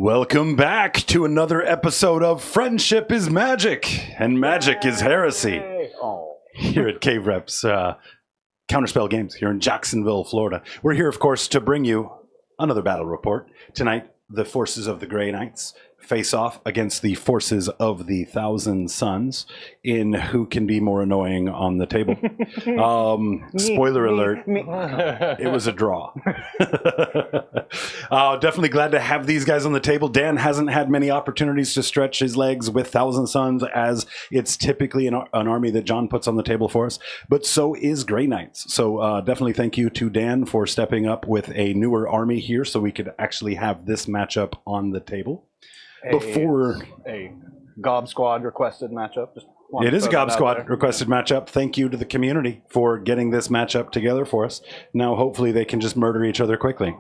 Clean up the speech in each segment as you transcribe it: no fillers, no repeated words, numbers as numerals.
Welcome back to another episode of Friendship is Magic, and Magic is Heresy. Here at Cave Reps Counterspell Games here in Jacksonville, Florida. We're here, of course, to bring you another battle report. Tonight, the forces of the Grey Knights face off against the forces of the Thousand Suns in who can be more annoying on the table. Spoiler alert, it was a draw. Definitely glad to have these guys on the table. Dan hasn't had many opportunities to stretch his legs with Thousand Suns, as it's typically an army that John puts on the table for us, but so is Grey Knights. So definitely thank you to Dan for stepping up with a newer army here so we could actually have this matchup on the table. Before a Gob Squad requested matchup. It is a Gob Squad requested matchup. Thank you to the community for getting this matchup together for us. Now, hopefully, they can just murder each other quickly.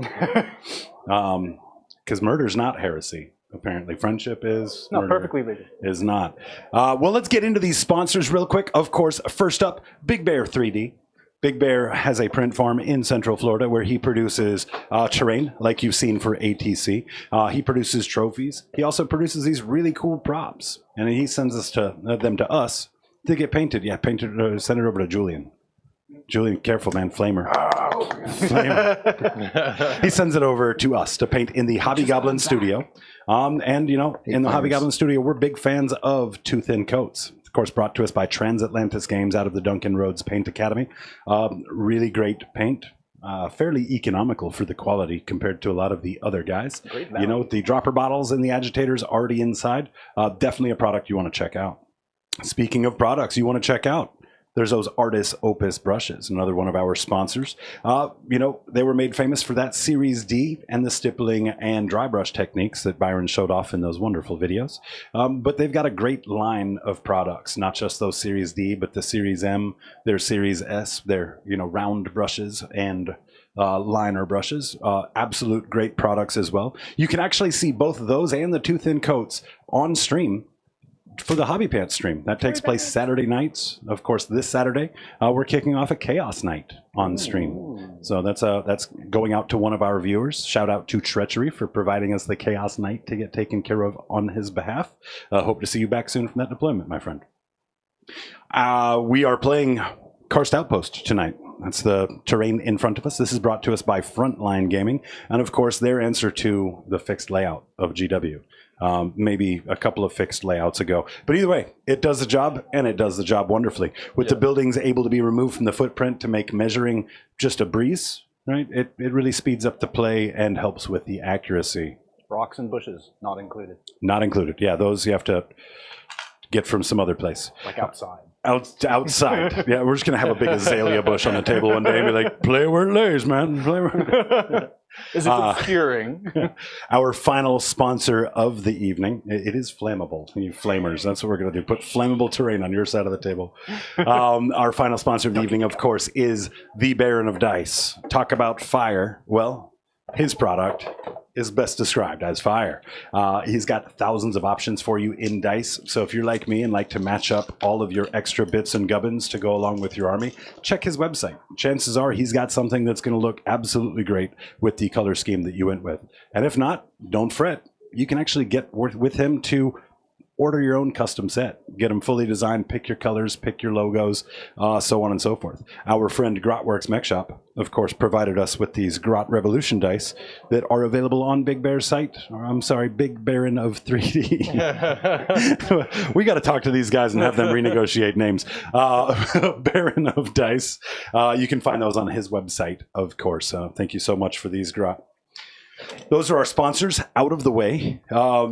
Because murder's not heresy. Apparently, friendship is. No, perfectly legal. Is not. Well, let's get into these sponsors real quick. Of course, first up, Big Bear 3D. Big Bear has a print farm in Central Florida where he produces terrain, like you've seen for ATC. He produces trophies. He also produces these really cool props, and he sends them to us to get painted. Yeah, painted. Send it over to Julian. Julian, careful, man, flamer. Flamer. He sends it over to us to paint in the Hobby Goblin studio. And you know, in the Hobby Goblin studio, we're big fans of Too Thin Coats. Of course, brought to us by Transatlantis Games out of the Duncan Rhodes Paint Academy. Really great paint. Fairly economical for the quality compared to a lot of the other guys. You know, the dropper bottles and the agitators already inside. Definitely a product you want to check out. Speaking of products you want to check out, there's those Artis Opus brushes, another one of our sponsors. You know, they were made famous for that Series D and the stippling and dry brush techniques that Byron showed off in those wonderful videos. But they've got a great line of products, not just those Series D, but the Series M, their Series S, their, you know, round brushes and liner brushes. Absolute great products as well. You can actually see both of those and the Too Thin Coats on stream for the Hobby Pants stream. That takes place Saturday nights. Of course, this Saturday, we're kicking off a Chaos Night on stream. So that's going out to one of our viewers. Shout out to Treachery for providing us the Chaos Night to get taken care of on his behalf. Hope to see you back soon from that deployment, my friend. We are playing Karst Outpost tonight. That's the terrain in front of us. This is brought to us by Frontline Gaming, and of course their answer to the fixed layout of GW. Maybe a couple of fixed layouts ago. But either way, it does the job, and it does the job wonderfully. With the buildings able to be removed from the footprint to make measuring just a breeze, right? It really speeds up the play and helps with the accuracy. Rocks and bushes, not included. Not included. Yeah, those you have to get from some other place. Like outside. Outside. Yeah, we're just going to have a big azalea bush on the table one day and be like, play where it lays, man. Play where Is it obscuring? Our final sponsor of the evening. It is flammable, you flamers. That's what we're going to do. Put flammable terrain on your side of the table. Our final sponsor of the evening, of course, is the Baron of Dice. Talk about fire. Well, his product is best described as fire. He's got thousands of options for you in dice. So if you're like me and like to match up all of your extra bits and gubbins to go along with your army, check his website. Chances are he's got something that's going to look absolutely great with the color scheme that you went with. And if not, don't fret. You can actually get with him to order your own custom set. Get them fully designed, pick your colors, pick your logos, so on and so forth. Our friend Grotworks Mech Shop, of course, provided us with these Grot Revolution dice that are available on Big Bear's site. Or, I'm sorry, Big Baron of 3D. We got to talk to these guys and have them renegotiate names. Baron of Dice. You can find those on his website, of course. Thank you so much for these Grot. Those are our sponsors out of the way.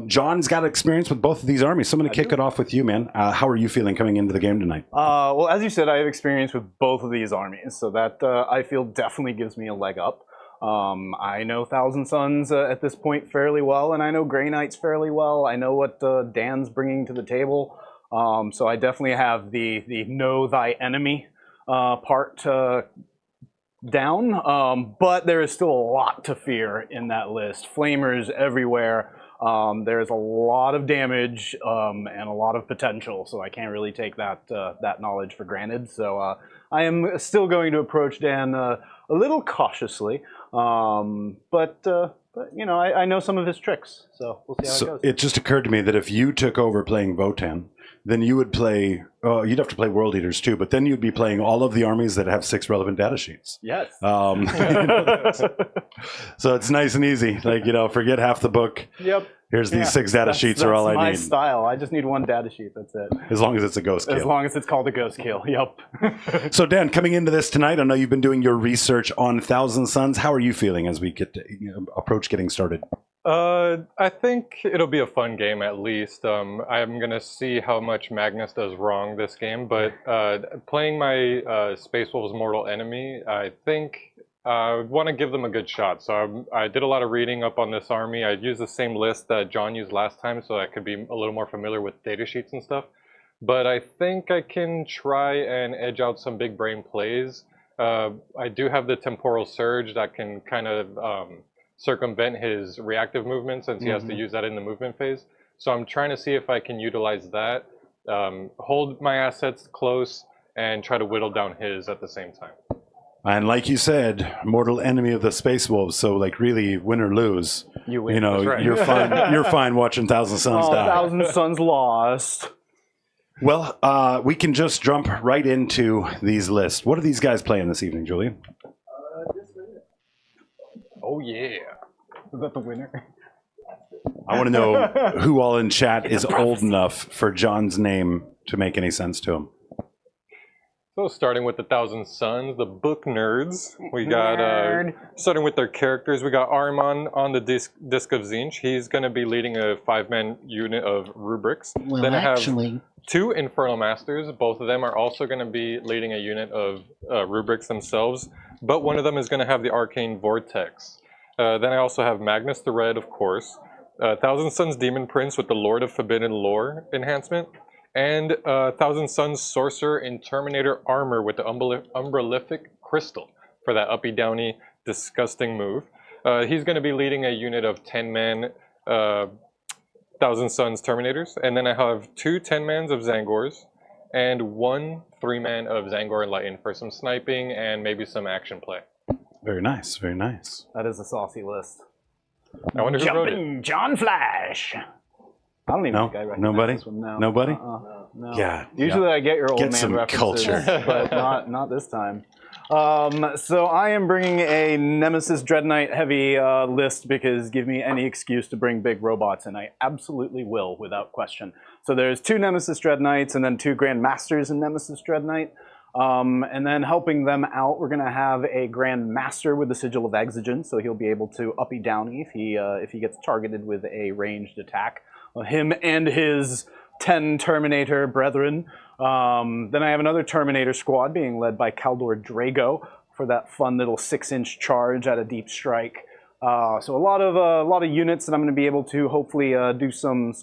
John's got experience with both of these armies, so I'm going to kick it off with you, man. How are you feeling coming into the game tonight? Well, as you said, I have experience with both of these armies, so that I feel definitely gives me a leg up. I know Thousand Suns at this point fairly well, and I know Grey Knights fairly well. I know what Dan's bringing to the table, so I definitely have the know thy enemy part down, but there is still a lot to fear in that list. Flamers everywhere. There's a lot of damage and a lot of potential, so I can't really take that knowledge for granted. So I am still going to approach Dan a little cautiously, but But, you know, I know some of his tricks, so we'll see how it goes. It just occurred to me that if you took over playing Votan, then you would play, you'd have to play World Eaters too, but then you'd be playing all of the armies that have 6 relevant data sheets. Yes. So it's nice and easy. Like, you know, forget half the book. Yep. Here's these 6 data sheets are all I need. That's my style. I just need 1 data sheet. That's it. As long as it's a ghost kill. As long as it's called a ghost kill. Yep. So Dan, coming into this tonight, I know you've been doing your research on Thousand Suns. How are you feeling as we get to approach getting started? I think it'll be a fun game at least. I'm going to see how much Magnus does wrong this game, but playing my Space Wolves Mortal Enemy, I think I want to give them a good shot. So I did a lot of reading up on this army. I used the same list that John used last time, so I could be a little more familiar with data sheets and stuff. But I think I can try and edge out some big brain plays. I do have the Temporal Surge that can kind of circumvent his reactive movement, since he has to use that in the movement phase. So I'm trying to see if I can utilize that, hold my assets close, and try to whittle down his at the same time. And like you said, mortal enemy of the Space Wolves. So, like, really, win or lose, You win. you know, That's right. you're fine. You're fine watching Thousand Suns die. Thousand Suns lost. Well, we can just jump right into these lists. What are these guys playing this evening, Julian? Oh yeah. Is that the winner? I want to know who all in chat is old enough for John's name to make any sense to him. So starting with the Thousand Suns, the book nerds, we got, starting with their characters, we got Ahriman on the Disc of Tzeentch. He's going to be leading a 5-man unit of rubrics. Well, then I have actually, 2 Infernal Masters. Both of them are also going to be leading a unit of rubrics themselves, but one of them is going to have the Arcane Vortex. Then I also have Magnus the Red, of course, Thousand Suns Demon Prince with the Lord of Forbidden Lore enhancement, and Thousand Suns Sorcerer in Terminator Armor with the Umbralific Crystal for that uppy-downy, disgusting move. He's going to be leading a unit of 10-man Thousand Suns Terminators, and then I have 2 10-mans of Zangors, and 1 3-man of Zangor Enlightened for some sniping and maybe some action play. Very nice, very nice. That is a saucy list. I wonder who wrote it. Jumping John Flash. I don't even No? think I recognize Nobody? this one. No. Nobody? No. Yeah. Usually I get your old Get man some references, culture. but not this time. So I am bringing a Nemesis Dread Knight heavy list because give me any excuse to bring big robots, and I absolutely will without question. So there's 2 Nemesis Dread Knights and then 2 Grand Masters in Nemesis Dread Knight. And then helping them out, we're going to have a Grand Master with the Sigil of Exigence, so he'll be able to uppy downy if he gets targeted with a ranged attack. Him and his 10 Terminator brethren. Then I have another Terminator squad being led by Kaldor Drago for that fun little 6-inch charge at a deep strike. So a lot of units that I'm going to be able to hopefully do some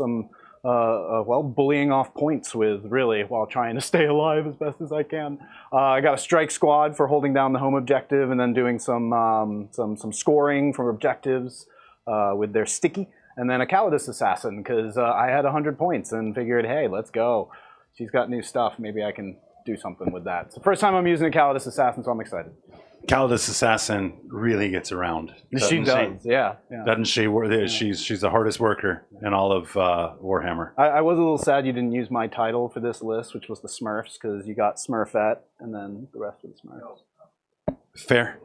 bullying off points with, really, while trying to stay alive as best as I can. I got a strike squad for holding down the home objective and then doing some scoring from objectives with their sticky. And then a Calidus Assassin, because I had 100 points and figured, hey, let's go. She's got new stuff. Maybe I can do something with that. It's the first time I'm using a Calidus Assassin, so I'm excited. Calidus Assassin really gets around. She does, yeah. Doesn't she? She's the hardest worker in all of Warhammer. I was a little sad you didn't use my title for this list, which was the Smurfs, because you got Smurfette and then the rest of the Smurfs. Fair.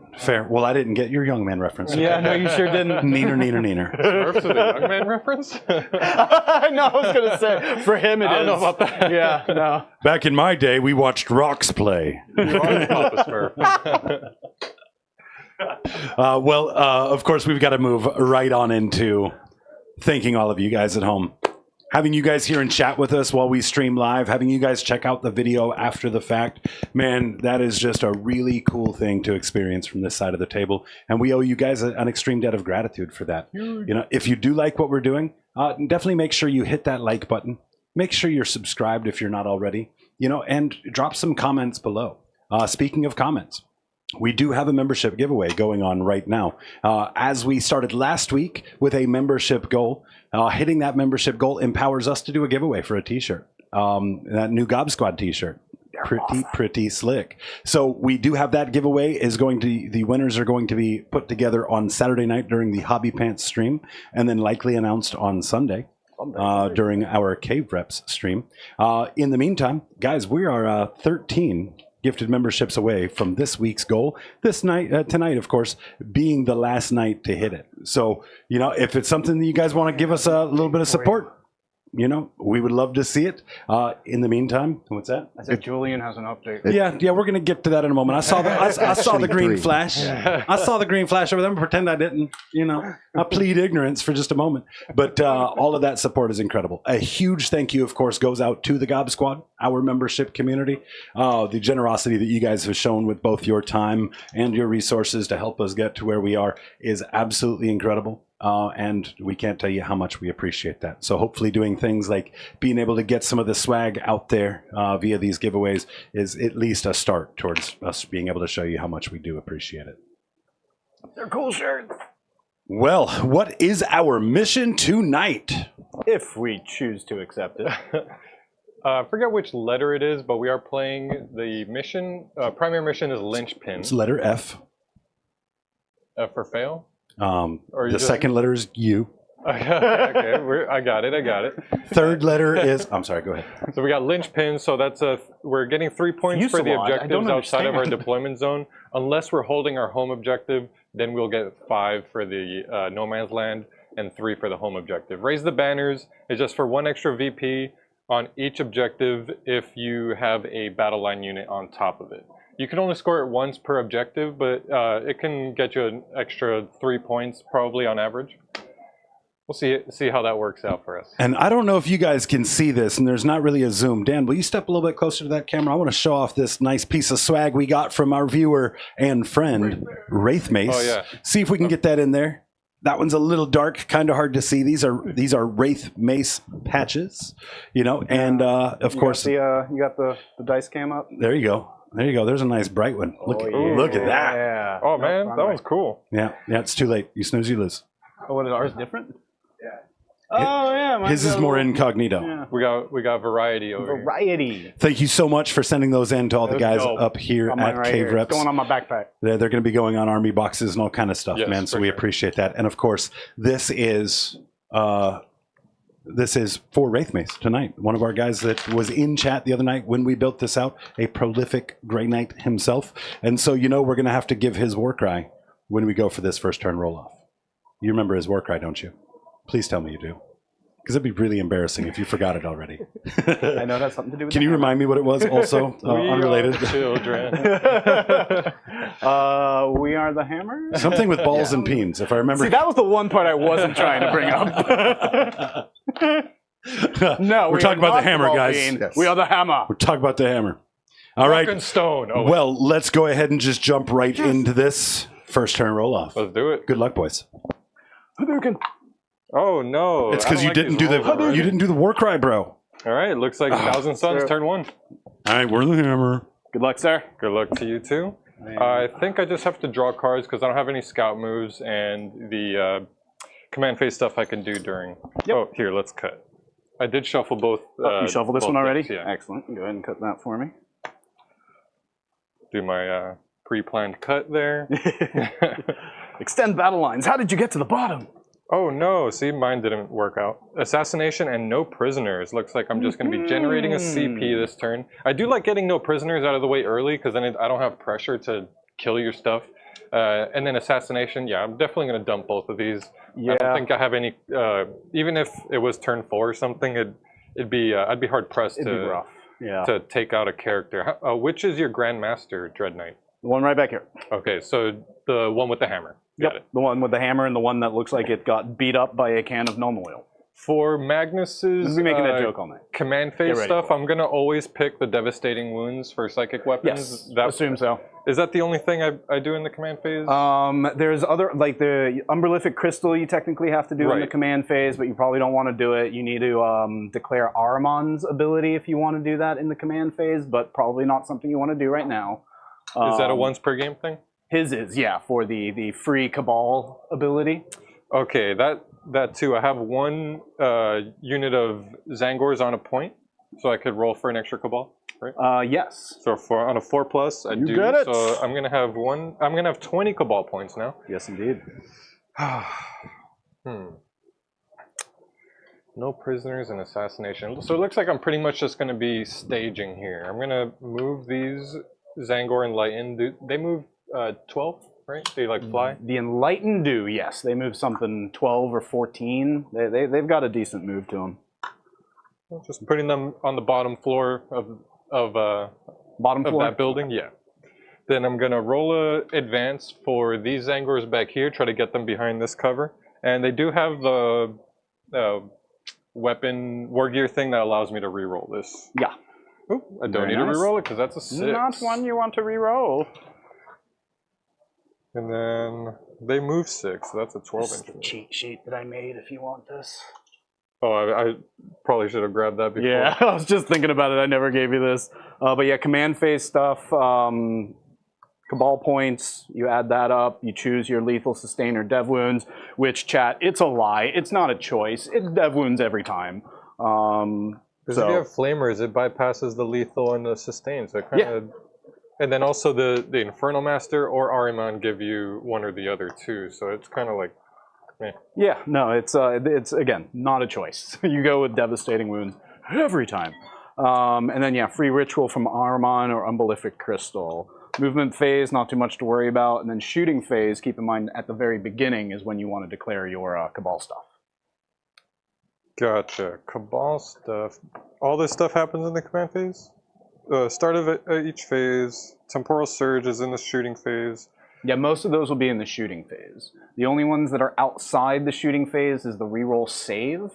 Well, I didn't get your young man reference. Yeah, no, you sure didn't. Neener. Smurfs with a young man reference? No, I was going to say, for him it is. I don't know about that. Yeah, no. Back in my day, we watched Rocks play. You are the Papa Smurf. Of course, we've got to move right on into thanking all of you guys at home. Having you guys here and chat with us while we stream live, having you guys check out the video after the fact, man, that is just a really cool thing to experience from this side of the table. And we owe you guys an extreme debt of gratitude for that. You know, if you do like what we're doing, definitely make sure you hit that like button. Make sure you're subscribed if you're not already, you know, and drop some comments below. Speaking of comments, we do have a membership giveaway going on right now. As we started last week with a membership goal, hitting that membership goal empowers us to do a giveaway for a t-shirt, that new Gob Squad t-shirt. pretty slick. So we do have that giveaway. The winners are going to be put together on Saturday night during the Hobby Pants stream, and then likely announced on Sunday. During our Cave Reps stream. In the meantime, guys, we are 13 gifted memberships away from this week's goal. This night, tonight, of course, being the last night to hit it. So, if it's something that you guys want to give us a little bit of support, we would love to see it. In the meantime, what's that? I said Julian has an update. Yeah, we're going to get to that in a moment. I saw the green flash. I saw the green flash over there. Pretend I didn't. I plead ignorance for just a moment. But all of that support is incredible. A huge thank you, of course, goes out to the Gob Squad, our membership community. The generosity that you guys have shown with both your time and your resources to help us get to where we are is absolutely incredible. And we can't tell you how much we appreciate that. So hopefully doing things like being able to get some of the swag out there via these giveaways is at least a start towards us being able to show you how much we do appreciate it. They're cool shirts. Well, what is our mission tonight? If we choose to accept it. I forget which letter it is, but we are playing the mission. Primary mission is Linchpin. It's letter F. F for fail? The second letter is U. Okay, I got it. Third letter is... I'm sorry, go ahead. So we got Linchpin, so that's we're getting 3 points for the objectives outside of our deployment zone. Unless we're holding our home objective, then we'll get 5 for the no man's land and 3 for the home objective. Raise the banners is just for 1 extra VP on each objective if you have a battle line unit on top of it. You can only score it once per objective, but it can get you an extra 3 points probably on average. We'll see how that works out for us. And I don't know if you guys can see this, and there's not really a zoom. Dan, will you step a little bit closer to that camera? I want to show off this nice piece of swag we got from our viewer and friend, Wraith Mace. Oh, yeah. See if we can get that in there. That one's a little dark, kind of hard to see. These are Wraith Mace patches, and of course... you got the dice cam up? There you go. There's a nice bright one. Look at that. Yeah. Oh, man, that one's cool. Yeah, it's too late. You snooze, you lose. Oh, what is ours different? Yeah. Oh, yeah. His is more incognito. Yeah. We got variety over here. Thank you so much for sending those in to all the guys up here at Cave Reps. It's going on my backpack. They're going to be going on army boxes and all kind of stuff, yes, man. So we appreciate that. And of course, this is for Wraith Mace tonight. One of our guys that was in chat the other night when we built this out, a prolific Grey Knight himself. And so, we're going to have to give his war cry when we go for this first turn roll-off. You remember his war cry, don't you? Please tell me you do. Because it'd be really embarrassing if you forgot it already. I know that's something to do with Can you remind me what it was also? Unrelated. Children. We are the hammer? Something with balls and peens, if I remember. See, that was the one part I wasn't trying to bring up. No, we're talking about the hammer, guys. Yes. We are the hammer. We're talking about the hammer. All right. Rock and stone. Oh, well, let's go ahead and just jump right into this first turn roll off. Let's do it. Good luck, boys. Hadouken. Oh no! It's because you didn't do the war cry, bro. All right, looks like 1,000 Suns turn 1. All right, we're the hammer. Good luck, sir. Good luck to you too. I think I just have to draw cards because I don't have any scout moves and the command phase stuff I can do during. Yep. Oh, here, let's cut. I did shuffle both. You shuffled this one already? Decks, yeah. Excellent. Go ahead and cut that for me. Do my pre-planned cut there. Extend battle lines. How did you get to the bottom? Oh no, see, mine didn't work out. Assassination and no prisoners. Looks like I'm just going to be generating a CP this turn. I do like getting no prisoners out of the way early because then I don't have pressure to kill your stuff. And then assassination, yeah, I'm definitely going to dump both of these. Yeah. I don't think I have any, even if it was turn 4 or something, I'd be hard pressed to take out a character. Which is your Grandmaster, Dread Knight? The one right back here. Okay, so the one with the hammer. Got it. The one with the hammer and the one that looks like it got beat up by a can of gnome oil. For Magnus's I'll be making that joke all night. Command phase stuff, I'm going to always pick the Devastating Wounds for psychic weapons. Yes, assume so. Is that the only thing I do in the command phase? There's other, like the Umberlific Crystal you technically have to do in the command phase, but you probably don't want to do it. You need to declare Ahriman's ability if you want to do that in the command phase, but probably not something you want to do right now. Is that a once per game thing? His is, yeah, for the free Cabal ability. Okay, that too. I have one unit of Zangors on a point, so I could roll for an extra Cabal. right? Yes. So on a 4+, I do. Get it. So I'm gonna have 20 Cabal points now. Yes, indeed. No prisoners and assassination. So it looks like I'm pretty much just gonna be staging here. I'm gonna move these Zangor Enlightened. They move 12, right? They like fly. The Enlightened do, yes. They move something 12 or 14. They've got a decent move to them. Just putting them on the bottom floor of that building. Yeah. Then I'm gonna roll a advance for these Zangors back here. Try to get them behind this cover. And they do have the weapon war gear thing that allows me to re-roll this. Yeah. Ooh, I don't need to re-roll it because that's a 6. Not one you want to re-roll. And then they move 6, so that's a 12 This is the cheat sheet that I made if you want this. Oh, I probably should have grabbed that before. Yeah, I was just thinking about it. I never gave you this. But yeah, command phase stuff. Cabal points, you add that up. You choose your lethal, sustain, or dev wounds, which, chat, it's a lie. It's not a choice. It's dev wounds every time. Because if you have flamers, it bypasses the lethal and the sustain. So it kind of... And then also the Infernal Master or Ahriman give you one or the other too. So it's kind of like... Eh. Yeah, no, it's again, not a choice. You go with devastating wounds every time. And then, yeah, free ritual from Ahriman or Umbellific Crystal. Movement phase, not too much to worry about. And then shooting phase, keep in mind at the very beginning is when you want to declare your Cabal stuff. Gotcha. Cabal stuff. All this stuff happens in the command phase? Start of each phase. Temporal Surge is in the shooting phase. Yeah, most of those will be in the shooting phase. The only ones that are outside the shooting phase is the reroll save.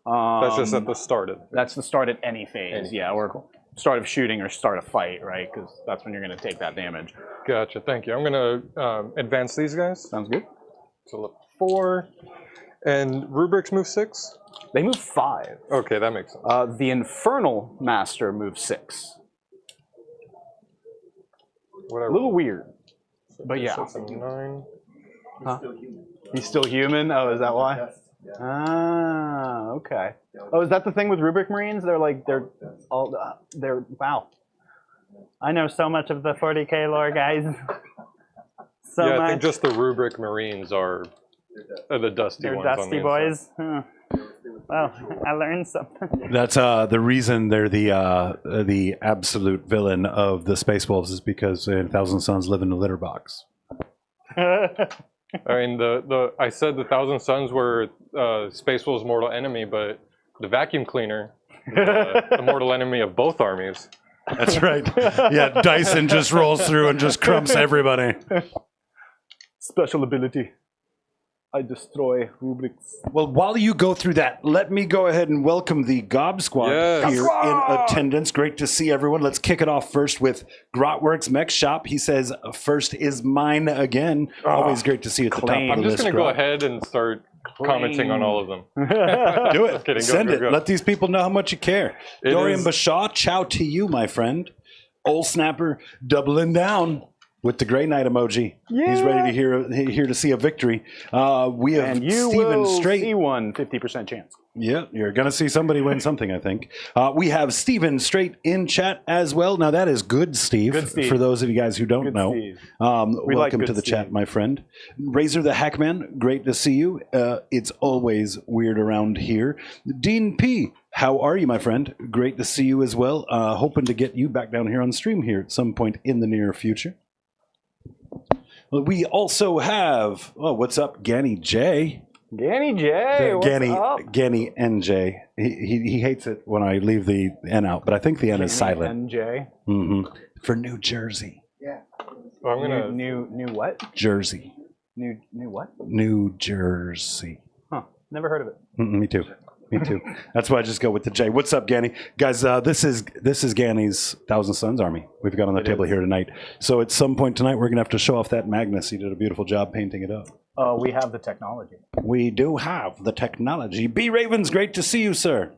That's just at the start of it. That's the start at any phase, yeah, or start of shooting or start a fight, right? Because that's when you're going to take that damage. Gotcha, thank you. I'm going to advance these guys. Sounds good. So look, 4. And Rubrics move 6? They move 5. Okay, that makes sense. The Infernal Master moves 6. A little weird. But yeah. 6 and 9. Huh? He's still human? Oh, is that why? Ah, okay. Oh, is that the thing with Rubric Marines? Wow. I know so much of the 40k lore, guys. So yeah, much. I think just the Rubric Marines are the dusty They're ones. They're dusty boys. Huh. Well, I learned something. That's the reason they're the absolute villain of the Space Wolves is because Thousand Sons live in a litter box. I mean, I said the Thousand Sons were Space Wolves' mortal enemy, but the vacuum cleaner, the mortal enemy of both armies. That's right. Yeah, Dyson just rolls through and just crumps everybody. Special ability. I destroy rubrics. Well, while you go through that, let me go ahead and welcome the Gob Squad here in attendance. Great to see everyone. Let's kick it off first with Grotworks Mech Shop. He says, first is mine again. Always great to see you at the top of the list. I'm just going to go ahead and start commenting on all of them. Do it. Kidding, Send it. Go. Let these people know how much you care. Dorian Bashaw, ciao to you, my friend. Old Snapper, doubling down with the Grey Knight emoji. Yeah. He's ready to here to see a victory. We have And you Steven will Straight. see one 50% chance. Yeah, you're going to see somebody win something, I think. We have Steven Straight in chat as well. Now, that is good, Steve. Good, Steve. For those of you guys who don't know. Welcome to the chat, my friend. Razor the Hackman, great to see you. It's always weird around here. Dean P., how are you, my friend? Great to see you as well. Hoping to get you back down here on stream here at some point in the near future. We also have, what's up, Ganny J? Ganny J, what's up? Ganny NJ. He hates it when I leave the N out, but I think the N is silent. NJ. Mm-hmm. For New Jersey. Yeah. Well, I'm gonna new what? Jersey. New what? New Jersey. Huh. Never heard of it. Me too. Me too. That's why I just go with the J. What's up, Ganny? Guys, this is Ganny's Thousand Sons army we've got on the table here tonight. So at some point tonight, we're going to have to show off that Magnus. He did a beautiful job painting it up. We have the technology. We do have the technology. B. Ravens, great to see you, sir.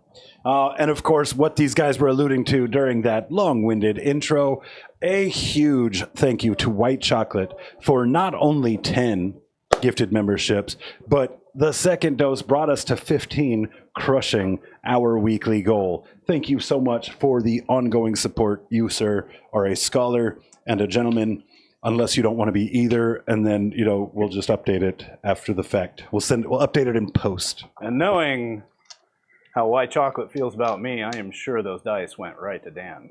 And of course, what these guys were alluding to during that long-winded intro, a huge thank you to White Chocolate for not only 10 gifted memberships, but The second dose brought us to 15, crushing our weekly goal. Thank you so much for the ongoing support. You, sir, are a scholar and a gentleman, unless you don't want to be either, and then, you know, we'll just update it after the fact. We'll update it in post. And knowing how White Chocolate feels about me, I am sure those dice went right to Dan.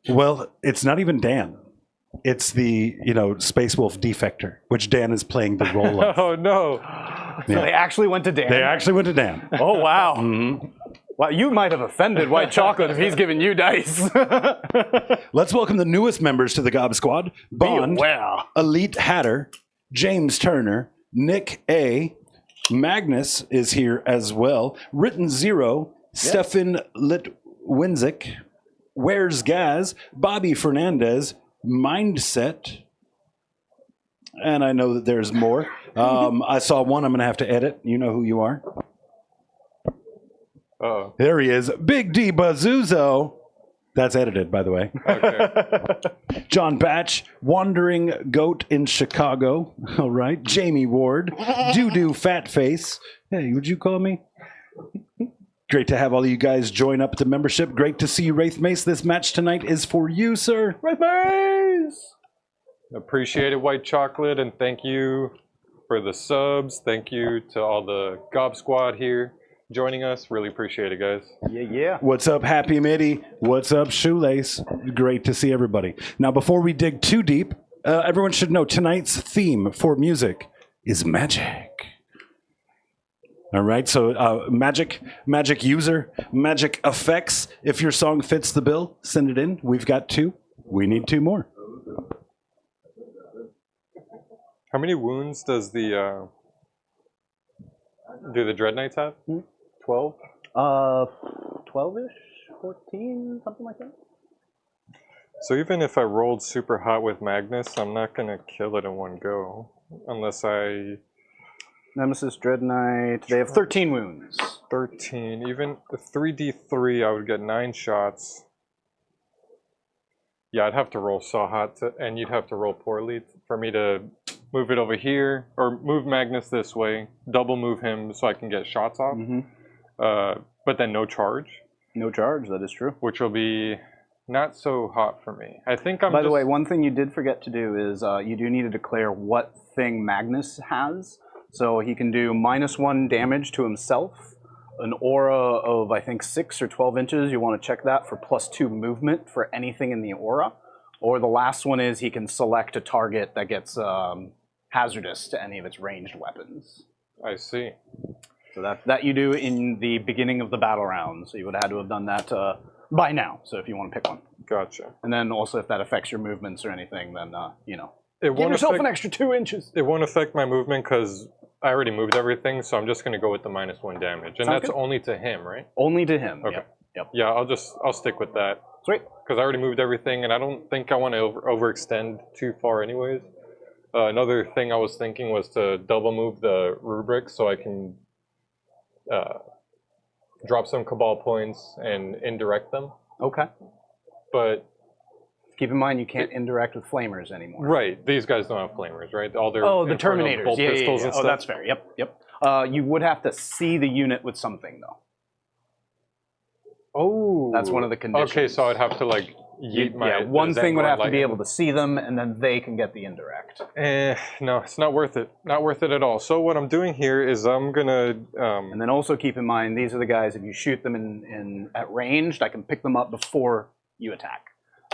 Well, it's not even Dan. It's the, you know, Space Wolf defector, which Dan is playing the role of. Oh, no. So they actually went to Dan? They actually went to Dan. Oh, wow. Wow, you might have offended White Chocolate if he's giving you dice. Let's welcome the newest members to the Gob Squad. Bond, Elite Hatter, James Turner, Nick A., Magnus is here as well, Written Zero, Stefan Litwinzik, Where's Gaz, Bobby Fernandez, Mindset, and I know that there's more. I saw one I'm going to have to edit. You know who you are. Uh-oh. There he is. Big D Bazuzo. That's edited, by the way. Okay. John Batch, Wandering Goat in Chicago. All right. Jamie Ward, Doo-Doo Fat Face. Hey, would you call me? Great to have all of you guys join up to membership. Great to see you, Wraith Mace. This match tonight is for you, sir. Wraith Mace! Appreciate it, White Chocolate, and thank you for the subs. Thank you to all the Gob Squad here joining us. Really appreciate it, guys. Yeah. What's up, Happy Mitty? What's up, Shoelace? Great to see everybody. Now, before we dig too deep, everyone should know tonight's theme for music is magic. All right, so magic user, magic effects. If your song fits the bill, send it in. We've got 2. We need 2 more. How many wounds does the do the Dread Knights have? 12? 12-ish? 14? Something like that? So even if I rolled super hot with Magnus, I'm not going to kill it in one go. Unless I... Nemesis, Dread Knight, they have 13 wounds. 13. Even 3d3, I would get 9 shots. Yeah, I'd have to roll so hot, and you'd have to roll poorly for me to move it over here, or move Magnus this way, double move him so I can get shots off. But then no charge. No charge, that is true. Which will be not so hot for me. I think I'm By the way, one thing you did forget to do is you do need to declare what thing Magnus has. So he can do -1 damage to himself, an aura of, I think, 6 or 12 inches. You want to check that for +2 movement for anything in the aura. Or the last one is he can select a target that gets hazardous to any of its ranged weapons. I see. So that you do in the beginning of the battle round. So you would have had to have done that by now. So if you want to pick one. Gotcha. And then also if that affects your movements or anything, then, you know, give yourself an extra 2 inches. It won't affect my movement because I already moved everything, so I'm just going to go with the -1 damage. And Sounds that's good. only to him, right? Only to him. Okay. Yep. Yeah, I'll stick with that. Sweet. Because I already moved everything, and I don't think I want to overextend too far anyways. Another thing I was thinking was to double move the rubric so I can drop some Cabal points and indirect them. Okay. But keep in mind you can't indirect with flamers anymore. Right. These guys don't have flamers, right? All their the Terminators. bolt pistols and Oh, stuff. that's fair. Yep. You would have to see the unit with something though. Oh. That's one of the conditions. Okay, so I'd have to like yeet my... one thing would have to be able to see them, and then they can get the indirect. No, it's not worth it. Not worth it at all. So what I'm doing here is I'm gonna... And then also keep in mind, these are the guys, if you shoot them at ranged, I can pick them up before you attack.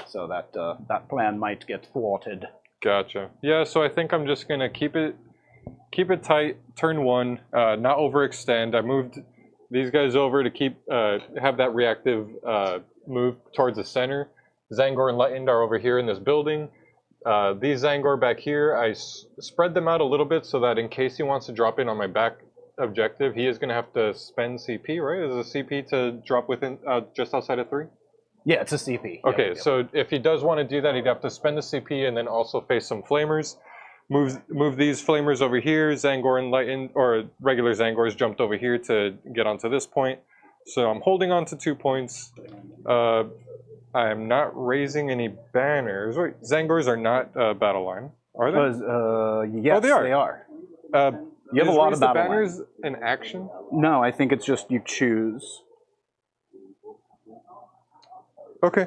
So that plan might get thwarted. Gotcha. Yeah, so I think I'm just gonna keep it tight, turn 1, not overextend. I moved these guys over to have that reactive move towards the center. Zangor and Enlightened are over here in this building. These Zangor back here, I spread them out a little bit so that in case he wants to drop in on my back objective, he is going to have to spend CP, right? Is a CP to drop within just outside of 3? Yeah, it's a CP. Okay, Yep. so if he does want to do that, he'd have to spend the CP and then also face some flamers. Move these flamers over here. Zangor Enlightened, or regular Zangors jumped over here to get onto this point. So I'm holding on to 2 points. I'm not raising any banners. Wait, Zangors are not battle line, are they? Yes, they are. They are. You have a lot of battle banners lines. in action? No, I think it's just you choose. Okay.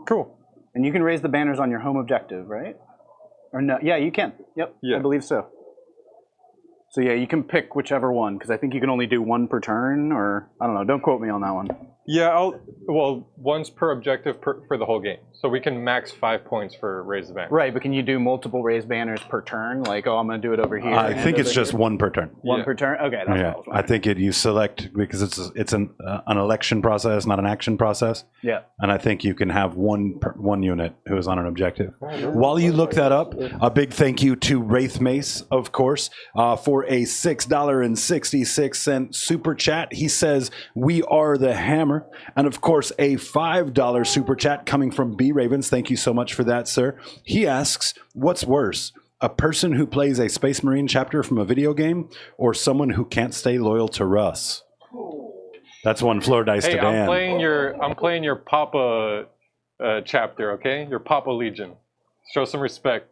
Cool. And you can raise the banners on your home objective, right? Or no? Yeah, you can. Yep, Yeah. I believe so. So yeah, you can pick whichever one, because I think you can only do one per turn, or I don't know. Don't quote me on that one. Yeah, well, once per objective for the whole game. So we can max 5 points for raise the banner. Right, but can you do multiple raised banners per turn? Like, oh, I'm going to do it over here. I and think it's over just here? one per turn. One per turn. Okay, that's what I was I wondering. think you select because it's an election process, not an action process. Yeah. And I think you can have one unit who is on an objective. While you look that up, a big thank you to Wraith Mace, of course, for a $6.66 super chat. He says, "We are the hammer," and of course a $5 super chat coming from B Ravens. Thank you so much for that, sir. He asks, "What's worse? A person who plays a Space Marine chapter from a video game, or someone who can't stay loyal to Russ?" That's one floor dice to Hey, Dan. I'm playing your Papa chapter, okay? Your Papa Legion. Show some respect.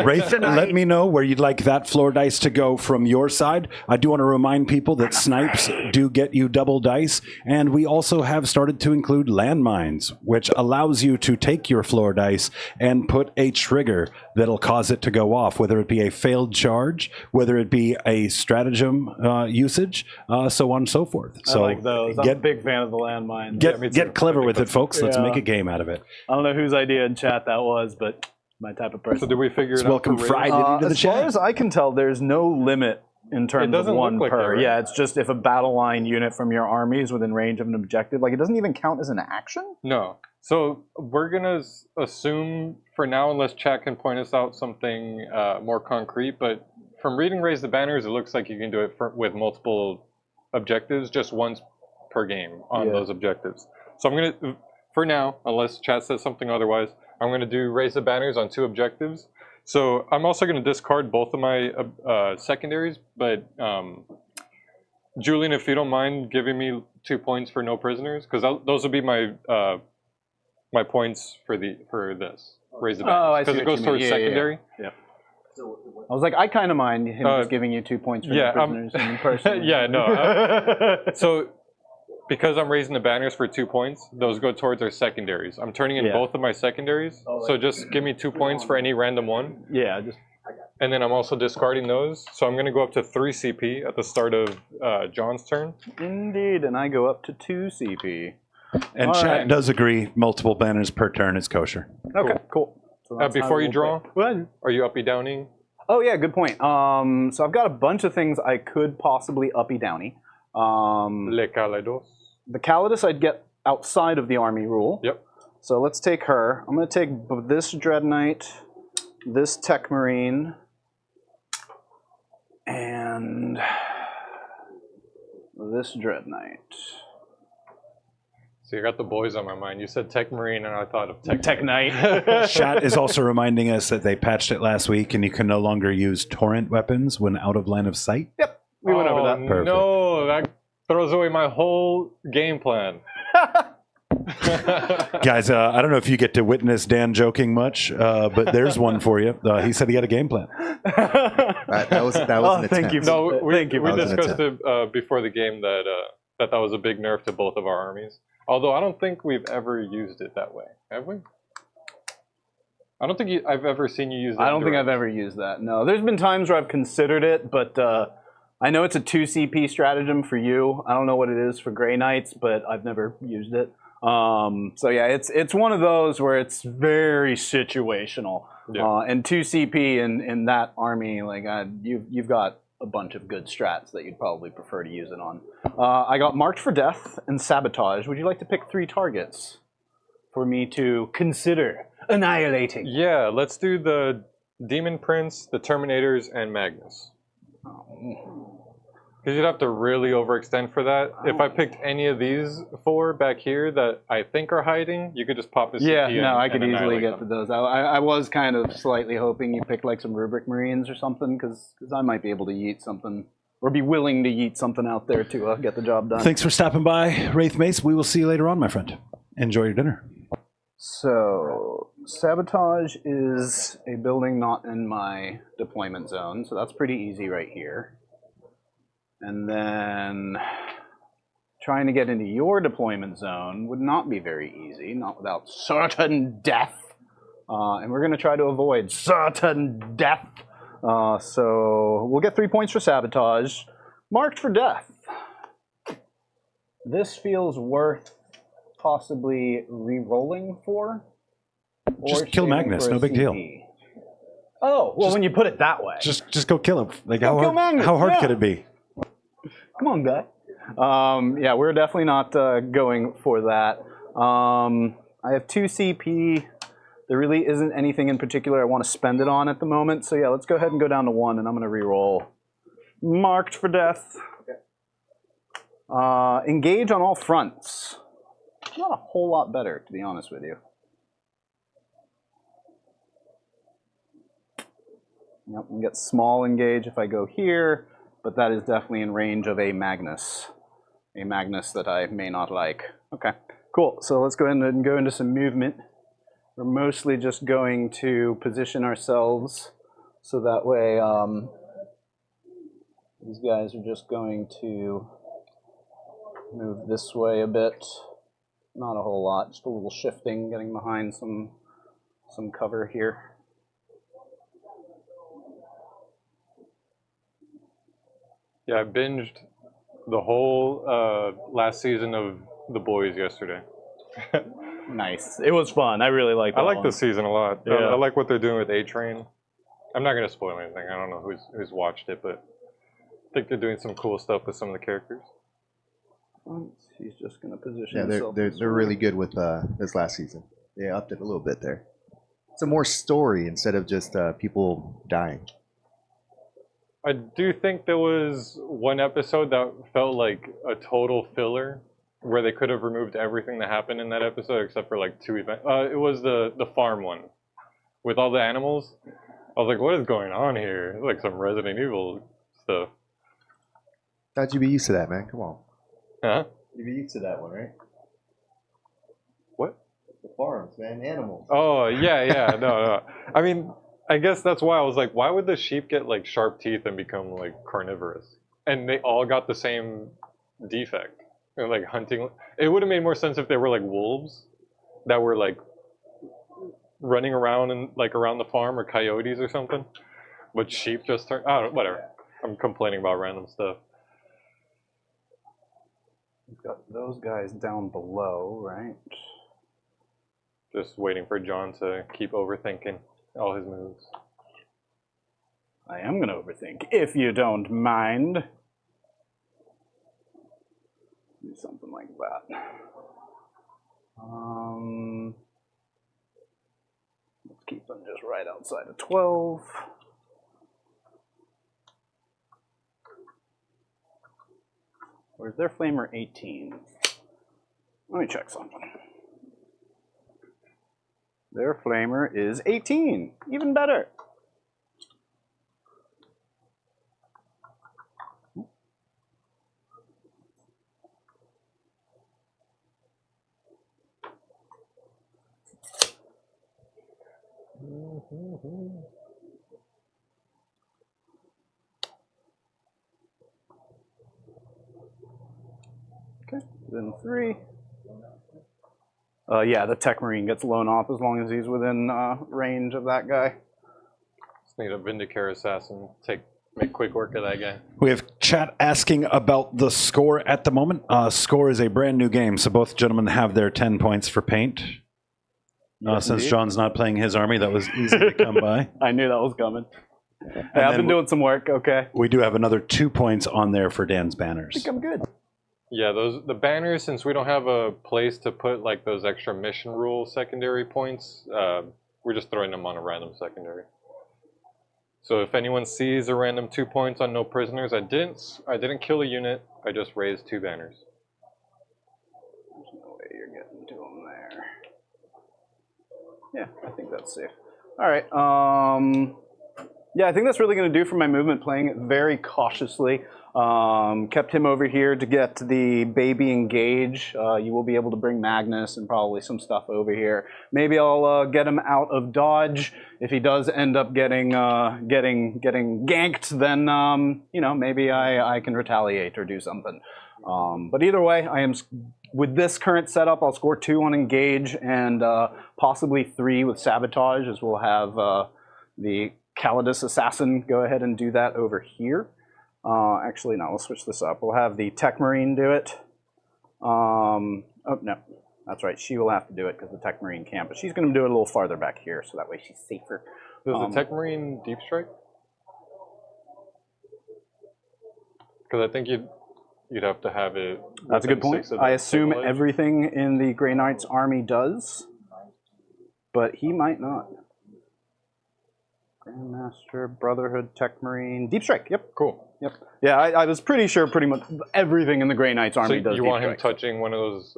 Wraith, let me know where you'd like that floor dice to go from your side. I do want to remind people that snipes do get you double dice, and we also have started to include landmines, which allows you to take your floor dice and put a trigger that'll cause it to go off, whether it be a failed charge, whether it be a stratagem usage, so on and so forth. So I like those. I'm a big fan of the landmines. Get clever with it, folks. Let's make a game out of it. I don't know whose idea in chat that was, but my type of person. So did we figure it out? Welcome for Friday raise? into the As far chat. as I can tell, there's no limit in terms of doesn't one look like per. that, right? Yeah, it's just if a battle line unit from your army is within range of an objective. Like, it doesn't even count as an action? No. So we're going to assume for now, unless chat can point us out something more concrete, but from reading Raise the Banners, it looks like you can do it with multiple objectives, just once per game on those objectives. So I'm going to, for now, unless chat says something otherwise, I'm going to do Raise the Banners on 2 objectives. So I'm also going to discard both of my secondaries, but Julian, if you don't mind giving me 2 points for no prisoners, because those will be my my points for this Raise the Banners, because it goes towards secondary. Yeah. I was like, I kind of mind him just giving you 2 points for no prisoners in person. Yeah, no. So because I'm raising the banners for 2 points, those go towards our secondaries. I'm turning in both of my secondaries, so just give me 2 points for any random one. Yeah, just. And then I'm also discarding those, so I'm going to go up to 3 CP at the start of John's turn. Indeed, and I go up to 2 CP. And chat does agree, multiple banners per turn is kosher. Okay, cool. So that's how Before you we'll draw, play. are you uppy downing? Oh yeah, good point. So I've got a bunch of things I could possibly uppy downy. Le Calados. The Calidus I'd get outside of the army rule. Yep. So let's take her. I'm going to take this Dread Knight, this Tech Marine, and this Dread Knight. So you got the boys on my mind. You said Tech Marine, and I thought of Tech Knight. Chat is also reminding us that they patched it last week, and you can no longer use torrent weapons when out of line of sight. Yep, we went over that. Perfect. No, that throws away my whole game plan. Guys, I don't know if you get to witness Dan joking much, but there's one for you. He said he had a game plan. That was an attempt. Thank you. No, we Thank you. That was an discussed it before the game that was a big nerf to both of our armies. Although I don't think we've ever used it that way, have we? I don't think I've ever seen you use it. I don't think I've ever used that. No, there's been times where I've considered it, but I know it's a 2 CP stratagem for you. I don't know what it is for Grey Knights, but I've never used it. So yeah, it's one of those where it's very situational. Yeah. And 2 CP in that army, like you've got a bunch of good strats that you'd probably prefer to use it on. I got Marked for Death and Sabotage. Would you like to pick 3 targets for me to consider annihilating? Yeah, let's do the Demon Prince, the Terminators, and Magnus. Because you'd have to really overextend for that. If I picked any of these 4 back here that I think are hiding, you could just pop a CP I could and easily annihilate get them. to those. I was kind of slightly hoping you picked like some Rubric Marines or something, because I might be able to yeet something, or be willing to yeet something out there to get the job done. Thanks for stopping by, Wraith Mace. We will see you later on, my friend. Enjoy your dinner. So, Sabotage is a building not in my deployment zone, so that's pretty easy right here. And then trying to get into your deployment zone would not be very easy, not without certain death. And we're going to try to avoid certain death. So we'll get 3 points for sabotage, marked for death. This feels worth possibly re-rolling for. Just kill Magnus, no big deal. Oh, well, when you put it that way. Just go kill him. Like kill Magnus, how hard yeah. could it be? Come on, guy. Yeah, we're definitely not going for that. I have 2 CP. There really isn't anything in particular I want to spend it on at the moment. So yeah, let's go ahead and go down to 1, and I'm going to re-roll. Marked for death. Engage on all fronts. Not a whole lot better, to be honest with you. Yep, and get small engage if I go here, but that is definitely in range of a Magnus. A Magnus that I may not like. Okay, cool. So let's go ahead and go into some movement. We're mostly just going to position ourselves so that way these guys are just going to move this way a bit. Not a whole lot, just a little shifting, getting behind some cover here. Yeah, I binged the whole last season of The Boys yesterday. Nice. It was fun. I really liked it. I like this season a lot. Yeah. I like what they're doing with A-Train. I'm not going to spoil anything. I don't know who's watched it, but I think they're doing some cool stuff with some of the characters. He's just going to position Yeah, himself. they're really good with this last season. They upped it a little bit there. It's a more story instead of just people dying. I do think there was one episode that felt like a total filler, where they could have removed everything that happened in that episode except for like 2 events. It was the farm one with all the animals. I was like, what is going on here? It's like some Resident Evil stuff. Thought you'd be used to that, man. Come on. Huh? You'd be used to that one, right? What? The farms, man. Animals. Oh, yeah. No. I mean, I guess that's why I was like, why would the sheep get like sharp teeth and become like carnivorous? And they all got the same defect. They're like hunting. It would have made more sense if they were like wolves that were like running around and like around the farm, or coyotes or something. But sheep just turn. Oh, whatever. I'm complaining about random stuff. We've got those guys down below, right? Just waiting for John to keep overthinking all his moves. I am going to overthink, if you don't mind. Do something like that. Let's keep them just right outside of 12. Where's their flamer? 18. Let me check something. Their flamer is 18. Even better. Okay, then 3. Yeah, the Tech Marine gets blown off as long as he's within range of that guy. Just need a Vindicare assassin. Make quick work of that guy. We have chat asking about the score at the moment. Score is a brand new game, so both gentlemen have their 10 points for paint. Since indeed. John's not playing his army, that was easy to come by. I knew that was coming. Hey, I've been doing some work, okay. We do have another 2 points on there for Dan's banners. I think I'm good. Yeah, the banners, since we don't have a place to put like those extra mission rule secondary points, we're just throwing them on a random secondary. So if anyone sees a random 2 points on no prisoners, I didn't kill a unit, I just raised 2 banners. There's no way you're getting to them there. Yeah, I think that's safe. All right, Yeah, I think that's really going to do for my movement, playing it very cautiously. Kept him over here to get the baby engage. You will be able to bring Magnus and probably some stuff over here. Maybe I'll get him out of dodge. If he does end up getting ganked, then you know, maybe I can retaliate or do something. But either way, I am with this current setup. I'll score 2 on engage and possibly 3 with sabotage, as we'll have the Calidus Assassin go ahead and do that over here. Actually, no, we'll switch this up. We'll have the Tech Marine do it. Oh, no. That's right. She will have to do it because the Tech Marine can't. But she's going to do it a little farther back here, so that way she's safer. Does the Tech Marine deep strike? Because I think you'd have to have it. That's a good point. I assume everything in the Grey Knight's army does, but he might not. Grandmaster, Brotherhood, Tech Marine, Deep Strike. Yep. Cool. Yep. Yeah, I was pretty sure pretty much everything in the Grey Knight's army does. You Deep want him Strike. touching one of those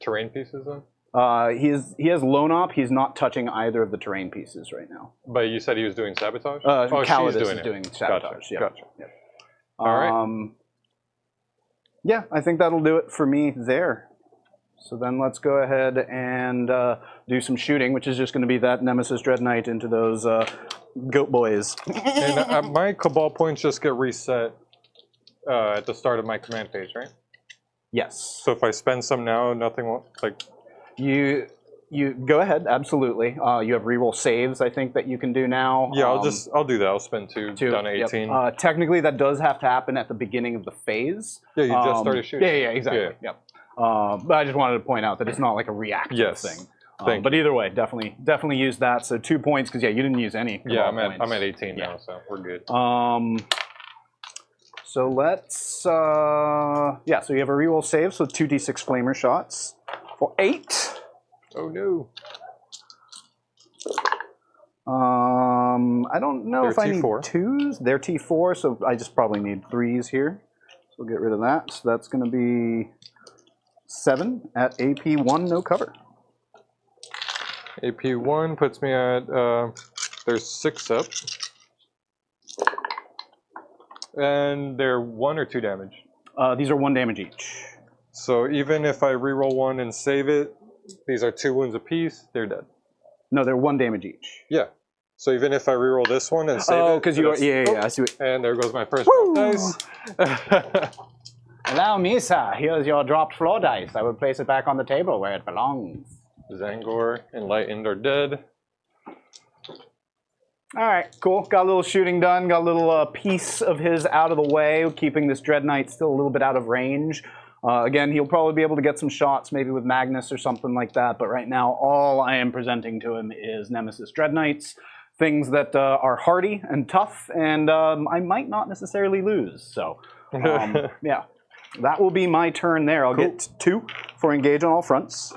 terrain pieces then? He has lone op. He's not touching either of the terrain pieces right now. But you said he was doing sabotage? Calidus she's is doing sabotage. Gotcha. Yep. Gotcha. Yep. All right. Yeah, I think that'll do it for me there. So then let's go ahead and do some shooting, which is just going to be that Nemesis Dread Knight into those goat boys. And my Cabal points just get reset at the start of my command phase, right? Yes. So if I spend some now, nothing won't, like... You go ahead, absolutely. You have reroll saves, I think, that you can do now. Yeah, I'll do that. I'll spend 2 down to 18. Yep. Technically, that does have to happen at the beginning of the phase. Yeah, you just started shooting. Yeah, exactly. Yeah. Yep. But I just wanted to point out that it's not like a reactive thing. But either way, definitely use that. So 2 points, because yeah, you didn't use any. Yeah, I'm at 18 now, so we're good. So let's so you have a reroll save, so 2d6 flamer shots for 8. Oh no. I don't know if I need 2s. They're T4, so I just probably need 3s here. So we'll get rid of that. So that's going to be 7 at AP 1, no cover. AP 1 puts me at, there's 6 up. And they're 1 or 2 damage? These are 1 damage each. So even if I reroll 1 and save it, these are 2 wounds apiece, they're dead. No, they're 1 damage each. Yeah. So even if I reroll this one and save it... Oh, because you are... Yeah, I see what... And there goes my first dice. Allow me, sir. Here's your dropped floor dice. I will place it back on the table where it belongs. Zangor, Enlightened, are dead. All right, cool. Got a little shooting done. Got a little piece of his out of the way, keeping this Dread Knight still a little bit out of range. Again, he'll probably be able to get some shots, maybe with Magnus or something like that. But right now, all I am presenting to him is Nemesis Dread Knights, things that are hardy and tough, and I might not necessarily lose. So, yeah, that will be my turn there. I'll get 2 for engage on all fronts.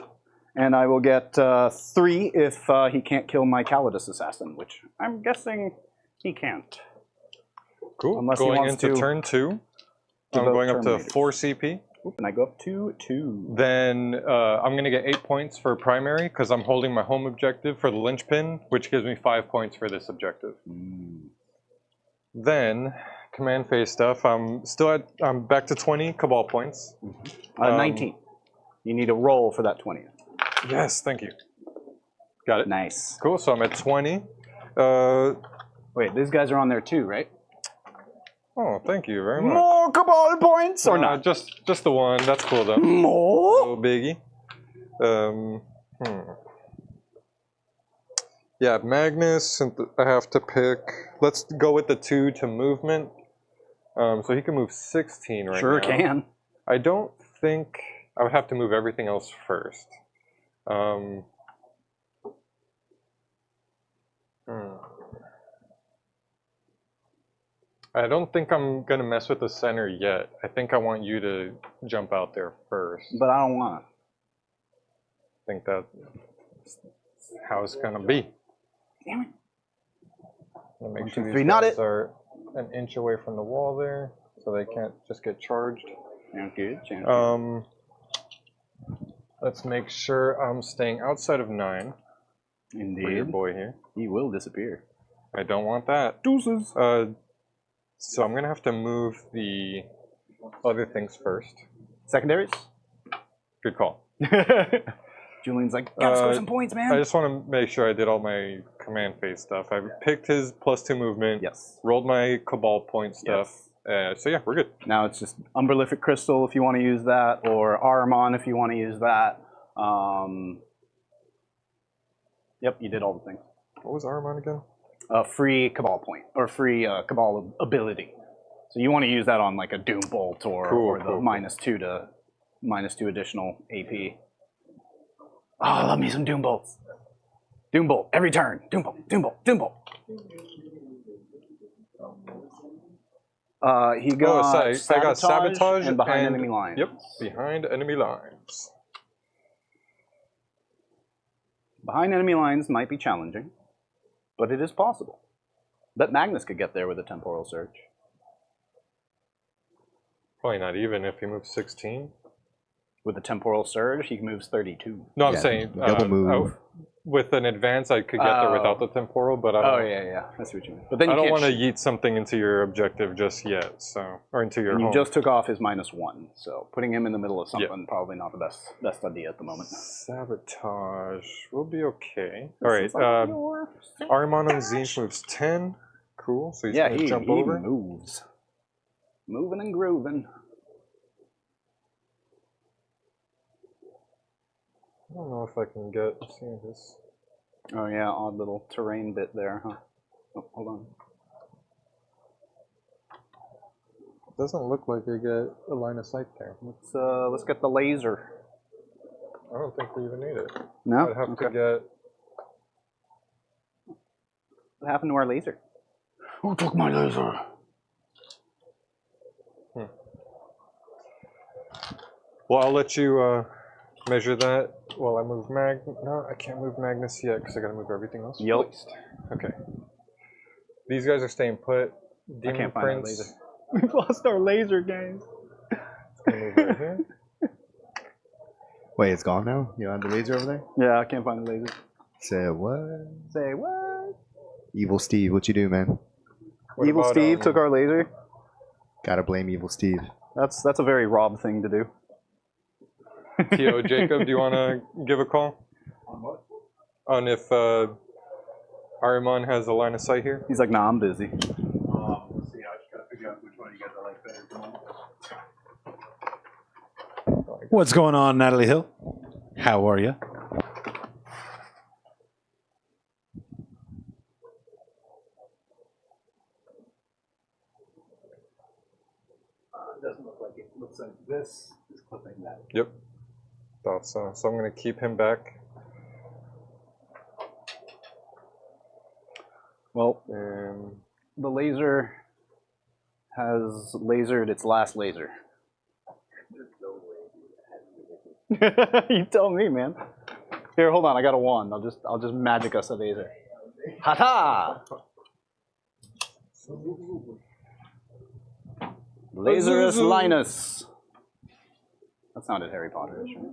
And I will get 3 if he can't kill my Calidus Assassin, which I'm guessing he can't. Cool. Unless going he wants into to turn 2, I'm going up to 4 CP. Oop, and I go up to 2. Then I'm going to get 8 points for primary because I'm holding my home objective for the linchpin, which gives me 5 points for this objective. Then command phase stuff. I'm back to 20 Cabal points. 19. You need a roll for that 20. Yes, thank you. Got it. Nice. Cool, so I'm at 20. Wait, these guys are on there too, right? Oh, thank you very much. More Cabal points or not? Just the one. That's cool though. More? No biggie. Yeah, Magnus, I have to pick. Let's go with the 2 to movement. So he can move 16 right now. Sure can. I don't think I would have to move everything else first. I don't think I'm going to mess with the center yet. I think I want you to jump out there first. But I don't want to. I think that's how it's going to be. Damn it. I'll make 1, sure 2, these 3, not guys it. are an inch away from the wall there, so they can't just get charged. Sounds good. Let's make sure I'm staying outside of 9. Indeed. For your boy here. He will disappear. I don't want that. Deuces. So I'm gonna have to move the other things first. Secondaries? Good call. Julian's like, gotta score some points, man. I just want to make sure I did all my command phase stuff. I picked his +2 movement. Yes. Rolled my Cabal point stuff. So yeah, we're good. Now it's just Umberlific Crystal if you want to use that, or Aramon if you want to use that. Yep, you did all the things. What was Aramon again? Free Cabal point, or free Cabal ability. So you want to use that on like a Doom Bolt or the -2 additional AP. Oh, I love me some Doom Bolts. Doom Bolt, every turn. Doom Bolt, Doom Bolt, Doom Bolt. He got I got Sabotage and behind enemy lines. Yep, behind enemy lines. Behind enemy lines might be challenging, but it is possible. Bet Magnus could get there with a Temporal Surge. Probably not even if he moves 16. With a Temporal Surge, he moves 32. No, I'm Yeah, saying double move. with an advance, I could get there without the temporal, but I don't, Oh, yeah. I see what you mean. But then you I don't can't want to shoot. yeet something into your objective just yet, so or into your And you home. just took off his -1, so putting him in the middle of something probably not the best idea at the moment. Sabotage. We'll be okay. All right. Aramon on Zinch moves 10. Cool. So he's Yeah, going he to jump over. moves. Moving and grooving. I don't know if I can get see this. Oh yeah, odd little terrain bit there, huh? Oh, hold on. Doesn't look like I get a line of sight there. Let's get the laser. I don't think we even need it. No? I'd have Okay. to get. What happened to our laser? Who took my laser? Well, I'll let you measure that while I move No, I can't move Magnus yet because I got to move everything else. Yup. Okay. These guys are staying put. I Demon can't find that Prince. laser. We've lost our laser, guys. It's gonna move right here. Wait, it's gone now? You don't have the laser over there? Yeah, I can't find the laser. Say what? Say what? Evil Steve, what you do, man? What Evil about, Steve took our laser. Gotta blame Evil Steve. That's a very Rob thing to do. T.O. Jacob, do you want to give a call? On what? On if Aramon has a line of sight here? He's like, nah, I'm busy. Let's see. I just gotta figure out which one you guys I like better. What's going on, Natalie Hill? How are you? It doesn't look like it. Looks like this is clipping that. Yep. Thought so. So I'm going to keep him back. Well, And the laser has lasered its last laser. You tell me, man. Here, hold on. I got a wand. I'll just magic us a laser. Ha-ta! Laserus Linus. That sounded Harry Potter-ish, right?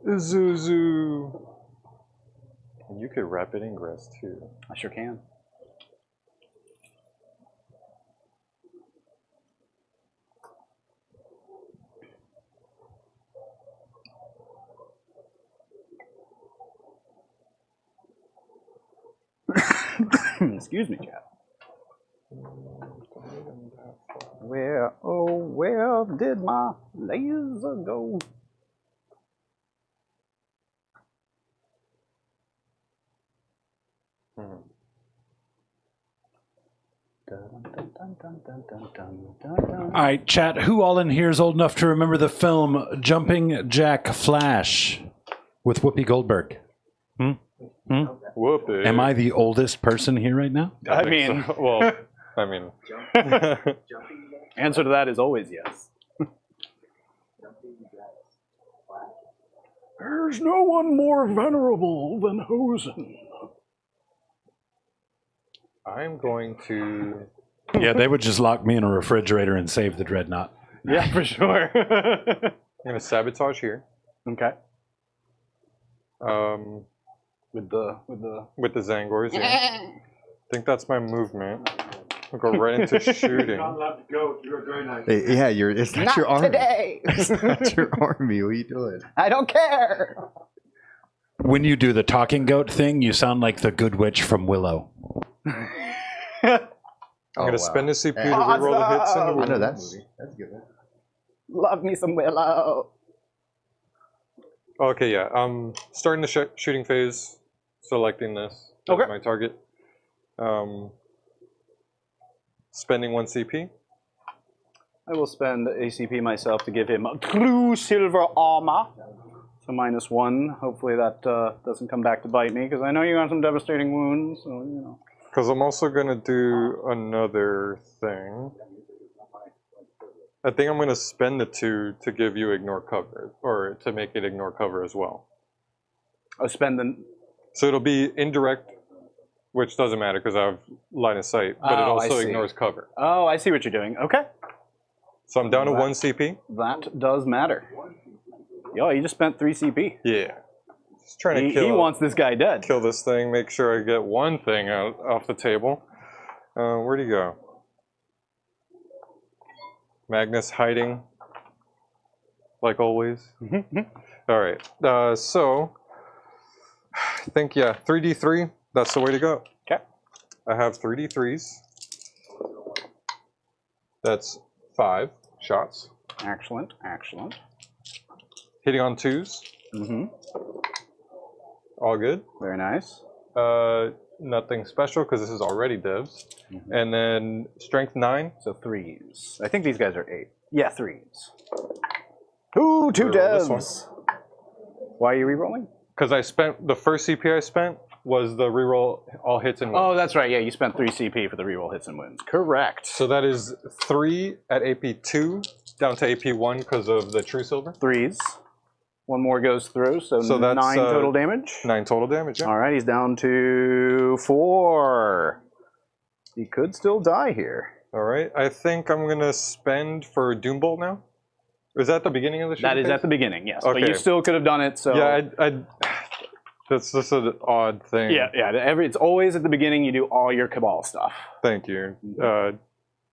Zuzu. You could rapid ingress too. I sure can. Excuse me, chat. Where, oh, where did my laser go? All right, chat. Who all in here is old enough to remember the film Jumping Jack Flash with Whoopi Goldberg? Whoopee. Am I the oldest person here right now? I think mean- so. Well, I mean. Answer to that is always yes. There's no one more venerable than Hosen. I'm going to Yeah, they would just lock me in a refrigerator and save the dreadnought. Yeah, for sure. I'm gonna sabotage here. Okay. With the Zangors. Yeah. I think that's my movement. I'll go right into shooting. allowed to go. You're very nice. Hey, yeah, it's not your army. Today. It's not your army. What are you doing? I don't care. When you do the talking goat thing, you sound like the good witch from Willow. I'm gonna spend a CPU to reroll the hits and the I wounds. know that movie. That's a good one. Love me some Willow. Okay, yeah. Starting the shooting phase. Selecting this as Okay. my target. Spending 1 CP. I will spend a CP myself to give him true silver armor. So -1. Hopefully that doesn't come back to bite me, because I know you got some devastating wounds. So, you know. Because I'm also gonna do another thing. I think I'm gonna spend the 2 to give you ignore cover, or to make it ignore cover as well. I'll spend the... So it'll be indirect, which doesn't matter because I have line of sight, but it Oh, I also see. ignores cover. Oh, I see what you're doing. Okay. So I'm down to 1 CP. That does matter. Yo, you just spent 3 CP. Yeah. Just trying to He wants this guy dead. kill this thing, make sure I get one thing out off the table. Where'd he go? Magnus hiding, like always. All right, so I think, yeah, 3d3, that's the way to go. Okay. I have 3d3s. That's 5 shots. Excellent, excellent. Hitting on 2s, all good. Very nice. Nothing special because this is already divs. And then strength 9. So 3s. I think these guys are 8. Yeah, 3s. Ooh, 2 Reroll this one. devs. Why are you re-rolling? Because I spent, the first CP I spent was the reroll all hits and wounds. Oh, that's right. Yeah, you spent 3 CP for the reroll hits and wounds. Correct. So that is 3 at AP 2 down to AP 1 because of the true silver. 3s. One more goes through, so that's 9 total damage. 9 total damage, yeah. All right, he's down to 4. He could still die here. All right, I think I'm going to spend for Doombolt now. Is that the beginning of the shooting That is phase? at the beginning, yes. But Okay. you still could have done it, so... Yeah, that's just an odd thing. Yeah. It's always at the beginning you do all your Cabal stuff. Thank you. Yeah,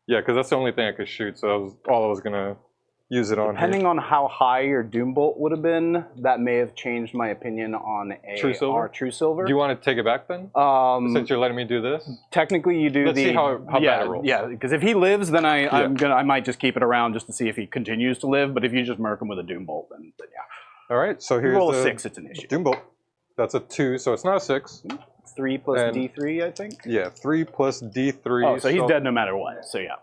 because that's the only thing I could shoot, so that was all I was going to use it on. Depending on how high your Doombolt would have been, that may have changed my opinion on a True Silver? our True Silver. Do you want to take it back then? Since you're letting me do this? Technically, you do Let's see how bad it rolls. Yeah, because if he lives, then I might just keep it around just to see if he continues to live. But if you just murk him with a Doombolt, then yeah. All right, so If you here's roll the a 6, it's an issue. Doombolt. That's a 2, so it's not a 6. 3 plus And- D3, I think. Yeah, 3 plus D3. Oh, so he's dead no matter what. So yeah.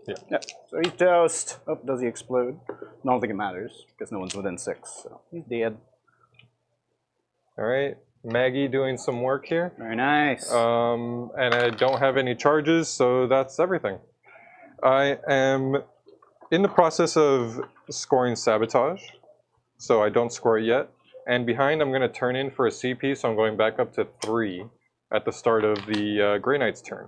Yeah. So he's toast. Oh, does he explode? I don't think it matters because no one's within 6. So he's dead. All right, Maggie doing some work here. Very nice. And I don't have any charges, so that's everything. I am in the process of scoring Sabotage, so I don't score it yet. And behind, I'm going to turn in for a CP, so I'm going back up to 3 at the start of the Grey Knight's turn.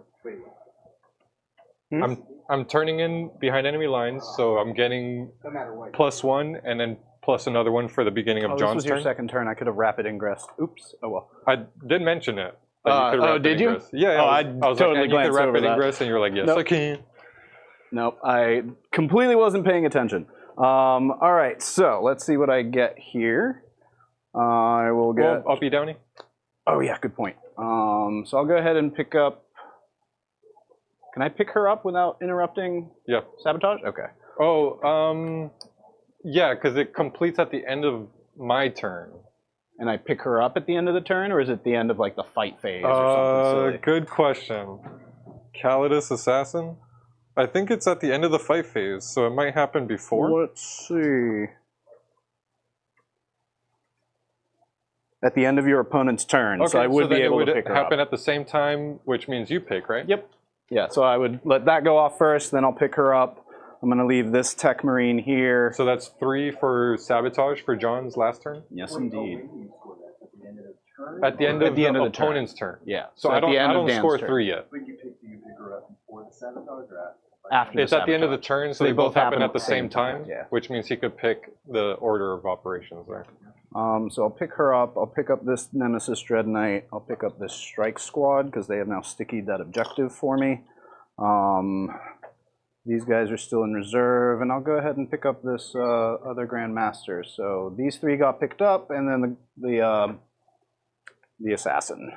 I'm turning in behind enemy lines, so I'm getting +1 and then plus another one for the beginning of this John's was your turn. second turn. I could have rapid ingress. Oops. Oh well. I did mention it. That you could rapid did you? ingress. Yeah, Oh, I I was totally like, and you could glanced over rapid that. ingress, and you were like, yes, Nope. I can. Nope. I completely wasn't paying attention. All right. So let's see what I get here. I will get. Well, uppy downy. Oh yeah, good point. So I'll go ahead and pick up. Can I pick her up without interrupting Yeah. Sabotage? Okay. Oh, yeah, because it completes at the end of my turn. And I pick her up at the end of the turn, or is it the end of like the fight phase or something silly? Good question. Calidus Assassin? I think it's at the end of the fight phase, so it might happen before. Let's see. At the end of your opponent's turn, Okay, so I would then be it able would to pick her happen up. at the same time, which means you pick, right? Yep. Yeah, so I would let that go off first, then I'll pick her up. I'm going to leave this Tech Marine here. So that's 3 for Sabotage for John's last turn? Yes, indeed. At the end of the turn. opponent's turn. Yeah. So I at the end of don't Dan's score turn. 3 yet. After It's at the end of the turn, so they both happen at the same time, Yeah. which means he could pick the order of operations there. So I'll pick her up. I'll pick up this Nemesis Dread Knight. I'll pick up this Strike Squad because they have now stickied that objective for me. These guys are still in reserve, and I'll go ahead and pick up this other Grandmaster. So these three got picked up, and then the Assassin.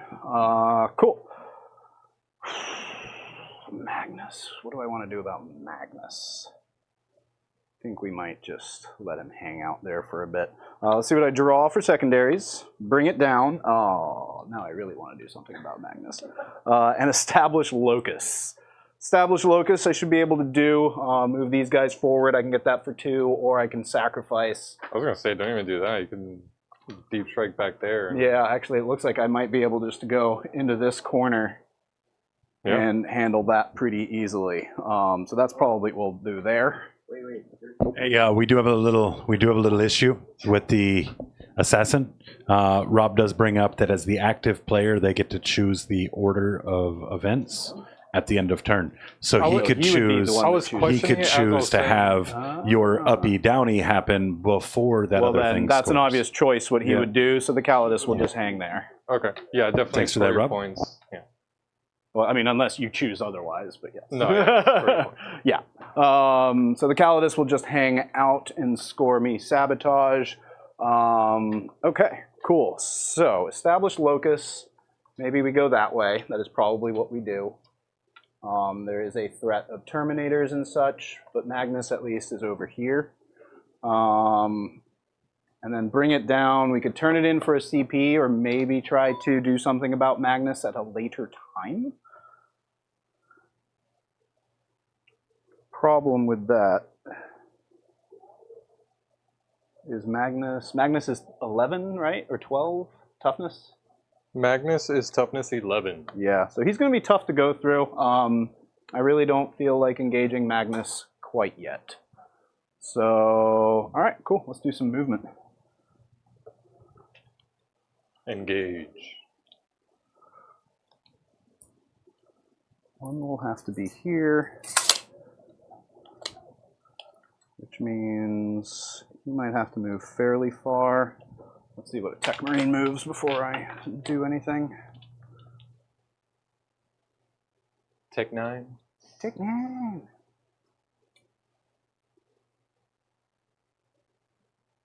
Cool. Magnus. What do I want to do about Magnus? I think we might just let him hang out there for a bit. Let's see what I draw for secondaries. Bring it down. Oh, now I really want to do something about Magnus. And establish Locus. Establish Locus I should be able to do. Move these guys forward. I can get that for 2, or I can sacrifice. I was going to say, don't even do that. You can deep strike back there. Yeah, actually, it looks like I might be able just to go into this corner and handle that pretty easily. So that's probably what we'll do there. Hey, we do have a little issue with the assassin. Rob does bring up that as the active player, they get to choose the order of events at the end of turn. So he could choose to have your uppy downy happen before that other thing. That's an scores. obvious choice what he would do. So the Calidus will just hang there. Okay. Yeah, definitely. Thanks for that, Rob. Points. Yeah. Well, I mean, unless you choose otherwise, but yes. No, yeah. So the Calidus will just hang out and score me sabotage. Okay, cool. So establish Locus. Maybe we go that way. That is probably what we do. There is a threat of Terminators and such, but Magnus at least is over here. And then bring it down. We could turn it in for a CP, or maybe try to do something about Magnus at a later time. Problem with that is Magnus is 11, right? Or 12 toughness? Magnus is toughness 11. Yeah, so he's going to be tough to go through. I really don't feel like engaging Magnus quite yet. So, all right, cool. Let's do some movement. Engage. One will have to be here, which means he might have to move fairly far. Let's see what a Tech Marine moves before I do anything. Tech 9. Tech 9.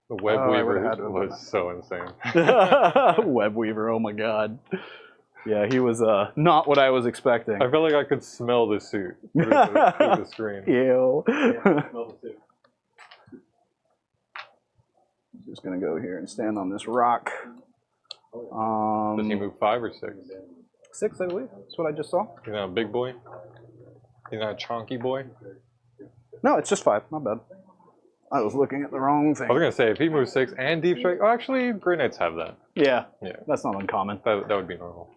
The Web Weaver had to have done was so insane. Web Weaver, oh my god. Yeah, he was not what I was expecting. I felt like I could smell the suit through the screen. Ew. Just gonna go here and stand on this rock. Does he move 5 or 6? 6, I believe. That's what I just saw. He's not a big boy? He's not a chonky boy? No, it's just 5. My bad. I was looking at the wrong thing. I was going to say, if he moves 6 and deep strike... Oh, actually, Grey Knights have that. Yeah. Yeah. That's not uncommon. That would be normal.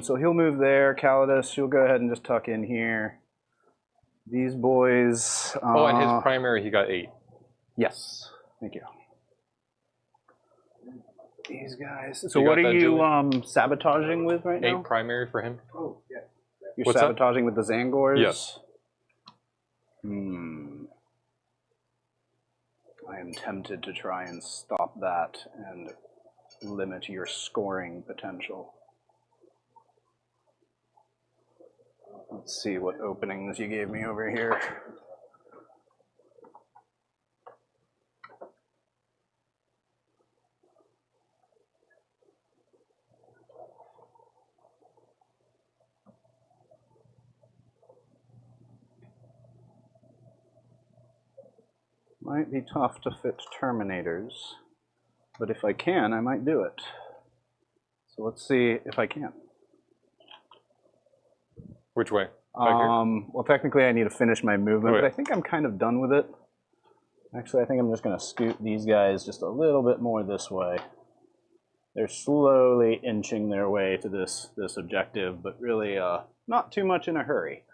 So he'll move there. Calidus, you'll go ahead and just tuck in here. These boys... oh, and his primary, he got 8. Yes. Thank you. These guys. So You what got are that, you sabotaging with right 8 now? primary for him. Oh, yeah. You're What's that? sabotaging with the Zangors? Yes. I am tempted to try and stop that and limit your scoring potential. Let's see what openings you gave me over here. Might be tough to fit Terminators, but if I can, I might do it. So let's see if I can. Which way? Well, technically I need to finish my movement, Okay. but I think I'm kind of done with it. Actually, I think I'm just going to scoot these guys just a little bit more this way. They're slowly inching their way to this objective, but really not too much in a hurry.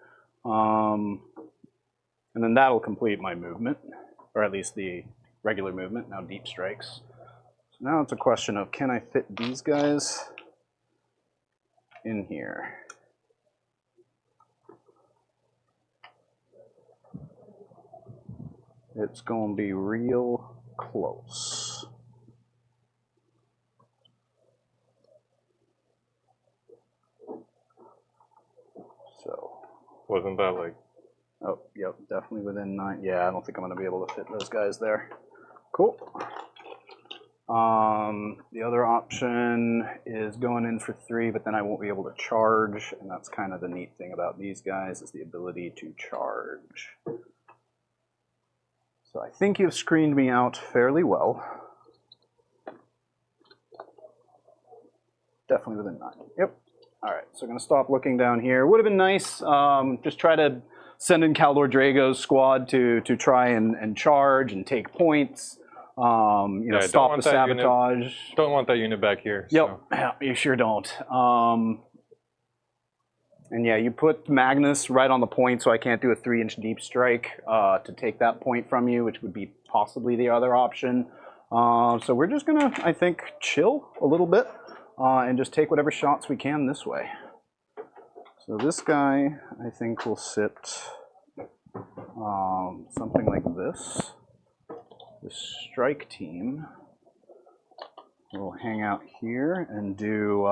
And then that'll complete my movement. Or at least the regular movement, now deep strikes. So now it's a question of, can I fit these guys in here? it's going to be real close. So. Wasn't that like... Oh, yep, definitely within 9. Yeah, I don't think I'm going to be able to fit those guys there. Cool. The other option is going in for 3, but then I won't be able to charge, and that's kind of the neat thing about these guys is the ability to charge. So I think you've screened me out fairly well. Definitely within 9. Yep. All right, so I'm going to stop looking down here. Would have been nice. Just try to send in Kaldor Drago's squad to try and charge and take points. You know, stop the sabotage. Don't want that unit back here. Yep, So. yeah, you sure don't. And yeah, you put Magnus right on the point, so I can't do a 3-inch deep strike to take that point from you, which would be possibly the other option. So we're just gonna, I think, chill a little bit and just take whatever shots we can this way. So this guy, I think, will sit something like this. The strike team will hang out here and do,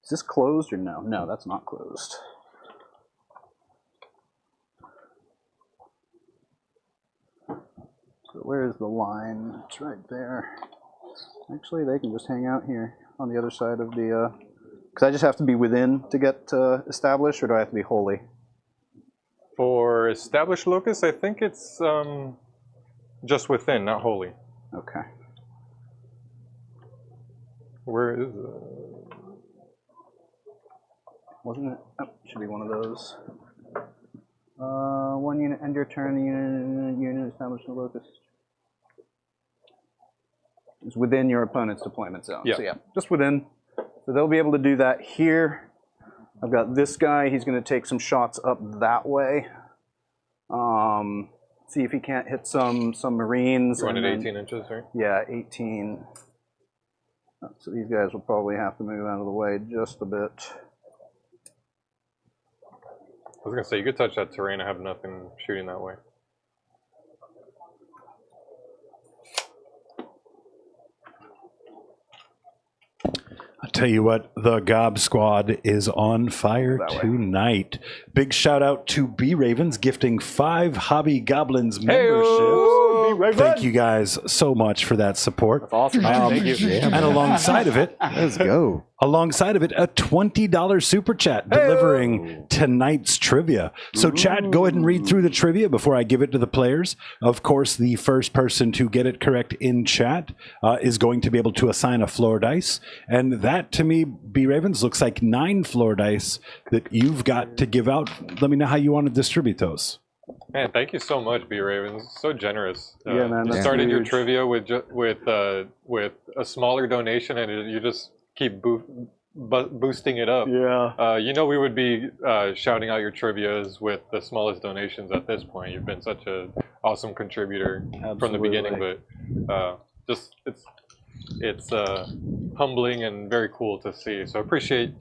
is this closed or no? No, that's not closed. So where's the line? It's right there. Actually, they can just hang out here on the other side of the, because I just have to be within to get established, or do I have to be wholly? For established locus, I think it's just within, not wholly. Okay. Where is Wasn't it? Oh, should be one of those. 1 unit, end your turn, unit established in the locus. It's within your opponent's deployment zone. Yeah. So yeah, just within. So they'll be able to do that here. I've got this guy, he's going to take some shots up that way. See if he can't hit some Marines. Run at 18 inches, right? Yeah, 18. So these guys will probably have to move out of the way just a bit. I was going to say, you could touch that terrain. I have nothing shooting that way. I'll tell you what, the Gob Squad is on fire tonight. Big shout out to B Ravens gifting 5 Hobby Goblins memberships. Thank you guys so much for that support. That's awesome. Thank you. Yeah, And alongside of it, let's go. alongside of it, a $20 super chat delivering tonight's trivia. So, Chad, go ahead and read through the trivia before I give it to the players. Of course, the first person to get it correct in chat is going to be able to assign a floor dice. And that, to me, B Ravens, looks like 9 floor dice that you've got to give out. Let me know how you want to distribute those. Man, thank you so much, B Ravens. So generous. Yeah, man, You that's started your huge. trivia with a smaller donation, and you just keep boosting it up. Yeah. You know we would be shouting out your trivias with the smallest donations at this point. You've been such an awesome contributor from the beginning, but just it's humbling and very cool to see. So appreciate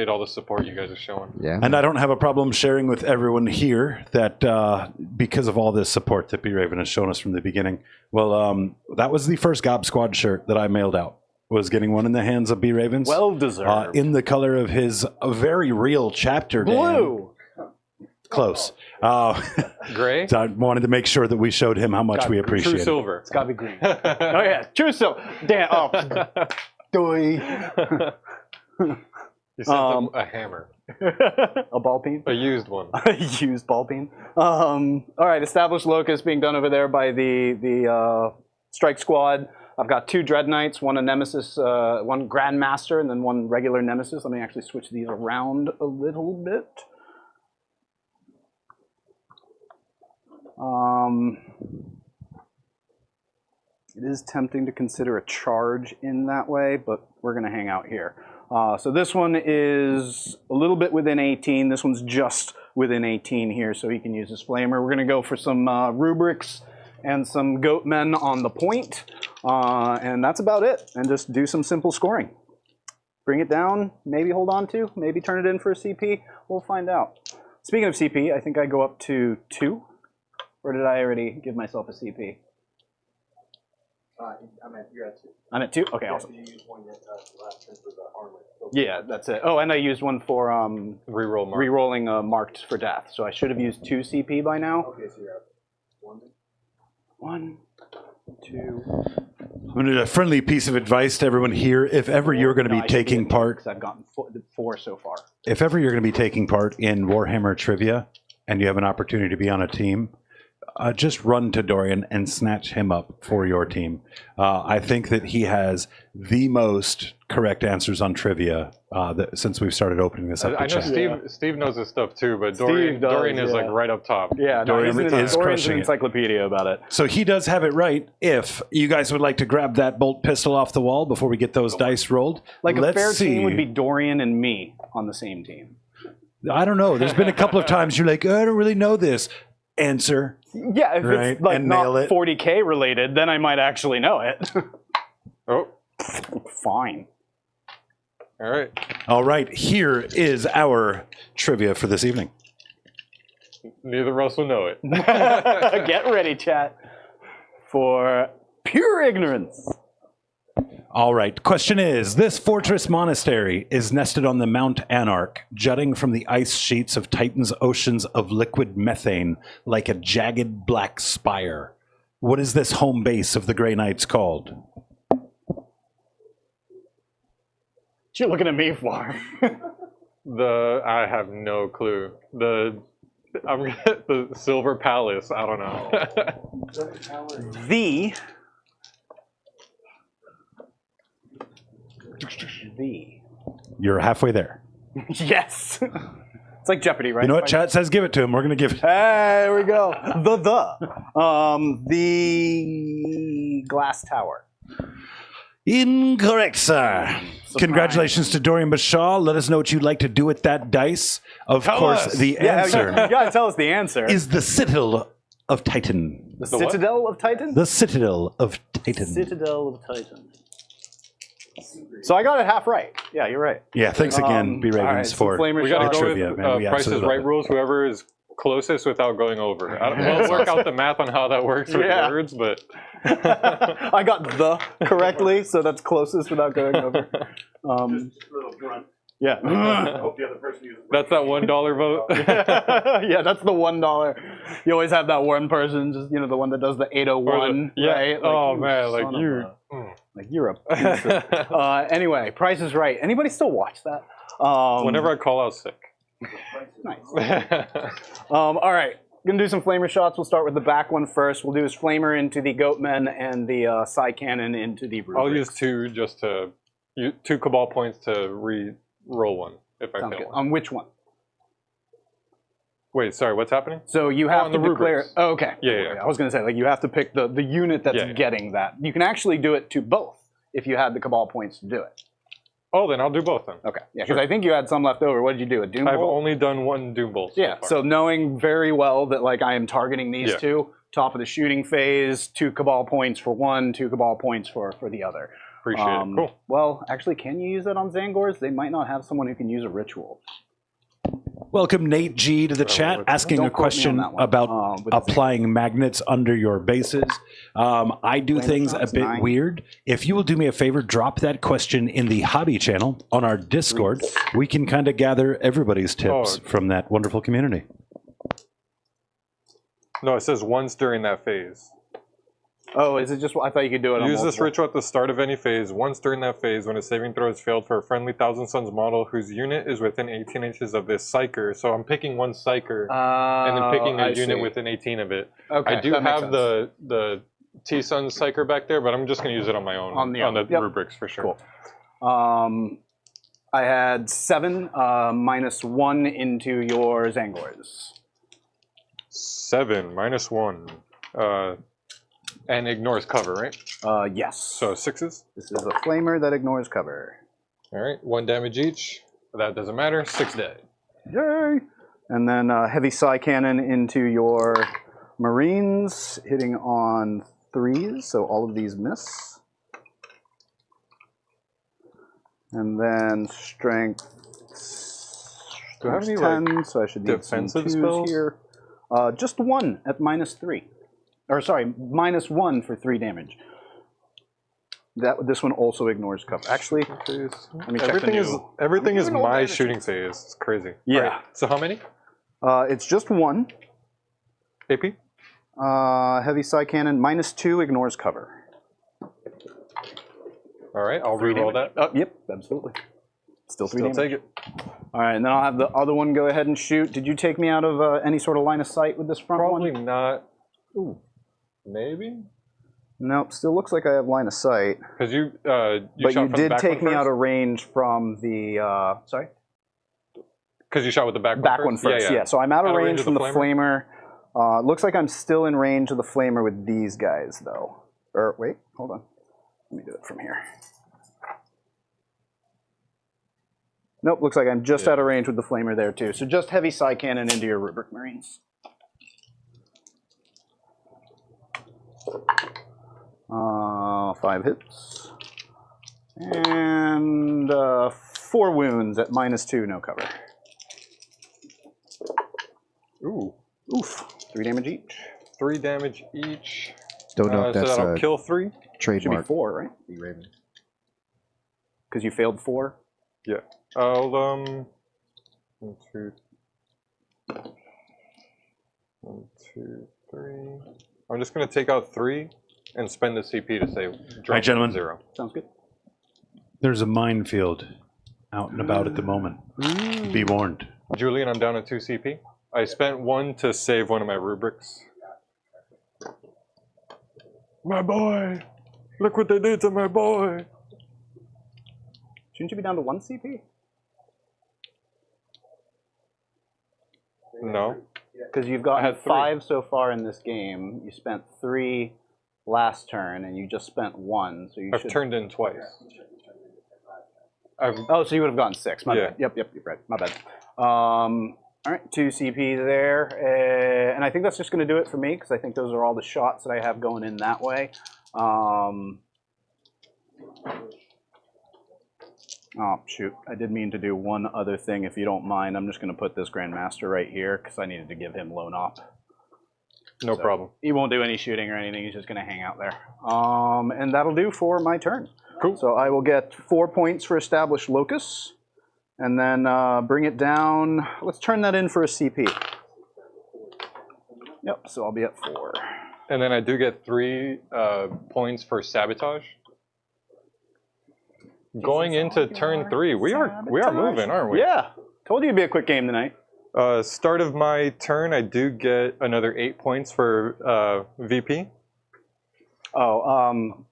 all the support you guys are showing. Yeah. And I don't have a problem sharing with everyone here that because of all this support that B Raven has shown us from the beginning, well, that was the first Gob Squad shirt that I mailed out. Was getting one in the hands of B Ravens. Well deserved. In the color of his very real chapter name. Blue. Close. Gray? So I wanted to make sure that we showed him how much we appreciate True it. silver. It's gotta be green. Oh yeah, true silver. Damn. Oh. Doy. You sent them a hammer. A ball peen. A used one. A used ball peen. All right, established locus being done over there by the strike squad. I've got 2 Dread Knights, one a Nemesis, one Grandmaster, and then one regular Nemesis. Let me actually switch these around a little bit. It is tempting to consider a charge in that way, but we're going to hang out here. So this one is a little bit within 18. This one's just within 18 here, so he can use his flamer. We're going to go for some rubrics and some goat men on the point. And that's about it. And just do some simple scoring. Bring it down, maybe hold on to, maybe turn it in for a CP. We'll find out. Speaking of CP, I think I go up to 2. Or did I already give myself a CP? You're at 2. I'm at 2? Okay, awesome. You used one last turn for the armor. Yeah, that's it. Oh, and I used one for re-rolling marked for death. So I should have used 2 CP by now. Okay, so you're at 1. 1, 2. I'm going to do a friendly piece of advice to everyone here. If ever you're going to be taking part, because I've gotten 4 so far. if ever you're going to be taking part in Warhammer trivia, and you have an opportunity to be on a team, just run to Dorian and snatch him up for your team. I think that he has the most correct answers on trivia since we've started opening this up. I know Steve knows his stuff too, but Dorian is like right up top. Yeah, Dorian is crushing an it. encyclopedia about it. So he does have it right. If you guys would like to grab that bolt pistol off the wall before we get those dice rolled, Like a let's fair see. team would be Dorian and me on the same team. I don't know. There's been a couple of times you're like, I don't really know this. Answer. Yeah, if Right, it's like and not nail it. 40k related, then I might actually know it. Oh, Fine. all right. All right. Here is our trivia for this evening. Neither of us will know it. Get ready, chat, for pure ignorance. All right. Question is, this fortress monastery is nested on the Mount Anarch, jutting from the ice sheets of Titan's oceans of liquid methane like a jagged black spire. What is this home base of the Grey Knights called? What you looking at me for? I have no clue. The Silver Palace. I don't know. The You're halfway there. yes. It's like Jeopardy, right? You know what chat says? Give it to him. We're going to give it. There we go. The glass tower. Incorrect, sir. Congratulations to Dorian Bashaw. Let us know what you'd like to do with that dice. Of course, the answer You gotta tell us the answer. is the Citadel of Titan. the Citadel of Titan? The Citadel of Titan. Citadel of Titan. So I got it half right. Yeah, you're right. Yeah, thanks again, B. all right, Ravens, some for flamer We got to shots. go trivia, with man. We Price is absolutely Right love it. rules. Whoever is closest without going over. We'll work out the math on how that works with Yeah. words, but I got the correctly, so that's closest without going over. Little grunt. Yeah. Hope the other person uses that's that $1 vote. Yeah, that's the $1. You always have that one person, just the one that does the 801, yeah. right? Oh you man, like son of you. like you're a piece of, anyway, Price is Right. Anybody still watch that? Whenever I call out sick. Nice. All right, gonna do some flamer shots. We'll start with the back one first. We'll do his flamer into the Goatmen and the Psy Cannon into the I'll rubrics. use 2 Cabal points to re-roll one if I Sounds fail good. one. On which one? Wait, sorry, what's happening? So you have on to the declare. rubrics. Oh, okay. Yeah. I was going to say, you have to pick the unit that's Yeah. getting that. You can actually do it to both if you had the Cabal points to do it. Oh, then I'll do both then. Okay. Yeah, because I think you had some left over. What did you do? A Doom I've Bolt? only done one Doom Bolt. Yeah. far. So knowing very well that I am targeting these Yeah. two, top of the shooting phase, 2 Cabal points for one, 2 Cabal points for the other. Appreciate it. Cool. Well, actually, can you use that on Zangors? They might not have someone who can use a ritual. Welcome, Nate G, to the chat, asking Don't a quote me question on that one. about With applying magnets under your bases. I do things a shots, bit 9. weird. If you will do me a favor, drop that question in the hobby channel on our Discord. We can kind of gather everybody's tips from that wonderful community. No, it says once during that phase. Oh, is it just? I thought you could do it on Use this multiple. ritual at the start of any phase, once during that phase, when a saving throw is failed for a friendly Thousand Suns model whose unit is within 18 inches of this psyker. So I'm picking one psyker and then picking a unit within 18 of it. Okay, I do that makes have sense. the T-Sun psyker back there, but I'm just going to use it on my own. On the on the own. Yep. rubrics for sure. Cool. I had 7 minus 1 into your Zangors. 7 minus 1. And ignores cover, right? Yes. So 6s. This is a flamer that ignores cover. All right, 1 damage each. That doesn't matter. 6 dead. Yay! And then heavy Psy Cannon into your Marines, hitting on 3s, so all of these miss. And then strength. Do I have any, 10, so I should need some defensive 2s spells? here. Just 1 at -3. Or sorry, -1 for 3 damage. This one also ignores cover. Actually, let me check Everything is I'm doing all my damage. shooting phase. It's crazy. Yeah. Alright, so how many? It's just 1. AP? Heavy side cannon, -2 ignores cover. Alright, I'll reroll that. Yep, absolutely. Still 3 Still damage. take it. Alright, and then I'll have the other one go ahead and shoot. Did you take me out of any sort of line of sight with this front Probably one? not. Ooh, maybe? Nope, still looks like I have line of sight. Because you But shot you from the did back take one me out first? of range from the, sorry? Because you shot with the back One first, yeah. So I'm out of range from the flamer. Looks like I'm still in range of the flamer with these guys, though. Or, wait, hold on. Let me do it from here. Nope, looks like I'm just out of range with the flamer there, too. So just heavy side cannon into your Rubric Marines. 5 hits. And 4 wounds at -2, no cover. Ooh. Oof. 3 damage each. 3 damage each. Don't know if So that's that'll a kill 3? Should be trademark. 4, right? Be Raven. Because you failed 4. Yeah. I'll 1, 2, 1, 2, 3. I'm just gonna take out 3 and spend the CP to say drop right, gentlemen. 0. Sounds good. There's a minefield out and about at the moment. Be warned. Julian, I'm down to 2 CP. I spent 1 to save one of my rubrics. My boy! Look what they did to my boy! Shouldn't you be down to 1 CP? No. Because you've I gotten had 3. 5 so far in this game. You spent 3 last turn, and you just spent 1. So you I've should. turned in twice. I've Oh, so you would have gotten 6. My Yeah. bad. Yep, you're right. My bad. All right, 2 CP there. And I think that's just going to do it for me, because I think those are all the shots that I have going in that way. Oh, shoot. I did mean to do one other thing, if you don't mind. I'm just going to put this Grandmaster right here, because I needed to give him Lone Op. no problem. He won't do any shooting or anything. He's just going to hang out there. And that'll do for my turn. Cool. So I will get 4 points for Established Locus, and then bring it down. Let's turn that in for a CP. Yep, so I'll be at 4. And then I do get 3 points for sabotage. Going into turn 3, we are moving, aren't we? Yeah, told you it'd be a quick game tonight. Start of my turn, I do get another 8 points for VP. Oh,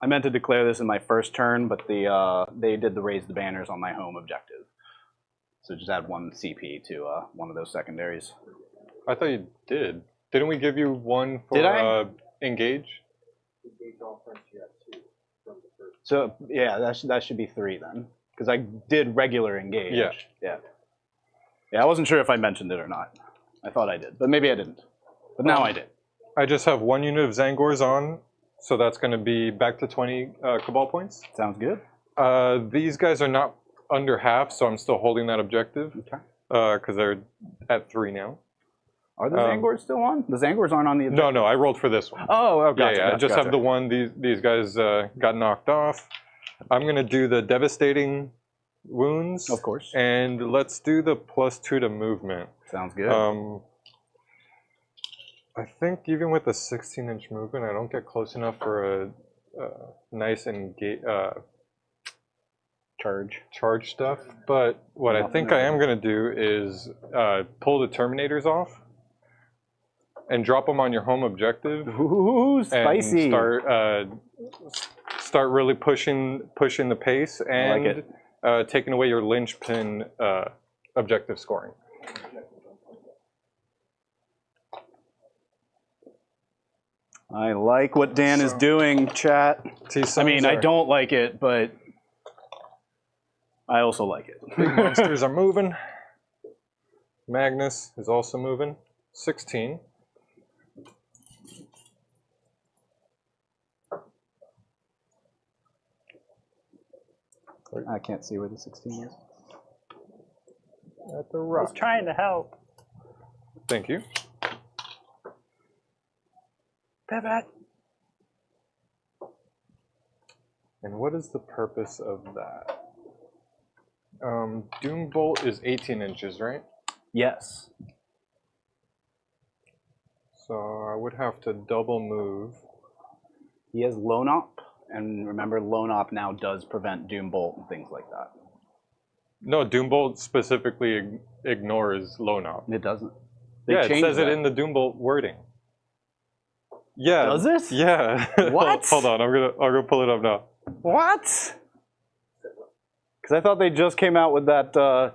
I meant to declare this in my first turn, but they did the raise the banners on my home objective. So just add 1 CP to one of those secondaries. I thought you did. Didn't we give you 1 for Did I? engage? So yeah, that should be 3 then, because I did regular engage. Yeah. Yeah, I wasn't sure if I mentioned it or not. I thought I did, but maybe I didn't. But now I did. I just have 1 unit of Zangors on, so that's going to be back to 20 Cabal points. Sounds good. These guys are not under half, so I'm still holding that objective. Okay. Because they're at 3 now. Are the Zangors still on? The Zangors aren't on the objective. No, I rolled for this one. Oh, gotcha. Yeah, I just have the one. These guys got knocked off. I'm going to do the devastating wounds. Of course. And let's do the +2 to movement. Sounds good. I think even with a 16-inch movement, I don't get close enough for a nice charge stuff. But what I think I am going to do is pull the Terminators off and drop them on your home objective. Ooh, spicy. And start really pushing the pace and I like taking away your linchpin objective scoring. I like what Dan is doing, chat. I mean, I don't like it, but I also like it. Big monsters are moving. Magnus is also moving. 16. I can't see where the 16 is. At the rock. Trying to help. Thank you. Pivot. And what is the purpose of that? Doombolt is 18 inches, right? Yes. So I would have to double move. He has Lone Op, and remember, Lone Op now does prevent Doombolt and things like that. No, Doombolt specifically ignores Lone Op. It doesn't. They Yeah, it changed says it that. in the Doombolt wording. Yeah. Does it? Yeah. What? Hold on, I'm gonna pull it up now. What? Because I thought they just came out with that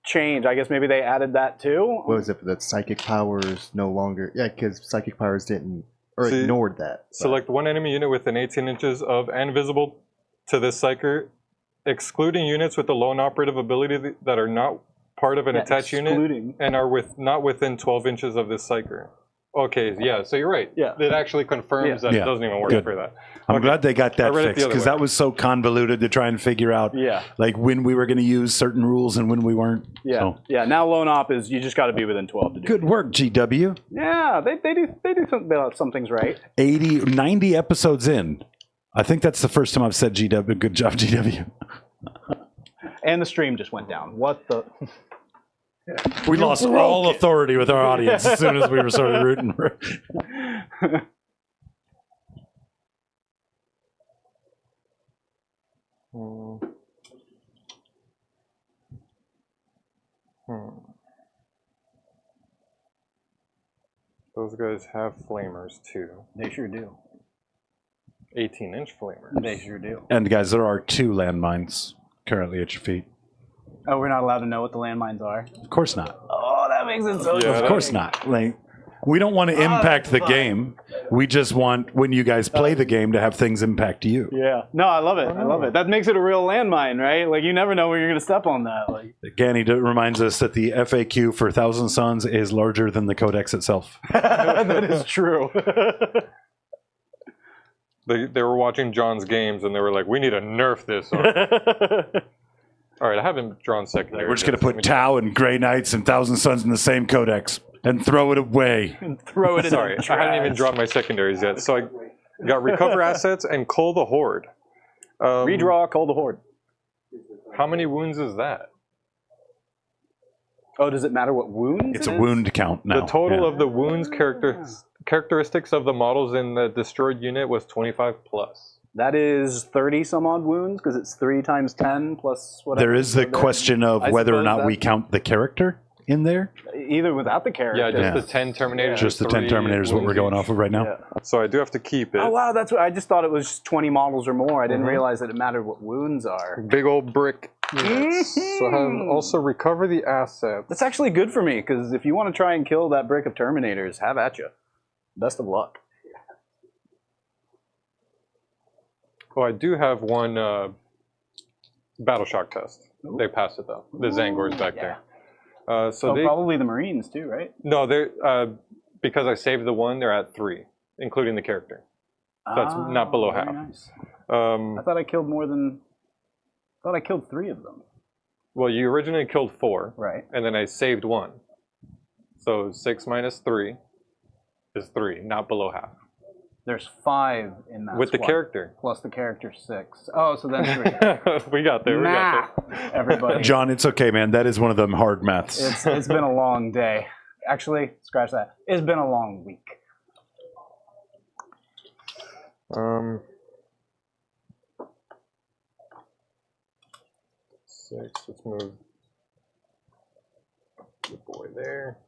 change. I guess maybe they added that too. What was it? That psychic powers no longer. Yeah, because psychic powers didn't or See, ignored that. but- Select one enemy unit within 18 inches of and visible to this psyker, excluding units with the lone operative ability that are not part of an attached unit excluding. and are not within 12 inches of this psyker. Okay, yeah, so you're right. Yeah. It actually confirms that Yeah. it doesn't even work Good. for that. I'm Okay. glad they got that I read it the fixed other because way. that was so convoluted to try and figure out Yeah. like when we were going to use certain rules and when we weren't. Yeah. So, Yeah. Now Lone Op is you just got to be within 12 to do it. good work, GW. Yeah. They do some things right. 90 episodes in. I think that's the first time I've said GW. Good job, GW. And the stream just went down. What the? We lost all authority with our audience as soon as we were sort of rooting for. Those guys have flamers too. They sure do. 18-inch flamers. They sure do. And guys, there are 2 landmines currently at your feet. Oh, we're not allowed to know what the landmines are. Of course not. Oh, that makes it so. Yeah, Of course not. Like, we don't want to impact the game. We just want, when you guys play the game, to have things impact you. Yeah. No, I love it. I love it. That makes it a real landmine, right? Like you never know when you're going to step on that. Like. Ganny reminds us that the FAQ for Thousand Suns is larger than the codex itself. That is true. They were watching John's games and they were like, we need to nerf this. All right, I haven't drawn secondary. We're just going to put Tau and Grey Knights and Thousand Suns in the same codex and throw it away. And throw it in Sorry, the I hadn't even trash. drawn my secondaries yet. So I got recover assets and cull the horde. Redraw, call the horde. How many wounds is that? Oh, does it matter what wounds? It's it a is? wound count now. The total Yeah. of the wounds characteristics of the models in the destroyed unit was 25 plus. That is 30 some odd wounds because it's 3 times 10 plus whatever. There is the question of I whether or suppose not that- we count the character in there. Either without the character. Yeah, just Yeah. the 10 Terminators. Just the 10 3 Terminators is what we're wounds going each. off of right now. Yeah. So I do have to keep it. Oh wow, that's what I just thought it was just 20 models or more. I didn't Mhm. realize that it mattered what wounds are. Big old brick units. So I have also recover the assets. That's actually good for me because if you want to try and kill that brick of Terminators, have at you. Best of luck. Oh, I do have one battle shock test. They passed it though. The Zangor's back there. So Oh, they probably the Marines too, right? no, they're because I saved the one. They're at 3, including the character. So it's not below very half. Nice. Um, I thought I killed more than. I thought I killed 3 of them. well, you originally killed 4, Right. and then I saved 1. So 6 minus 3 is 3, not below half. There's 5 in that. With the squad, character. plus the character 6. Oh, so then 3. We got there. We got there. Everybody. John, it's okay, man. That is one of them hard maths. It's been a long day. Actually, scratch that. It's been a long week. 6. Let's move the boy there.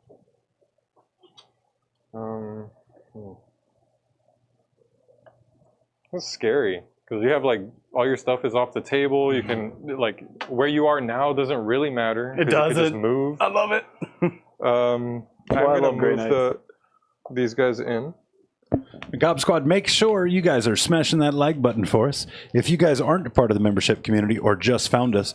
That's scary because you have like all your stuff is off the table. You can like where you are now doesn't really matter. 'cause you can just doesn't. move. I love it. I'm why I gonna love Grey move these guys in. Gob Squad, make sure you guys are smashing that like button for us. If you guys aren't a part of the membership community or just found us,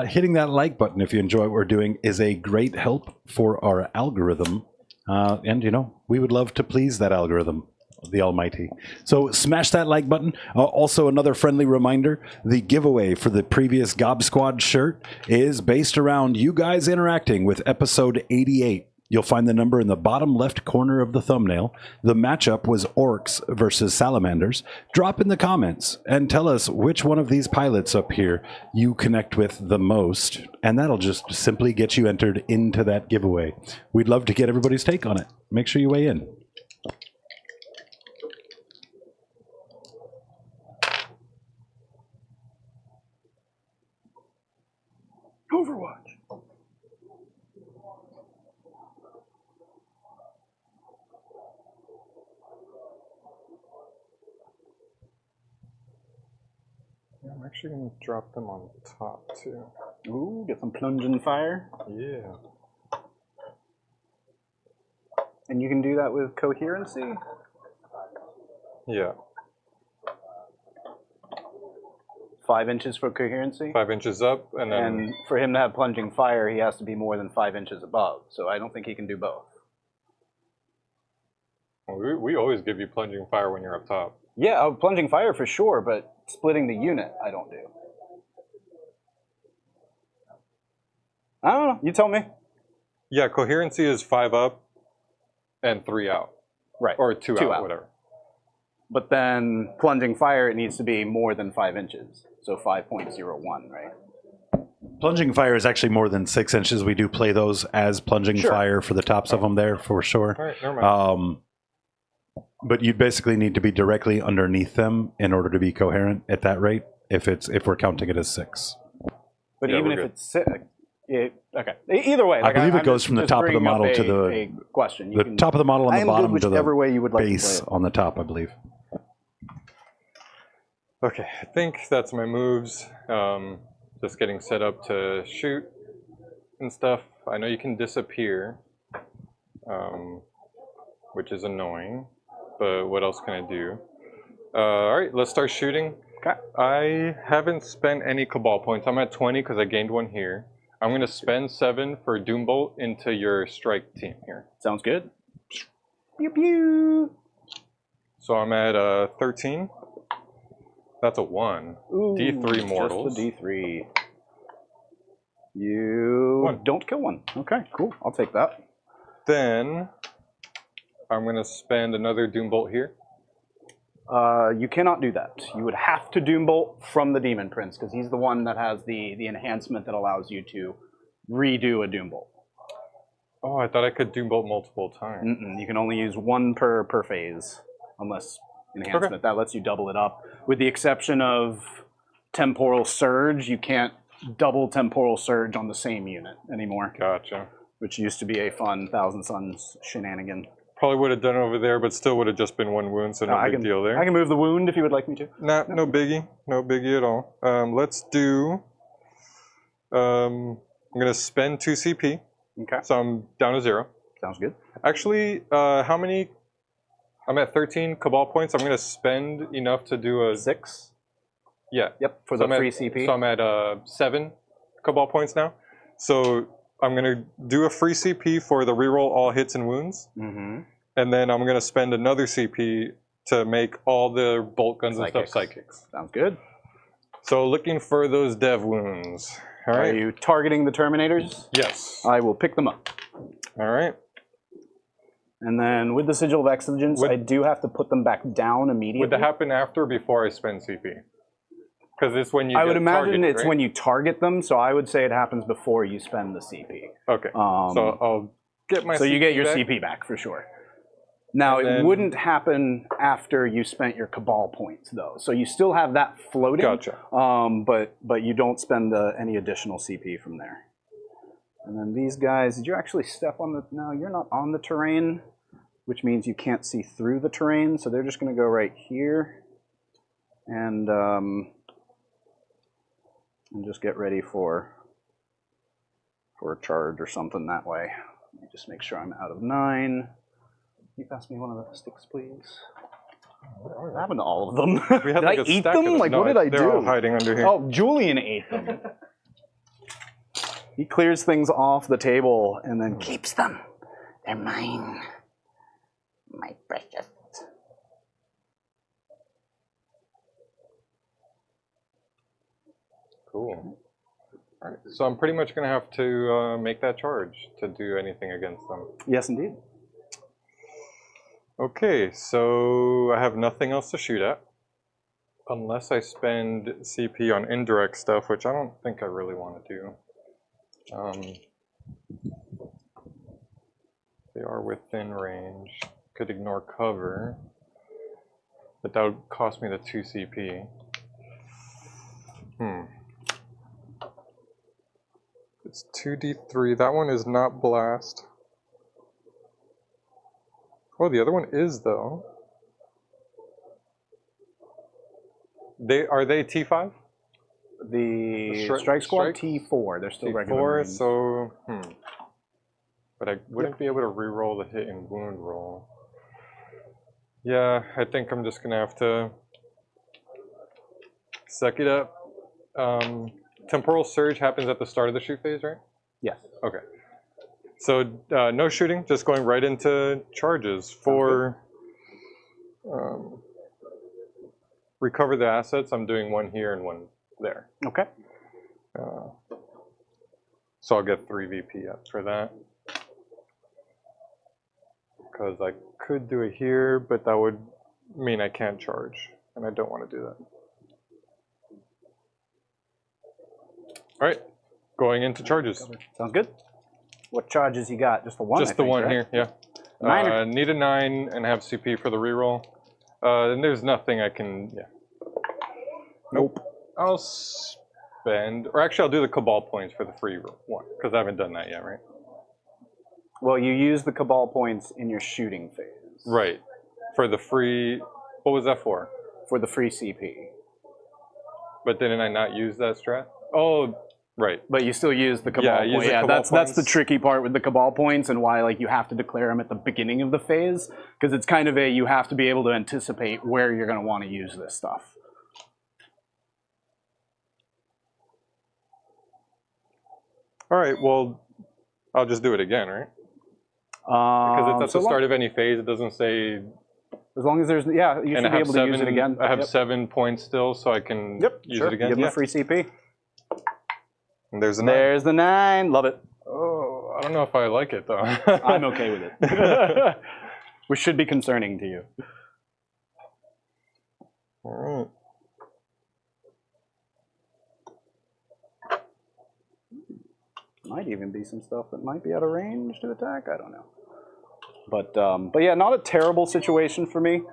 hitting that like button if you enjoy what we're doing is a great help for our algorithm. And, you know, we would love to please that algorithm, the almighty. So smash that like button. Also, another friendly reminder, the giveaway for the previous Gob Squad shirt is based around you guys interacting with episode 88 You'll find the number in the bottom left corner of the thumbnail. The matchup was orcs versus salamanders. Drop in the comments and tell us which one of these pilots up here you connect with the most, and that'll just simply get you entered into that giveaway. We'd love to get everybody's take on it. Make sure you weigh in. Overwatch. I'm actually going to drop them on top too. Ooh, get some plunging fire. Yeah. And you can do that with coherency? Yeah. 5 inches for coherency? 5 inches up, and then... And for him to have plunging fire, he has to be more than 5 inches above. So I don't think he can do both. We always give you plunging fire when you're up top. Yeah, plunging fire for sure, but splitting the unit, I don't do. I don't know. You tell me. Yeah, coherency is 5 up and 3 out. Right. Or 2 out, whatever. But then plunging fire, it needs to be more than 5 inches. So 5.01, right? Plunging fire is actually more than 6 inches. We do play those as plunging fire for the tops of them there, for sure. All right, never mind. But you basically need to be directly underneath them in order to be coherent at that rate, if we're counting it as 6. But Yeah, even we're if good. it's 6... Okay. Either way. I believe it goes just- from the just top of the bringing up model to a question. You the can- top of the model I and am the bottom good to the whichever way you would like to base play it. on the top, I believe. Okay, I think that's my moves. Just getting set up to shoot and stuff. I know you can disappear, which is annoying, but what else can I do? Alright, let's start shooting. Okay. I haven't spent any Cabal points. I'm at 20 because I gained one here. I'm going to spend 7 for Doombolt into your strike team here. Sounds good. Pew pew. So I'm at 13. That's a 1. Ooh, D3 mortals. Just the D3. You One. don't kill one. Okay, cool. I'll take that. Then I'm going to spend another Doombolt here. You cannot do that. You would have to Doombolt from the Demon Prince, because he's the one that has the enhancement that allows you to redo a Doombolt. Oh, I thought I could Doombolt multiple times. You can only use one per phase, unless enhancement. Okay. That lets you double it up. With the exception of Temporal Surge, you can't double Temporal Surge on the same unit anymore, Gotcha. which used to be a fun Thousand Suns shenanigan. Probably would have done it over there, but still would have just been 1 wound, so no I big can, deal there. I can move the wound if you would like me to. Nah, no biggie. No biggie at all. Let's do... I'm going to spend 2 CP, Okay, so I'm down to 0. sounds good. Actually, how many... I'm at 13 Cabal points. I'm going to spend enough to do a... 6? Yeah. Yep, for So the I'm free at, CP. So I'm at 7 Cabal points now. So I'm going to do a free CP for the reroll all hits and wounds. Mm-hmm. And then I'm going to spend another CP to make all the bolt guns and stuff psychics. Sounds good. So looking for those dev wounds. All Are right. you targeting the Terminators? Yes. I will pick them up. All right. And then with the Sigil of Exigence, I do have to put them back down immediately. Would that happen after or before I spend CP? Because it's when you I would get imagine targeted, it's right? when you target them, so I would say it happens before you spend the CP. Okay. So I'll get my So CP you get your back. CP back for sure. Now, And it then- wouldn't happen after you spent your Cabal points, though. So you still have that floating. Gotcha. But you don't spend any additional CP from there. And then these guys, did you actually step on the... No, you're not on the terrain, which means you can't see through the terrain. So they're just going to go right here. And just get ready for a charge or something that way. Let me just make sure I'm out of 9. Can you pass me one of the sticks, please? What happened to all of them? We had Did like I a eat stack them? of Like, No, what did I they're all do? hiding under here. Oh, Julian ate them. He clears things off the table and then keeps them. They're mine. My precious. Cool. All right, so I'm pretty much going to have to make that charge to do anything against them. Yes, indeed. Okay, so I have nothing else to shoot at. Unless I spend CP on indirect stuff, which I don't think I really want to do. They are within range. Could ignore cover. But that would cost me the 2 CP. It's 2d3. That one is not blast. Oh, the other one is, though. Are they T5? The Strike Squad T4. They're still regular Marines. So but I wouldn't be able to re-roll the hit and wound roll. Yeah, I think I'm just gonna have to suck it up. Temporal Surge happens at the start of the shoot phase, right? Yes. Okay. So no shooting, just going right into charges for recover the assets. I'm doing one here and one there. Okay. So I'll get 3 VP up for that. Because I could do it here, but that would mean I can't charge, and I don't want to do that. All right, going into charges. Sounds good. What charges you got? Just the one? Just the one here, yeah. Niner. Need a 9 and have CP for the reroll. And there's nothing I can, Nope. I'll spend, or actually I'll do the Cabal points for the free one, because I haven't done that yet, right? Well, you use the Cabal points in your shooting phase. Right. For the free, what was that for? For the free CP. But didn't I not use that strat? Oh, right. But you still use the Cabal points. Yeah, that's the tricky part with the Cabal points and why you have to declare them at the beginning of the phase, because it's kind of you have to be able to anticipate where you're going to want to use this stuff. All right, well, I'll just do it again, right? Because it's at the start of any phase, it doesn't say... As long as there's... Yeah, you should be able to use it again. I have 7 points still, so I can use it again. Give them a free CP. And there's a 9. There's the 9. Love it. Oh, I don't know if I like it, though. I'm okay with it. Which should be concerning to you. All right. Might even be some stuff that might be out of range to attack. I don't know. But yeah, not a terrible situation for me.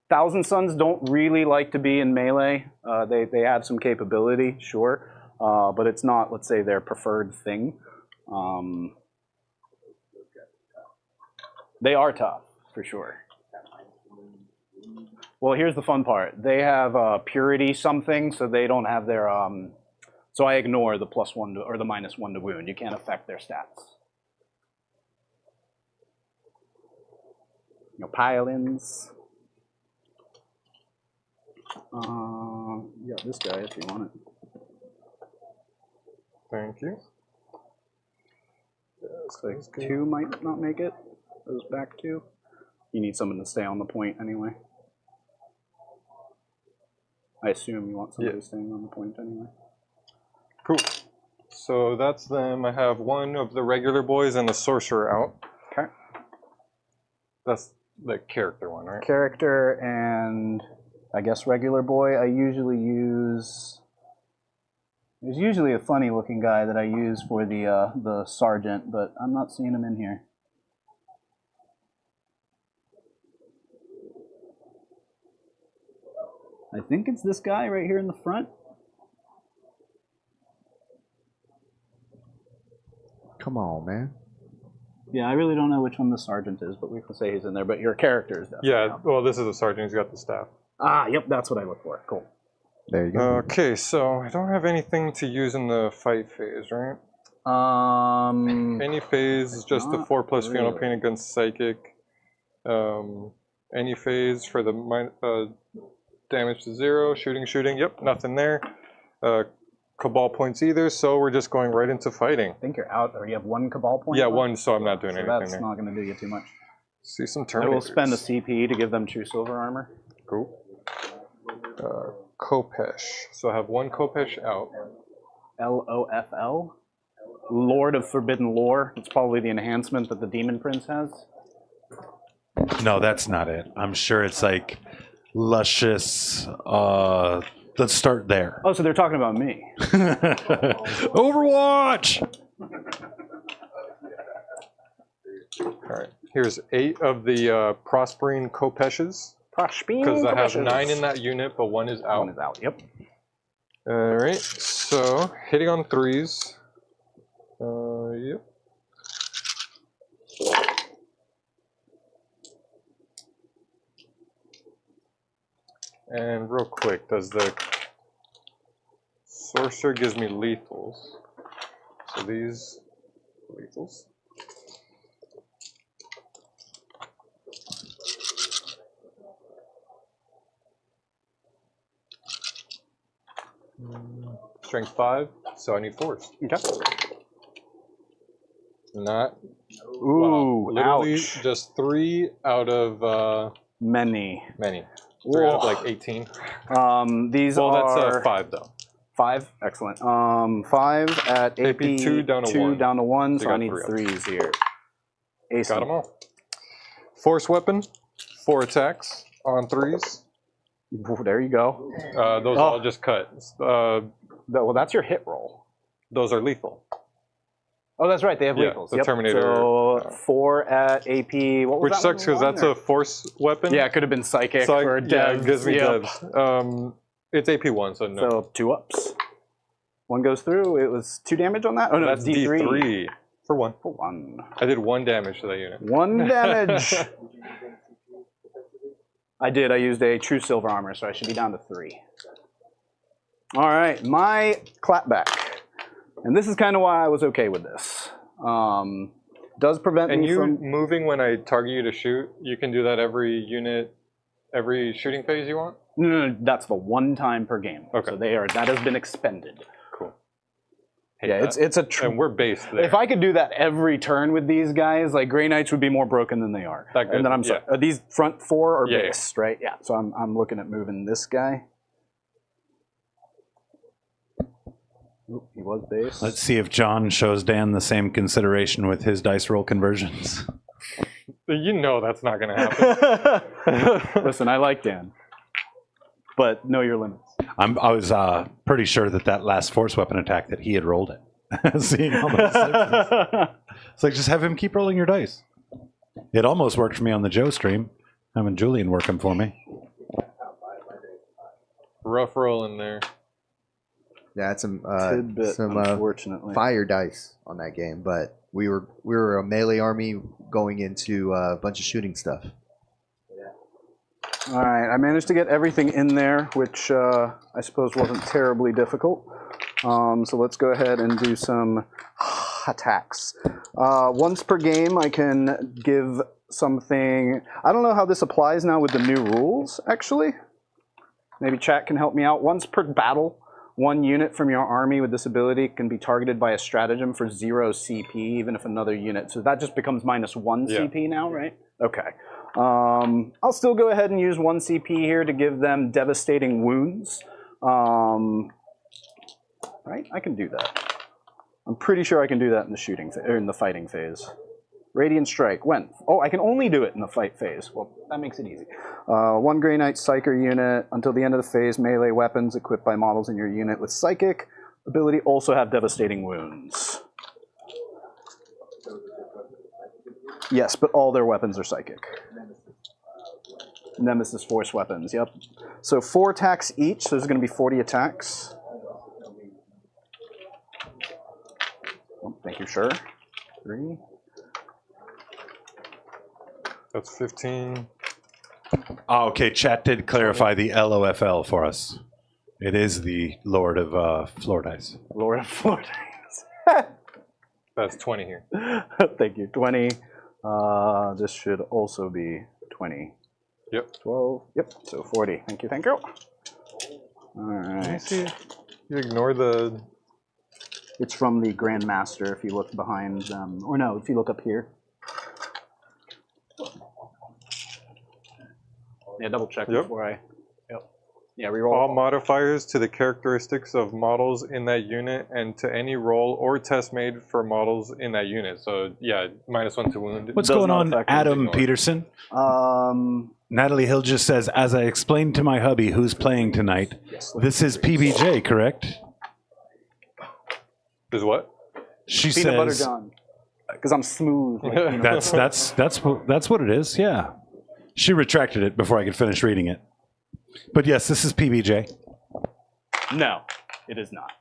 Thousand Suns don't really like to be in melee. They have some capability, sure, but it's not, let's say, their preferred thing. They are tough, for sure. Well, here's the fun part. They have purity something, so they don't have their... So I ignore the +1 to, or the -1 to wound. You can't affect their stats. You know, pile-ins. Yeah, this guy if you want it. Thank you. Looks like 2 might not make it. Those back 2. You need someone to stay on the point anyway. I assume you want somebody staying on the point anyway. Cool. So that's them. I have 1 of the regular boys and the sorcerer out. Okay. That's the character one, right? Character and I guess regular boy. I usually use... There's usually a funny looking guy that I use for the sergeant, but I'm not seeing him in here. I think it's this guy right here in the front. Come on, man. Yeah, I really don't know which one the sergeant is, but we can say he's in there. But your character is definitely out. Well, this is the sergeant. He's got the staff. Ah, yep, that's what I look for. Cool. There you go. Okay, so I don't have anything to use in the fight phase, right? Any phase is just the 4+ Funeral Pain against Psychic. Any phase for the damage to 0, shooting. Yep, nothing there. Cabal points either, so we're just going right into fighting. I think you're out, or you have 1 Cabal point? Yeah, 1, so I'm not doing anything that's there. Not going to do you too much. See some I will Terminators. spend a CP to give them 2 silver armor. Cool. Kopesh. So I have 1 Kopesh out. LOFL? Lord of Forbidden Lore. It's probably the enhancement that the Demon Prince has. No, that's not it. I'm sure it's like luscious. Let's start there. Oh, so they're talking about me. Overwatch! All right. Here's 8 of the Prospering Kopeshes. Because I have 9 in that unit, but 1 is out. One is out, yep. All right. So hitting on 3s. Yep. And real quick, does the sorcerer gives me lethals? So these lethals. Strength 5, so I need 4s. Okay. Not. Ooh, wow, literally ouch. just 3 out of Many. many. 3 out of Whoa. like 18. These Well, are... that's 5 though. 5? Excellent. 5 at AP 2 down to 1. down to 1, So so you I need got 3s here. Ace Got them all. Force weapon, 4 attacks on 3s. There you go. Those all just cut. Well, that's your hit roll. Those are lethal. Oh, that's right. They have Yeah, lethals. the Yep. Terminator, So 4 at AP. What was Which that sucks because one? that's a force weapon. Yeah, it could have been psychic So or yeah, dev. it gives me Yep. devs. It's AP1, so no. So 2 ups. 1 goes through. It was 2 damage on that. Oh no, That's D3. D3 for 1. For 1. I did 1 damage to that unit. 1 damage. I did. I used a true silver armor, so I should be down to 3. All right, my clapback, and this is kind of why I was okay with this. Does prevent And me you from moving when I target you to shoot, you can do that every unit, every shooting phase you want? No, that's the 1 time per game. Okay. So that has been expended. Cool. Hate Yeah, that. it's a. And we're based there. If I could do that every turn with these guys, like Grey Knights would be more broken than they are. That good, And then I'm sorry, are these front 4 are Yeah, based, right? Yeah. So I'm looking at moving this guy. Oop, he was based. Let's see if John shows Dan the same consideration with his dice roll conversions. You know that's not going to happen. Listen, I like Dan, but know your limits. I was pretty sure that last force weapon attack that he had rolled it. Seeing all those sixes. It's like, just have him keep rolling your dice. It almost worked for me on the Joe stream, having Julian working for me. Rough roll in there. Yeah, it's some Tidbit, unfortunately. fire dice on that game, but we were a melee army going into a bunch of shooting stuff. All right, I managed to get everything in there, which I suppose wasn't terribly difficult. So let's go ahead and do some attacks. Once per game, I can give something. I don't know how this applies now with the new rules, actually. Maybe chat can help me out. Once per battle, 1 unit from your army with this ability can be targeted by a stratagem for 0 CP, even if another unit. So that just becomes -1 Yeah. CP now, right? Okay. I'll still go ahead and use 1 CP here to give them devastating wounds. Right? I can do that. I'm pretty sure I can do that in the shooting or in the fighting phase. Radiant Strike. When? Oh, I can only do it in the fight phase. Well, that makes it easy. 1 Grey Knight Psyker unit. Until the end of the phase, melee weapons equipped by models in your unit with Psychic ability also have devastating wounds. Yes, but all their weapons are Psychic. Nemesis Force weapons, yep. So 4 attacks each, so there's going to be 40 attacks. Oh, thank you, sure. 3. That's 15. Oh, okay, chat did clarify the LOFL for us. It is the Lord of Floor Dice. Lord of Florida. That's 20 here. Thank you. 20. This should also be 20. Yep. 12. Yep. So 40. Thank you. Thank you. All Let me right. see. You ignore the... It's from the Grandmaster if you look behind, or no, if you look up here. Yeah, double check Yep. before I. Yep. Yeah, reroll all modifiers to the characteristics of models in that unit and to any roll or test made for models in that unit. So yeah, -1 to wound. What's Does going not on, affect Adam ignore. Peterson? Um, Natalie Hill just says, as I explained to my hubby who's playing tonight, this is PBJ, correct? Is what? She peanut butter says, John. Because I'm smooth. Like peanut butter. that's what it is, yeah. She retracted it before I could finish reading it. But yes, this is PBJ. No, it is not.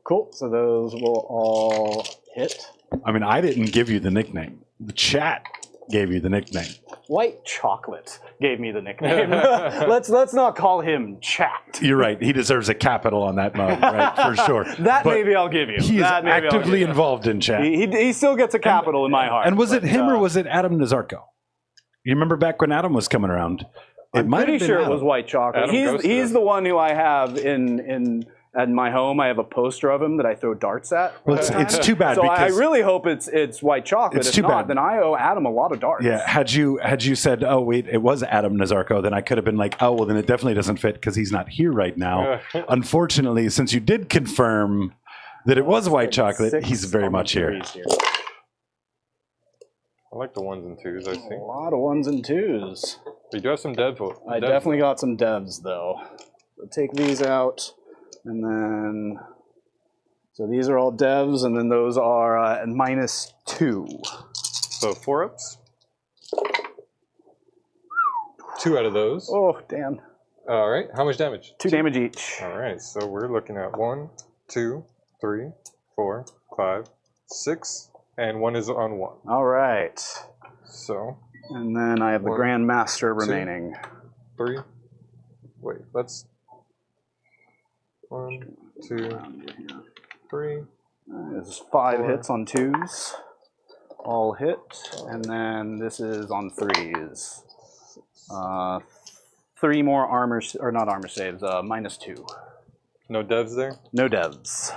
Cool. So those will all hit. I mean, I didn't give you the nickname. The chat gave you the nickname. White Chocolate gave me the nickname. let's not call him Chat. You're right. He deserves a capital on that mug, right? For sure. That But maybe I'll give you. He is That maybe I'll give actively you. involved in chat. He still gets a capital in my heart. And was it but, him or was it Adam Nazarko? You remember back when Adam was coming around? I'm might have pretty been sure Adam. it was White Chocolate. Adam ghosted He's us. the one who I have in my home. I have a poster of him that I throw darts at. Well, all the it's time. too bad So I because really hope it's White Chocolate. It's if too not, bad. then I owe Adam a lot of darts. yeah, had you said, oh wait, it was Adam Nazarko, then I could have been like, oh well, then it definitely doesn't fit because he's not here right now. Unfortunately, since you did confirm that it was White Chocolate, 6 he's very on the much here. threes here. I like the 1s and 2s, I A think. lot of 1s and 2s. We do have some dev. I definitely got some devs though. So take these out, and then so these are all devs, and then those are at -2. So 4-ups. 2 out of those. Oh damn! All right. How much damage? 2 damage each. All right. So we're looking at 1, 2, 3, 4, 5, 6, and 1 is on 1. All right, So and then I have the 1, Grand Master remaining. 3. Wait. Let's. 1, 2, 3. There's 5 4. hits on 2s. All hit, and then this is on 3s. 3 more armor, or not armor saves, -2. No devs there. No devs.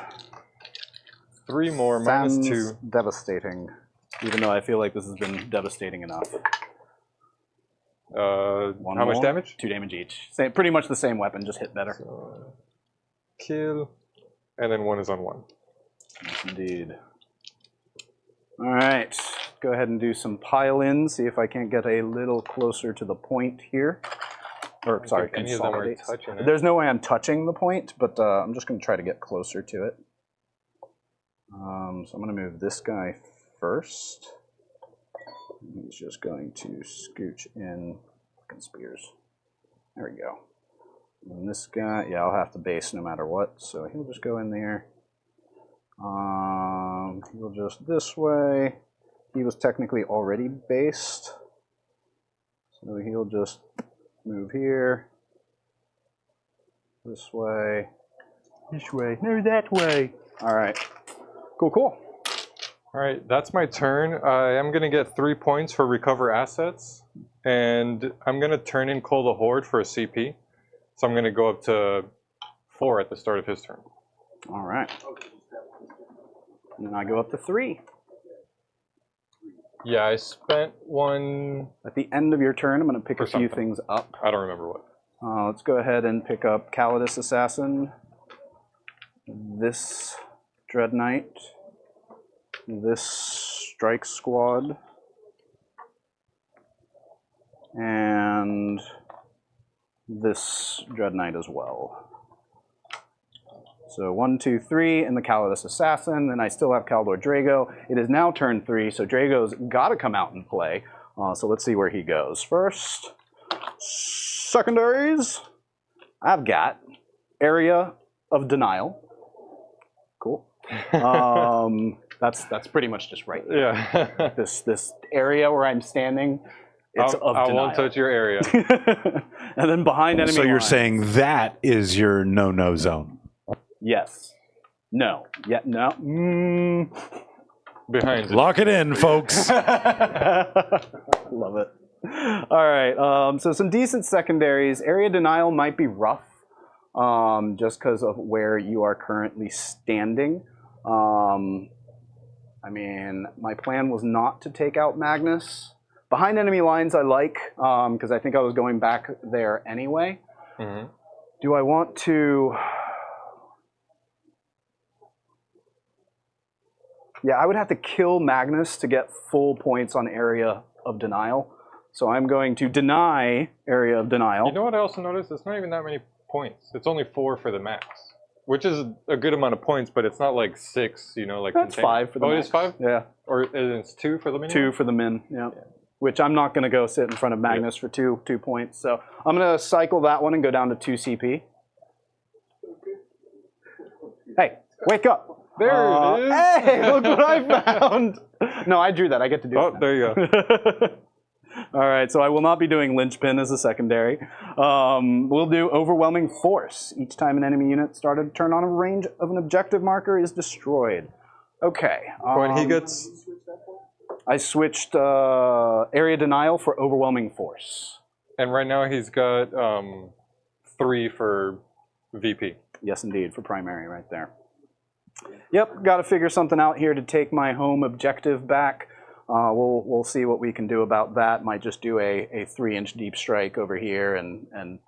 3 more Sounds -2. devastating, even though I feel like this has been devastating enough. One How much more, damage? 2 damage each. Same, pretty much the same weapon, just hit better. Kill. And then 1 is on 1. Yes, indeed. All right, go ahead and do some pile-in, see if I can't get a little closer to the point here. Or, sorry, Any of them are consolidate. touching it. There's no way I'm touching the point, but I'm just going to try to get closer to it. So I'm going to move this guy first. He's just going to scooch in fucking spears. There we go. And this guy, yeah, I'll have to base no matter what, so he'll just go in there. He'll just this way. He was technically already based, so he'll just move here. This way. No, that way. All right. Cool, cool. All right, that's my turn. I am going to get 3 points for recover assets, and I'm going to turn in Call the Horde for a CP. So I'm going to go up to 4 at the start of his turn. All right. And then I go up to 3. Yeah, I spent 1. At the end of your turn, I'm going to pick For a few something. things up. I don't remember what. Let's go ahead and pick up Calidus Assassin, this Dread Knight, this Strike Squad, and this Dread Knight as well. So 1, 2, 3, and the Calidus Assassin. Then I still have Kaldor Drago. It is now turn 3, so Drago's got to come out and play. So let's see where he goes. First, secondaries. I've got Area of Denial. Cool. That's pretty much just right there. Yeah. This area where I'm standing, it's of I denial. won't touch your area. And then behind enemy So you're lines. saying that is your no-no zone. Yes. No. Yeah. No. Behind you. Lock it in, folks. Love it. All right. So some decent secondaries. Area denial might be rough, just because of where you are currently standing. I mean, my plan was not to take out Magnus, Behind enemy lines I like, because I think I was going back there anyway. Mm-hmm. Do I want to... Yeah, I would have to kill Magnus to get full points on Area of Denial. So I'm going to deny Area of Denial. You know what I also noticed? It's not even that many points. It's only 4 for the max, which is a good amount of points, but it's not like 6, you know, like... That's 5 for the max. Oh, it is 5? Yeah. Or it's 2 for the min? 2 for the min, yeah. Which I'm not going to go sit in front of Magnus for 2 points. So I'm going to cycle that one and go down to 2 CP. Hey, wake up. There it is. Hey, look what I found. No, I drew that. I get to do it. Oh, there you go. All right, so I will not be doing Linchpin as a secondary. We'll do Overwhelming Force. Each time an enemy unit started to turn on a range of an objective marker is destroyed. Okay. When he gets... I switched Area Denial for Overwhelming Force. And right now he's got 3 for VP. Yes, indeed, for primary right there. Yep, got to figure something out here to take my home objective back. We'll see what we can do about that. Might just do a 3-inch deep strike over here, and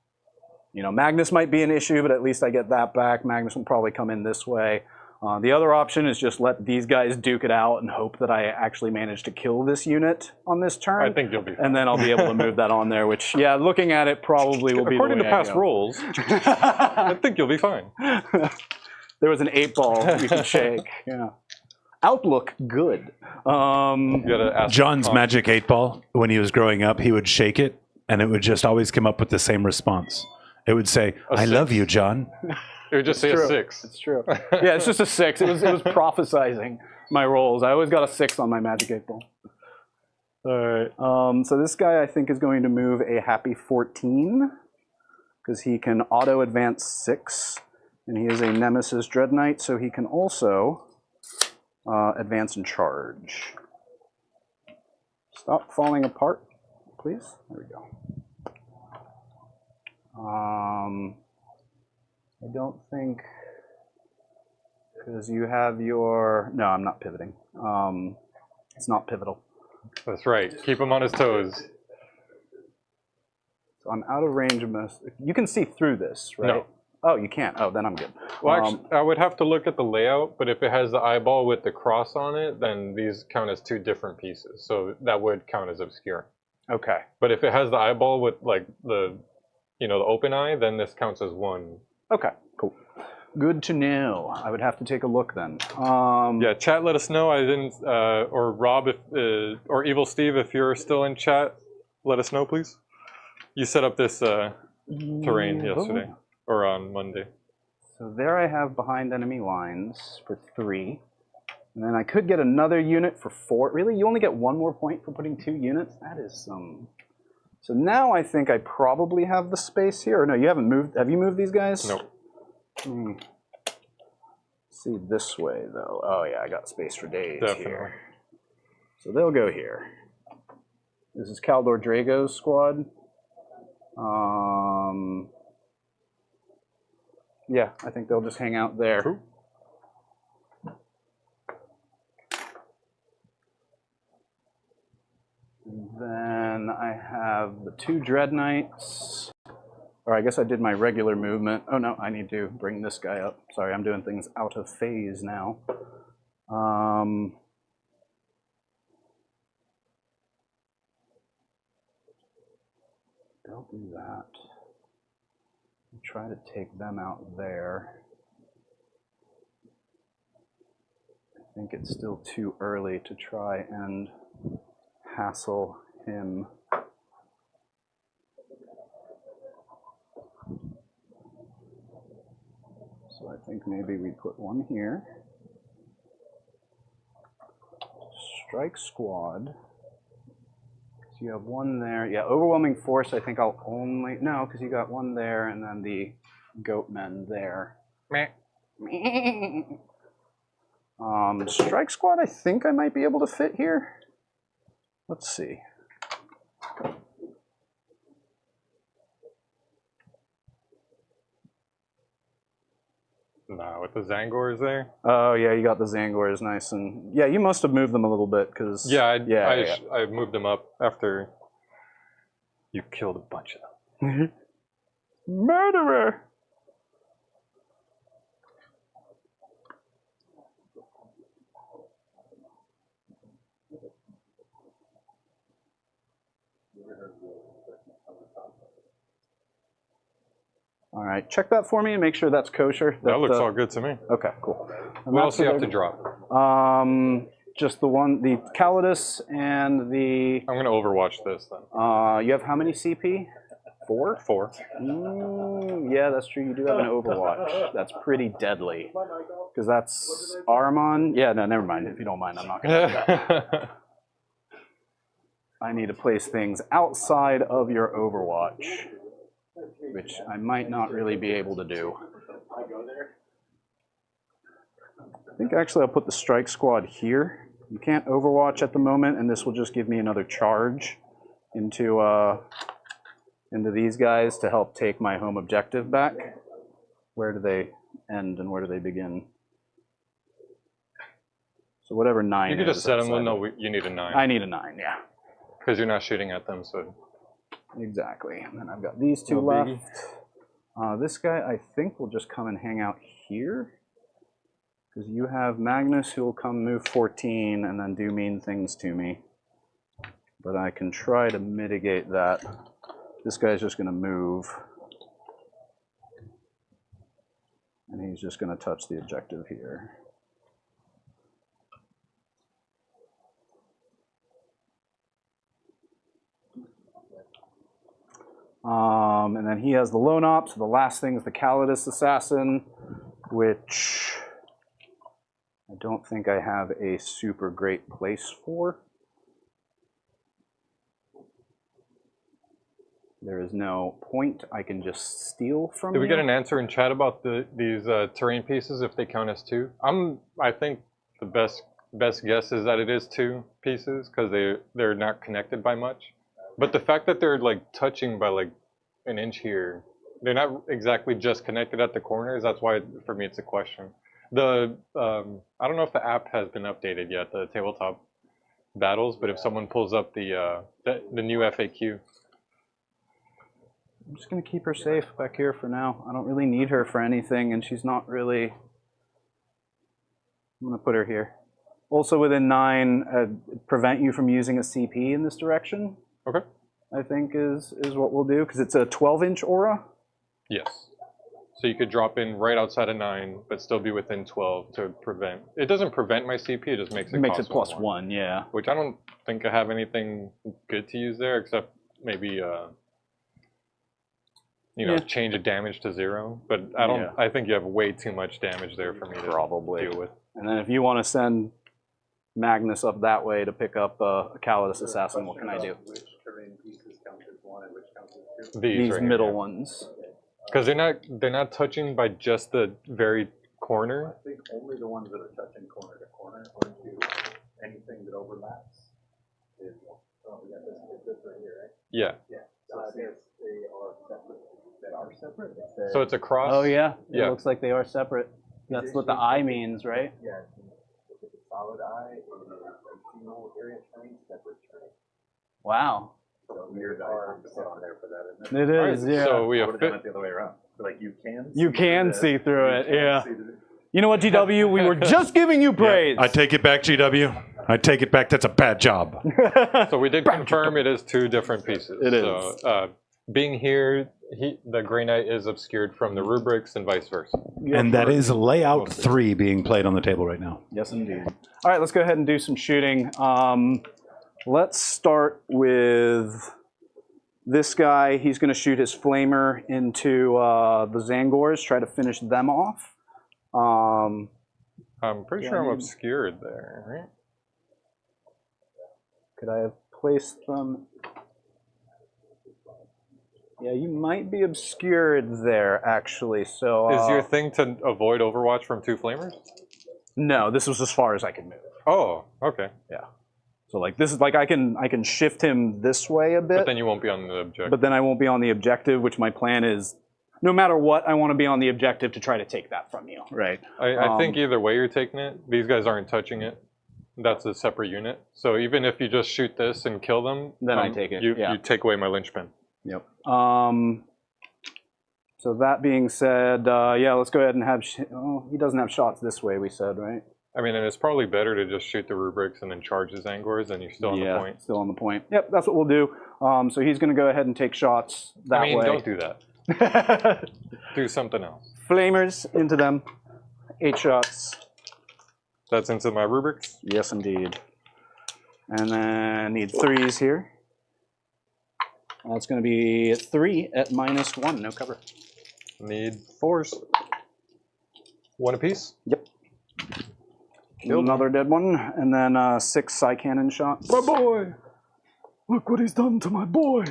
you know, Magnus might be an issue, but at least I get that back. Magnus will probably come in this way. The other option is just let these guys duke it out and hope that I actually manage to kill this unit on this turn. I think you'll be fine. And then I'll be able to move that on there, which, yeah, looking at it probably will be According the to way I past go. rolls, I think you'll be fine. There was an 8-ball you could shake. Yeah. Outlook, good. You gotta ask John's Tom. magic 8-ball, when he was growing up, he would shake it, and it would just always come up with the same response. It would say, I love you, John. It would just say True. a 6. It's true. Yeah, it's just a 6. It was prophesizing my rolls. I always got a 6 on my magic 8-ball. All right. So this guy, I think, is going to move a happy 14, because he can auto-advance 6. And he is a Nemesis Dread Knight, so he can also advance and charge. Stop falling apart, please. There we go. I don't think, because you have your... No, I'm not pivoting. It's not pivotal. That's right. Keep him on his toes. So I'm out of range of most... You can see through this, right? No. Oh, you can't. Oh, then I'm good. Well, actually, I would have to look at the layout, but if it has the eyeball with the cross on it, then these count as 2 different pieces. So that would count as obscure. Okay. But if it has the eyeball with like the, you know, the open eye, then this counts as 1. Okay, cool. Good to know. I would have to take a look then. Yeah, chat, let us know. I didn't, or Rob, if, or Evil Steve, if you're still in chat, let us know, please. You set up this terrain yesterday, or on Monday. So there I have behind enemy lines for 3. And then I could get another unit for 4. Really? You only get 1 more point for putting 2 units? That is some... So now I think I probably have the space here. Or no, you haven't moved. Have you moved these guys? Nope. See this way, though. Oh, yeah, I got space for days Definitely. here. So they'll go here. This is Kaldor Drago's squad. Yeah, I think they'll just hang out there. Cool. And then I have the 2 Dread Knights. Or I guess I did my regular movement. Oh no, I need to bring this guy up. Sorry, I'm doing things out of phase now. Don't do that. Try to take them out there. I think it's still too early to try and hassle him. So I think maybe we put 1 here. Strike squad. So you have 1 there. Yeah, overwhelming force, I think I'll only... No, because you got 1 there and then the goat men there. Meh. Strike squad, I think I might be able to fit here. Let's see. No. with the Zangors there. Oh yeah, you got the Zangors nice and yeah. You must have moved them a little bit because Yeah, I moved them up after you killed a bunch of them. Murderer. All right, check that for me and make sure that's kosher. That looks all good to me. Okay, cool. And What that's else do you have to what drop? just the one, the Calidus and the. I'm gonna Overwatch this then. You have how many CP? 4? 4. Yeah, that's true. You do have an Overwatch. That's pretty deadly. Because that's Ahriman. Yeah, no, never mind. If you don't mind, I'm not going to. I need to place things outside of your Overwatch, which I might not really be able to do. I think actually I'll put the strike squad here. You can't Overwatch at the moment, and this will just give me another charge into these guys to help take my home objective back. Where do they end and where do they begin? So whatever 9 You is. could just set them. outside No, of- you need a 9. I need a 9, yeah. Because you're not shooting at them, so. Exactly. And then I've got these 2 No left. biggie. This guy, I think, will just come and hang out here. Because you have Magnus, who will come move 14 and then do mean things to me. But I can try to mitigate that. This guy's just going to move. And he's just going to touch the objective here. And then he has the lone op, so the last thing is the Calidus Assassin, which I don't think I have a super great place for. There is no point. I can just steal from Did we you. get an answer in chat about these terrain pieces if they count as 2? I think the best guess is that it is 2 pieces because they're not connected by much. But the fact that they're like touching by like an inch here, they're not exactly just connected at the corners. That's why for me it's a question. I don't know if the app has been updated yet, the tabletop battles, but if someone pulls up the new FAQ. I'm just going to keep her safe back here for now. I don't really need her for anything, and she's not really... I'm going to put her here. Also within 9, prevent you from using a CP in this direction. Okay. I think is what we'll do, because it's a 12-inch aura. Yes. So you could drop in right outside of 9, but still be within 12 to prevent. It doesn't prevent my CP, it just makes it It makes it cost +1, yeah. Which I don't think I have anything good to use there, except maybe, change a damage to 0. But I don't. Yeah. I think you have way too much damage there for me to Probably. deal with. And then if you want to send Magnus up that way to pick up a Calidus Assassin, what can I do? Which terrain pieces count as 1 and which count as 2? These right middle here. ones. Because they're not touching by just the very corner. I think only the ones that are touching corner to corner or to anything that overlaps is 1. Oh, we got this right here, right? Yeah. Yeah. So since they are separate, that are separate, it says, So it's a cross. Oh yeah, it Yeah. looks like they are separate. That's what the eye means, right? yeah, if it's a solid eye, it is a single area terrain, separate terrain. Wow. So weird are set on there for that, isn't it? It is, yeah. So we I have would have done it the other way around. So like you can You can this, see through you it, can yeah. see the- You know what, GW? We were just giving you praise. I take it back, GW. I take it back. That's a bad job. So we did confirm it is 2 different pieces. It is. So being here, the Grey Knight is obscured from the rubrics and vice versa. And that is layout 3 being played on the table right now. Yes, indeed. All right, let's go ahead and do some shooting. Let's start with this guy. He's going to shoot his flamer into the Zangors, try to finish them off. I'm pretty Yeah, sure I I'm mean- obscured there, right? Could I have placed them? Yeah, you might be obscured there, actually. So Is your thing to avoid Overwatch from 2 flamers? no, this was as far as I could move. Oh, okay. Yeah. So like this is like I can shift him this way a bit, But then you won't be on the objective. but then I won't be on the objective, which my plan is no matter what, I want to be on the objective to try to take that from you, right? I think either way you're taking it, these guys aren't touching it. That's a separate unit. So even if you just shoot this and kill them, then I take it. You take away my linchpin. Yep. So that being said, yeah, let's go ahead and have... oh, he doesn't have shots this way, we said, right? I mean, and it's probably better to just shoot the rubrics and then charge his angors, and you're still on the point. Still on the point. Yep, that's what we'll do. So he's going to go ahead and take shots that way. Don't do that. Do something else. Flamers into them. 8 shots. That's into my rubrics? Yes, indeed. And then need 3s here. That's going to be 3 at -1, no cover. Need 4s. 1 apiece? Yep. Another dead one, and then 6 psy cannon shots. My boy! Look what he's done to my boy!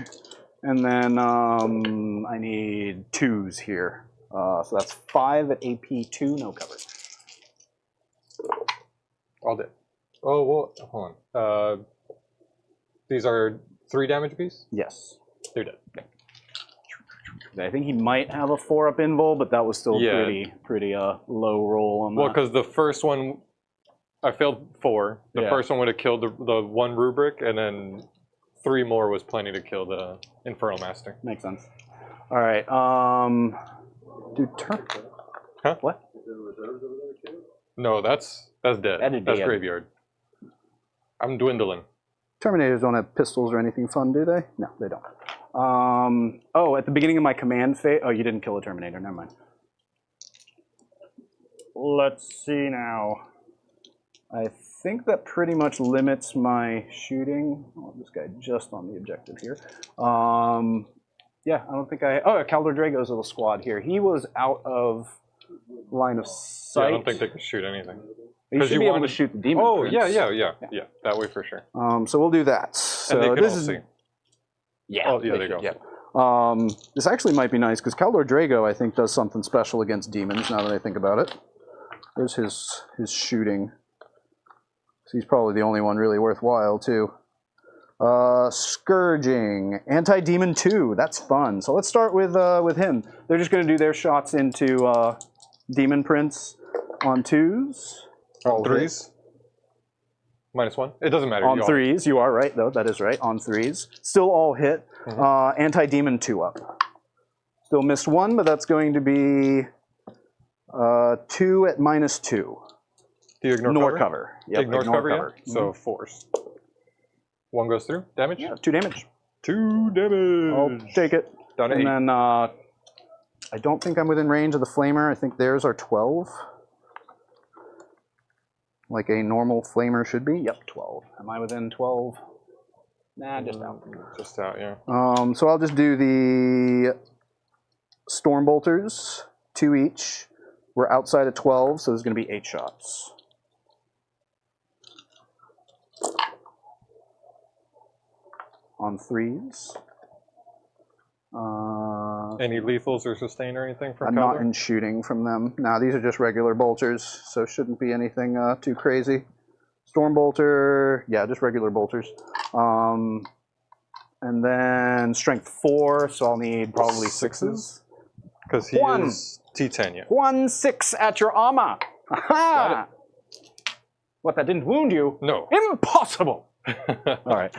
And then I need 2s here. So that's 5 at AP 2, no cover. All dead. Oh, well, hold on. These are 3 damage apiece? Yes. They're dead. I think he might have a 4-up invul, but that was still pretty low roll on that. Well, because the first one, I failed 4. The first one would have killed the 1 rubric, and then 3 more was plenty to kill the Infernal Master. Makes sense. All right. Do turn. Huh? What? Is there reserves over there too? No, that's dead. That's graveyard. I'm dwindling. Terminators don't have pistols or anything fun, do they? No, they don't. Oh, at the beginning of my command phase... oh, you didn't kill a Terminator. Never mind. Let's see now. I think that pretty much limits my shooting. Oh, this guy just on the objective here. Yeah, I don't think I... oh, Caldor Drago's little squad here. He was out of line of sight. Yeah, I don't think they can shoot anything. You should be able to shoot the demon. Oh, prince. yeah. That way for sure. So we'll do that. So and they can this all is... see. yeah. Oh, yeah, there you go. Yeah. This actually might be nice, because Caldor Drago, I think, does something special against demons, now that I think about it. There's his shooting. So he's probably the only one really worthwhile, too. Scourging. Anti-Demon 2. That's fun. So let's start with him. They're just going to do their shots into Demon Prince on 2s. On 3s? -1? It doesn't matter. On 3s. You are right, though. That is right. On 3s. Still all hit. Anti-Demon 2 up. Still missed 1, but that's going to be 2 at -2. Do you ignore cover? Yep, ignore cover, cover. Yeah? So 4s. 1 goes through. Damage? Yeah, 2 damage. 2 damage. I'll take it. Down to 8. And then I don't think I'm within range of the flamer. I think theirs are 12. Like a normal flamer should be. Yep, 12. Am I within 12? Nah, just out. Just out, yeah. So I'll just do the Stormbolters, 2 each. We're outside of 12, so there's going to be 8 shots. On 3s. Any lethals or sustain or anything from I'm Caldor? not in shooting from them. Nah, these are just regular bolters, so shouldn't be anything too crazy. Stormbolter, yeah, just regular bolters. And then strength 4, so I'll need probably 6s. Because he is T10, yeah. 1 6 at your armor. Aha! What, that didn't wound you? No. Impossible! All right.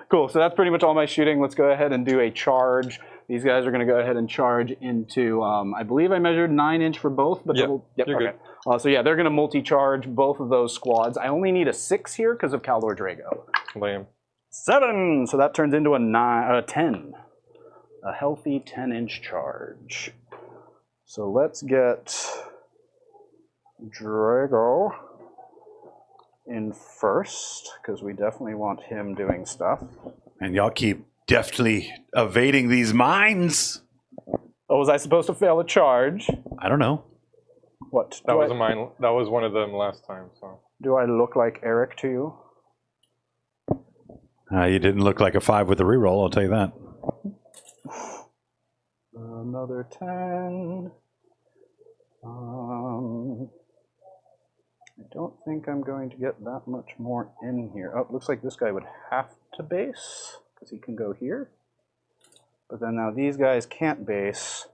Cool, so that's pretty much all my shooting. Let's go ahead and do a charge. These guys are going to go ahead and charge into, I believe I measured 9-inch for both. But yep, you're okay. Good. So yeah, they're going to multi-charge both of those squads. I only need a 6 here because of Caldor Drago. Lame. 7, so that turns into a 10. A healthy 10-inch charge. So let's get Drago in first, because we definitely want him doing stuff. And y'all keep deftly evading these mines. Oh, was I supposed to fail a charge? I don't know. What? That wasn't mine. That was one of them last time. So. Do I look like Eric to you? You didn't look like a 5 with a reroll, I'll tell you that. Another 10. I don't think I'm going to get that much more in here. Oh, looks like this guy would have to base, because he can go here. But then now these guys can't base.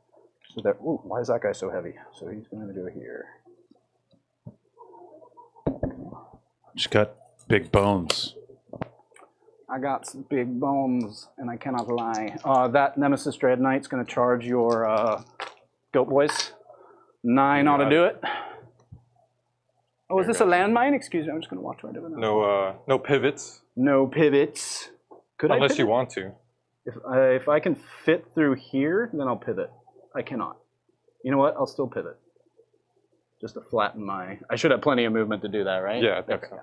So that, ooh, why is that guy so heavy? So he's going to go here. She's got big bones. I got some big bones, and I cannot lie. That Nemesis Dread Knight's going to charge your Goat Boys. 9 ought to do it. Oh, is this a landmine? Excuse me, I'm just going to watch what I do. No pivots. No pivots. Could Unless I you want to. If I can fit through here, then I'll pivot. I cannot. You know what? I'll still pivot. Just to flatten my... I should have plenty of movement to do that, right? Yeah, I think so.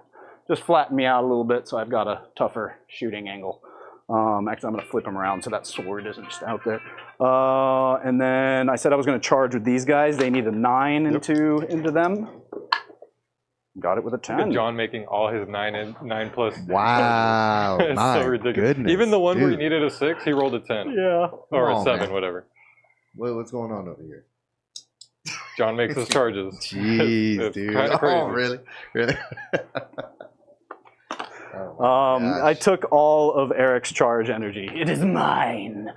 Just flatten me out a little bit so I've got a tougher shooting angle. Actually, I'm going to flip him around so that sword isn't just out there. And then I said I was going to charge with these guys. They need a 9 into them. Got it with a 10. And John making all his 9 plus. Wow. It's My so ridiculous. goodness, Even the one where he dude. needed a 6, he rolled a 10. Yeah. Or Come a on, 7, man. whatever. What's going on over here? John makes his charges. Jeez, It's dude. kinda crazy. Oh, really? Really? Oh my I gosh. took all of Eric's charge energy. It is mine.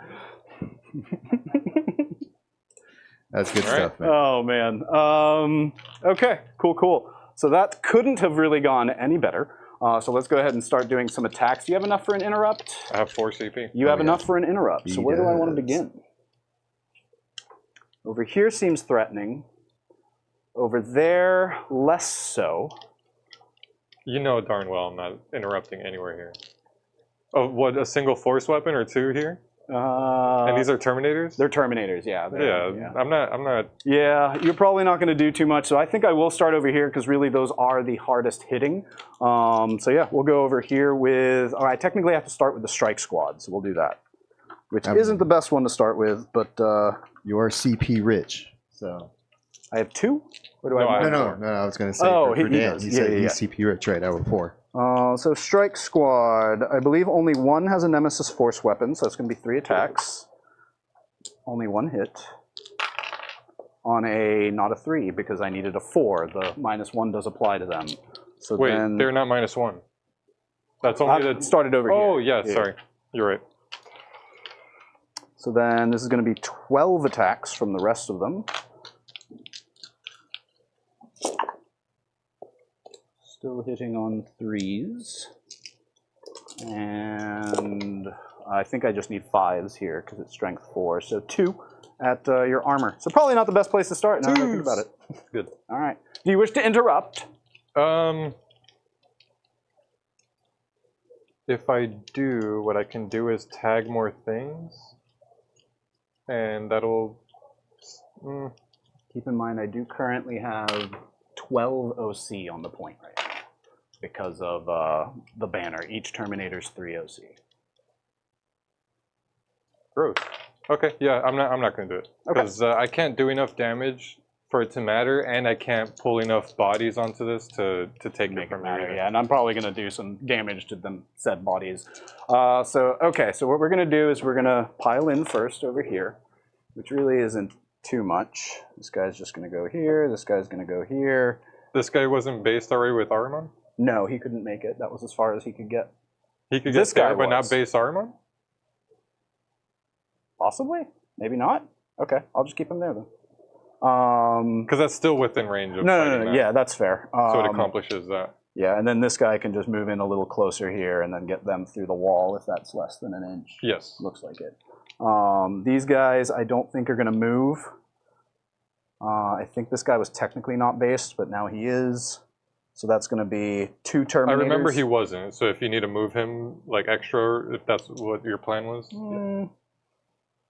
That's good All right. stuff, man. Oh, man. Okay, cool. So that couldn't have really gone any better. So let's go ahead and start doing some attacks. Do you have enough for an interrupt? I have 4 CP. You have yeah. enough for an interrupt. So He where do I want to does. begin? Over here seems threatening. Over there, less so. You know darn well I'm not interrupting anywhere here. Oh, what, a single force weapon or 2 here? And these are Terminators? They're Terminators, yeah. Yeah, I'm not... Yeah, you're probably not going to do too much. So I think I will start over here because really those are the hardest hitting. So yeah, we'll go over here with... All right, technically I have to start with the strike squad, so we'll do that. Which isn't the best one to start with, but... You are CP rich, so... I have 2? What do No, I I have? No, I was going to say Oh, for he Dan. does. He Yeah, said yeah, he's CP rich, right? I would 4. So strike squad, I believe only one has a Nemesis force weapon, so that's going to be 3 attacks. Only 1 hit. On a, not a 3, because I needed a 4. The -1 does apply to them. So Wait, then, they're not -1. That's only I the... started over here. Oh, yeah, sorry. You're right. So then this is going to be 12 attacks from the rest of them. Still hitting on 3s. And I think I just need 5s here because it's strength 4. So 2 at your armor. So probably not the best place to start now that I think about it. Good. All right. Do you wish to interrupt? If I do, what I can do is tag more things. And that'll... Keep in mind I do currently have 12 OC on the point right now because of the banner. Each Terminator's 3 OC. Gross. Okay, yeah, I'm not going to do it. Okay. Because I can't do enough damage for it to matter, and I can't pull enough bodies onto this to take it from Matter, here. yeah, and I'm probably going to do some damage to them said bodies. So what we're going to do is we're going to pile in first over here, which really isn't too much. This guy's just going to go here. This guy's going to go here. This guy wasn't based already with Ahriman? No, he couldn't make it. That was as far as he could get. He could This get there, guy but not was. base Ahriman? Possibly, maybe not. Okay, I'll just keep him there then. Because that's still within range of No, fighting that. yeah, that's fair. So it accomplishes that. Yeah, and then this guy can just move in a little closer here and then get them through the wall if that's less than an inch. Yes. Looks like it. These guys I don't think are going to move. I think this guy was technically not based, but now he is. So that's going to be 2 Terminators. I remember he wasn't, so if you need to move him like extra, if that's what your plan was.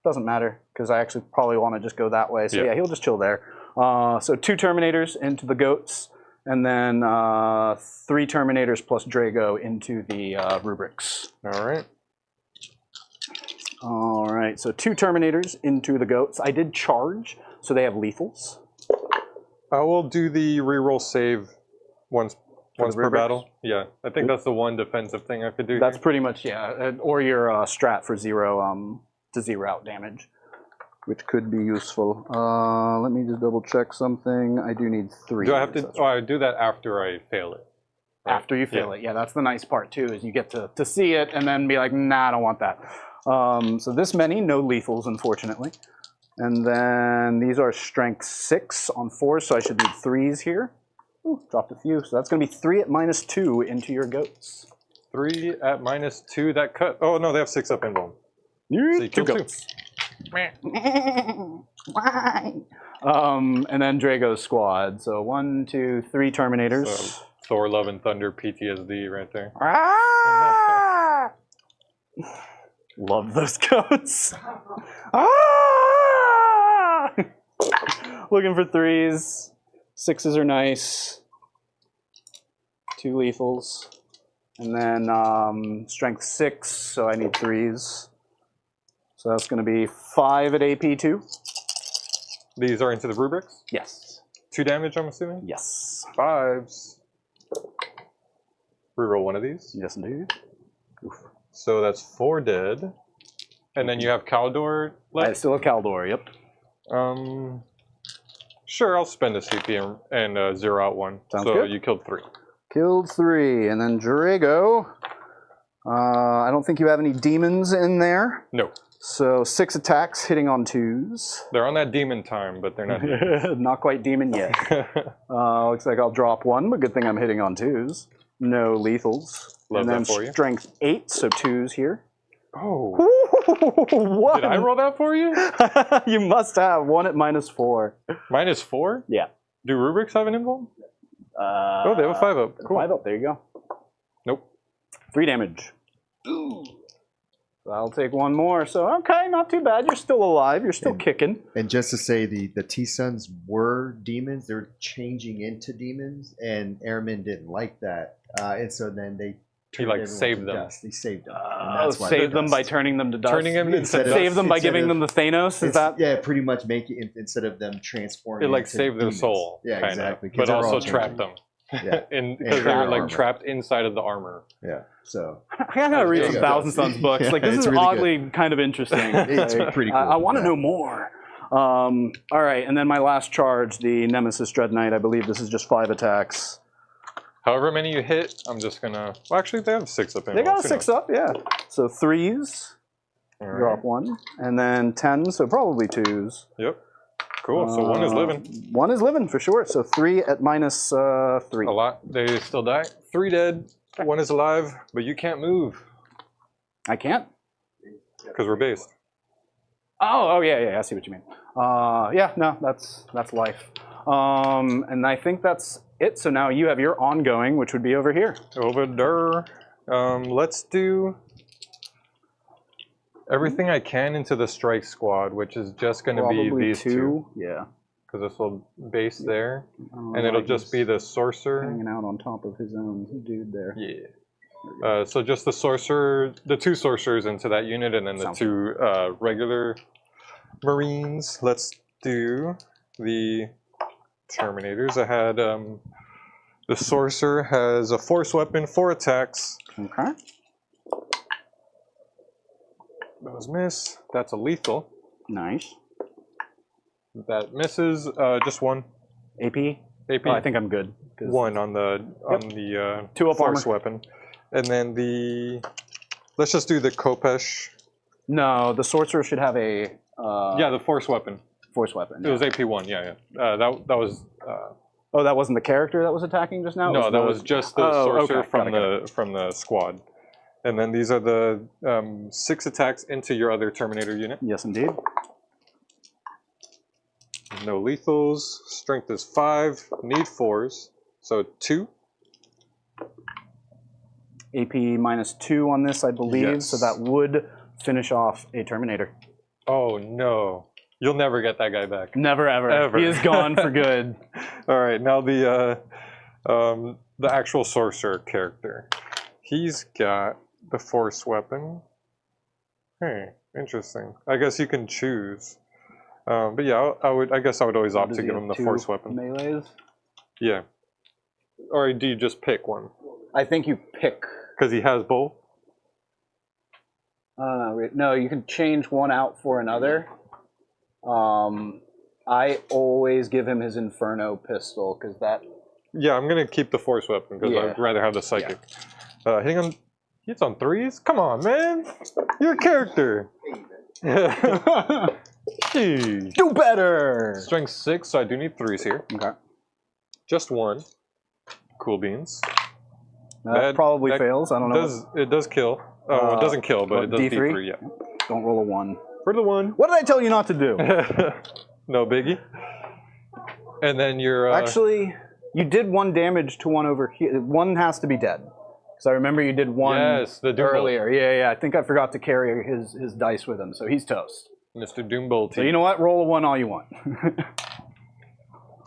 Doesn't matter, because I actually probably want to just go that way. So yeah, he'll just chill there. So 2 Terminators into the goats, and then 3 Terminators plus Drago into the rubrics. All right. All right, so 2 Terminators into the goats. I did charge, so they have lethals. I will do the reroll save once per rubrics? battle. Yeah, I think that's the one defensive thing I could do. That's here. pretty much, yeah. Or your strat for 0 to 0 out damage, which could be useful. Let me just double check something. I do need 3. Do I have to? Oh, I do that after I fail it. After you fail it. Yeah, that's the nice part too, is you get to see it and then be like, nah, I don't want that. So this many, no lethals, unfortunately. And then these are strength 6 on 4, so I should need 3s here. Ooh, dropped a few. So that's going to be 3 at -2 into your goats. 3 at -2, that cut. Oh, no, they have 6 up invuln. So you Two kill goats. And then Drago's squad. So 1, 2, 3 Terminators. So Thor, Love, and Thunder PTSD right there. Ah! Love those goats. Ah! Looking for 3s. 6s are nice. 2 lethals. And then strength 6, so I need 3s. So that's going to be 5 at AP2. These are into the rubrics. Yes. 2 damage, I'm assuming? Yes. 5s. Reroll one of these. Yes, indeed. So that's 4 dead. And then you have Kaldor I left. still have Kaldor, yep. Sure, I'll spend a CP and zero out 1. Sounds so good. you killed 3. Killed 3. And then Drago. I don't think you have any demons in there. No. So 6 attacks hitting on 2s. They're on that demon time, but they're not demons. Not quite demon yet. Looks like I'll drop 1, but good thing I'm hitting on 2s. No lethals. Love and then that for you. strength 8, so 2s here. Oh. What? Did I roll that for you? You must have 1 at -4. -4? Yeah. Do rubrics have an invuln? Oh, they have a 5-up. Cool. 5 up, there you go. Nope. 3 damage. Ooh. So I'll take 1 more. So, okay, not too bad. You're still alive. You're still kicking. And just to say, the T-Suns were demons. They're changing into demons, and Airmen didn't like that. And so then they He, like, saved them. Dust. He saved them. Save them by turning them to dust. Turning them into Instead of- dust. Save them by instead giving of- them the Thanos? Is that? Yeah, pretty much make it instead of them transforming. It like into saved their demons. soul. Yeah, kinda, exactly. 'cause But they're all also changing. trapped them. Yeah, Because they were like trapped inside of the armor. yeah. So I gotta read There some you go. Thousand Sons books. Yeah, Like this it's is really oddly kind of interesting. It's Like, pretty cool. I want to Yeah. know more. All right, and then my last charge, the Nemesis Dread Knight. I believe this is just 5 attacks. However many you hit, I'm just gonna. Well, actually, they have 6 up in. They got a 6 up, yeah. So 3s, All drop right. 1, and then 10, so probably 2s. Yep. Cool. So 1 is living. 1 is living for sure. So 3 at -3. A lot. They still die. 3 dead. 1 is alive, but you can't move I can't. because we're based. Oh yeah. I see what you mean. Yeah, no, that's life. And I think that's it. So now you have your ongoing, which would be over here. Over there. Let's do everything I can into the strike squad, which is just going to be Probably these 2. Yeah. Because this will base there, Oh, and it'll like just he's be the sorcerer. hanging out on top of his own dude there. Yeah. So just the sorcerer, the 2 sorcerers into that unit, and then the Sounds 2 regular marines. Let's do the Terminators. I had the sorcerer has a force weapon, 4 attacks. Okay. Those miss. That's a lethal. Nice. That misses. Just 1 AP. AP. Oh, I think I'm good. 1 on the 2 up force armor. weapon, and then the. Let's just do the Kopesh. No, the sorcerer should have a Yeah, the force weapon. force weapon. It was AP1. Yeah. That was. Oh, that wasn't the character that was attacking just now? It No, that the- was just the Oh, sorcerer okay. from Got it. from the squad. And then these are the 6 attacks into your other Terminator unit. Yes, indeed. No lethals. Strength is 5. Need 4s. So 2. AP -2 on this, I believe. So Yes. that would finish off a Terminator. Oh no. You'll never get that guy back. Never, ever. Ever. He is gone for good. All right, now the actual sorcerer character. He's got the force weapon. Hey, interesting. I guess you can choose. But yeah, I guess I would always opt Does to he give have him the 2 force weapon. Melees? Yeah. Or do you just pick one? I think you pick. Because he has both. No, you can change one out for another. I always give him his Inferno pistol because that. Yeah, I'm gonna keep the force weapon because Yeah. I'd rather have the psychic. Hitting on, He's on 3s? Come on, man. Your character. Jeez. Do better! Strength 6, so I do need 3s here. Okay. Just 1. Cool beans. That probably fails. I don't know. It does kill. Oh, it doesn't kill, but it does D3, yeah. Don't roll a 1. For the 1. What did I tell you not to do? No biggie. And then you're... Actually, you did 1 damage to one over here. 1 has to be dead. Because I remember you did 1 earlier. Yeah, I think I forgot to carry his dice with him, so he's toast. Mr. Doombolt. So you know what? Roll a 1 all you want.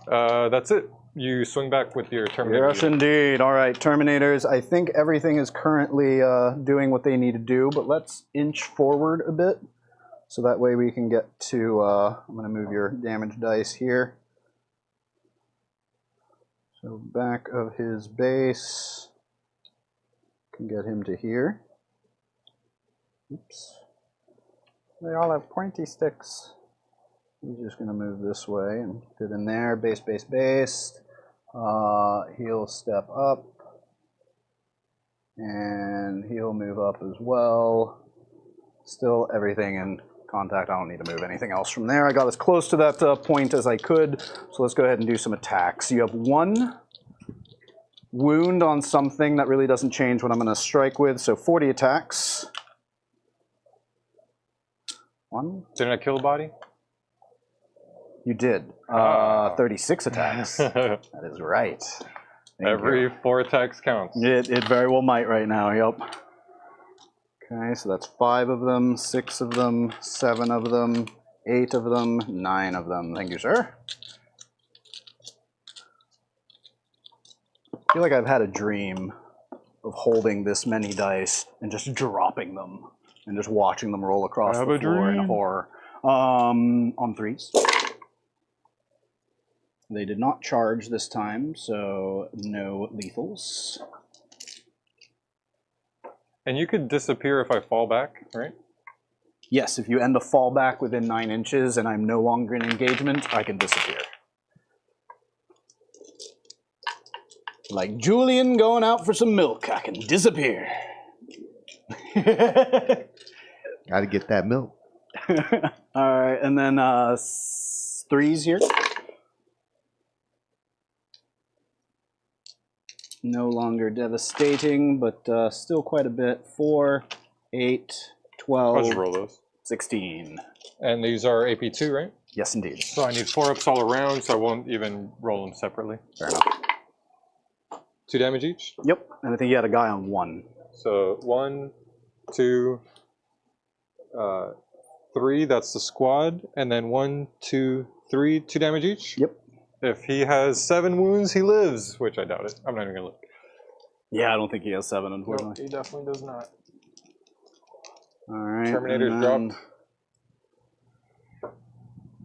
That's it. You swing back with your Terminator. Yes, indeed. All right, Terminators. I think everything is currently doing what they need to do, but let's inch forward a bit. So that way we can get to... I'm going to move your damage dice here. So back of his base. Can get him to here. Oops. They all have pointy sticks. He's just going to move this way and fit in there. Base, base, base. He'll step up. And he'll move up as well. Still everything in contact. I don't need to move anything else from there. I got as close to that point as I could. So let's go ahead and do some attacks. You have 1 wound on something. That really doesn't change what I'm going to strike with. So 40 attacks. 1. Didn't I kill a body? You did. 36 attacks. That is right. Every 4 attacks counts. It very well might right now, yep. Okay, so that's 5 of them, 6 of them, 7 of them, 8 of them, 9 of them. Thank you, sir. I feel like I've had a dream of holding this many dice and just dropping them and just watching them roll across the floor in horror. On 3s. They did not charge this time, so no lethals. And you could disappear if I fall back, right? Yes, if you end a fallback within 9 inches and I'm no longer in engagement, I can disappear. Like Julian going out for some milk, I can disappear. Gotta get that milk. Alright, and then 3s here. No longer devastating, but still quite a bit. 4, 8, 12, I'll just roll those. 16. And these are AP2, right? Yes, indeed. So I need 4-ups all around, so I won't even roll them separately. Fair enough. 2 damage each? Yep, and I think you had a guy on 1. So 1, 2, 3, that's the squad. And then 1, 2, 3, 2 damage each? Yep. If he has 7 wounds, he lives, which I doubt it. I'm not even gonna look. Yeah, I don't think he has 7, No, unfortunately. he definitely does not. Alright. Terminator's dropped.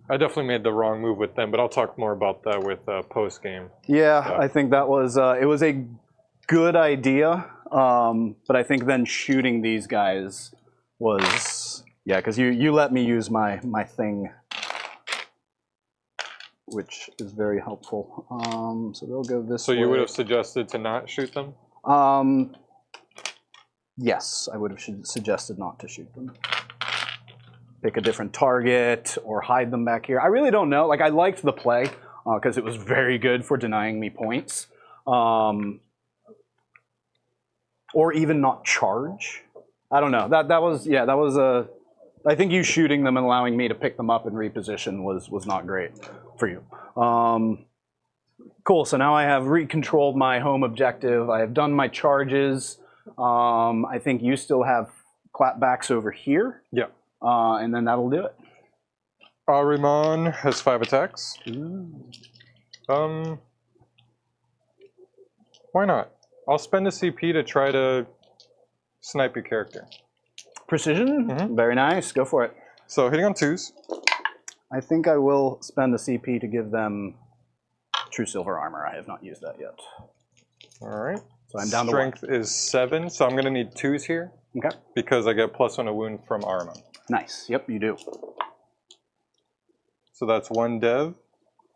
I definitely made the wrong move with them, but I'll talk more about that with post game. Yeah, I think that was it was a good idea, but I think then shooting these guys was because you let me use my thing, which is very helpful. So they'll go this way. So you would have suggested to not shoot them? Yes, I would have suggested not to shoot them. Pick a different target or hide them back here. I really don't know. Like, I liked the play because it was very good for denying me points. Or even not charge. I don't know. That was a. I think you shooting them and allowing me to pick them up and reposition was not great for you. Cool. So now I have recontrolled my home objective. I have done my charges. I think you still have clapbacks over here. Yeah. And then that'll do it. Ahriman has 5 attacks. Why not? I'll spend a CP to try to snipe your character. Precision? Very nice. Go for it. So hitting on 2s. I think I will spend a CP to give them true silver armor. I have not used that yet. All right. So I'm down to Strength is 7, so I'm going to need 2s here. Okay. Because I get +1 a wound from Ahriman. Nice. Yep, you do. So that's 1 dev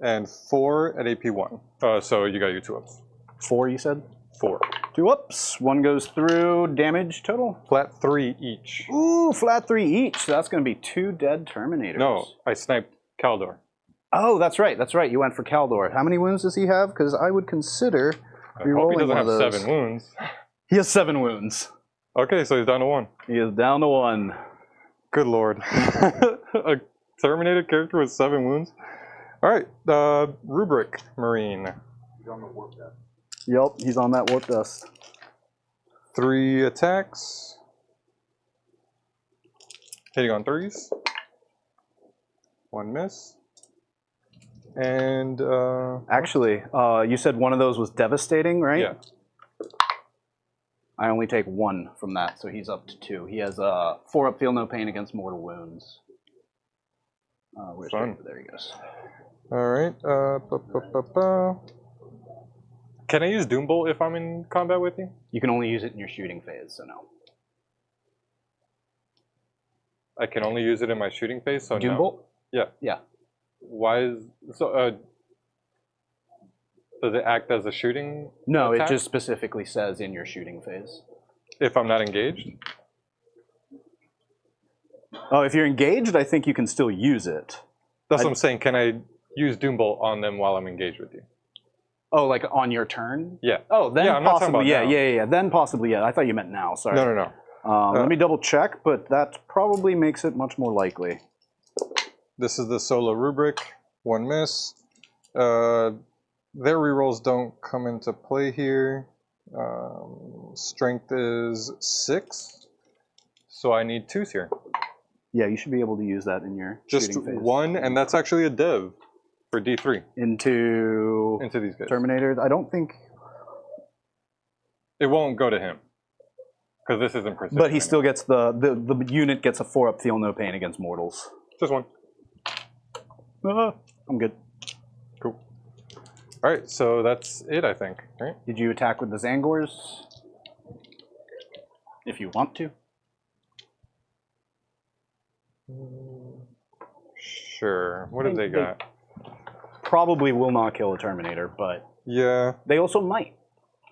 and 4 at AP1. So you got your 2-ups. 4, you said? 4. 2 ups. 1 goes through. Damage total? Flat 3 each. Ooh, flat 3 each. So that's going to be 2 dead Terminators. No, I sniped Kaldor. Oh, that's right. That's right. You went for Kaldor. How many wounds does he have? Because I would consider I hope he rerolling doesn't one have of those. 7 wounds. He has 7 wounds. Okay, so he's down to 1. He is down to 1. Good lord. A Terminator character with 7 wounds? Alright, Rubric Marine. He's on the warp deck. Yep, he's on that warp dust. 3 attacks. Hitting on 3s. 1 miss. And, Actually, you said one of those was devastating, right? yeah. I only take 1 from that, so he's up to 2. He has 4 up, feel no pain against mortal wounds. Where's Fun. There he goes. Alright, Can I use Doombolt if I'm in combat with you? You can only use it in your shooting phase, so no. I can only use it in my shooting phase, so no. Doombolt? Yeah. Yeah. Why is... So, does it act as a shooting No, attack? it just specifically says in your shooting phase. If I'm not engaged? Oh, if you're engaged, I think you can still use it. That's what I'm saying. Can I use Doombolt on them while I'm engaged with you? Oh, like on your turn? Yeah. Oh, then Yeah, I'm not talking possibly, about yeah, now. Then possibly, yeah. I thought you meant now, sorry. No. Let me double check, but that probably makes it much more likely. This is the solo rubric. 1 miss. Their rerolls don't come into play here. Strength is 6. So I need 2s here. Yeah, you should be able to use that in your Just shooting phase. 1, and that's actually a dev for D3 Into into these guys. Terminator. I don't think... It won't go to him. Because this isn't precision. But he still gets the unit gets a 4 up, feel no pain against mortals. Just 1. I'm good. Cool. Alright, so that's it, I think. Right? Did you attack with the Zangors? If you want to. Sure. What have they got? Probably will not kill a Terminator, but Yeah. they also might.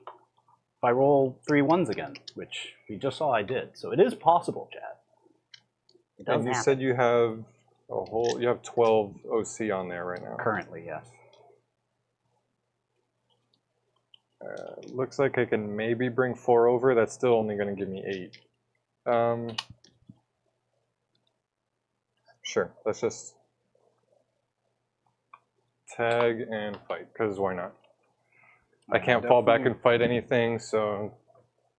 If I roll 3 1s again, which we just saw I did. So it is possible, Chad. It does And you happen. said you have you have 12 OC on there right now. Currently, yes. Looks like I can maybe bring 4 over. That's still only going to give me 8. Sure, let's just tag and fight, because why not? I can't fall back and fight anything, so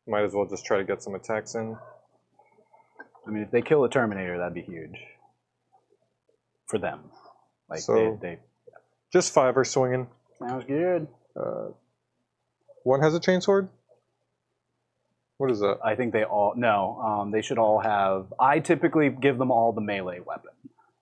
might as well just try to get some attacks in. I mean, if they kill a Terminator, that'd be huge. For them. Like, So- they Just 5 are swinging. sounds good. 1 has a chainsword? What is that? I think they all, no, they should all have, I typically give them all the melee weapon,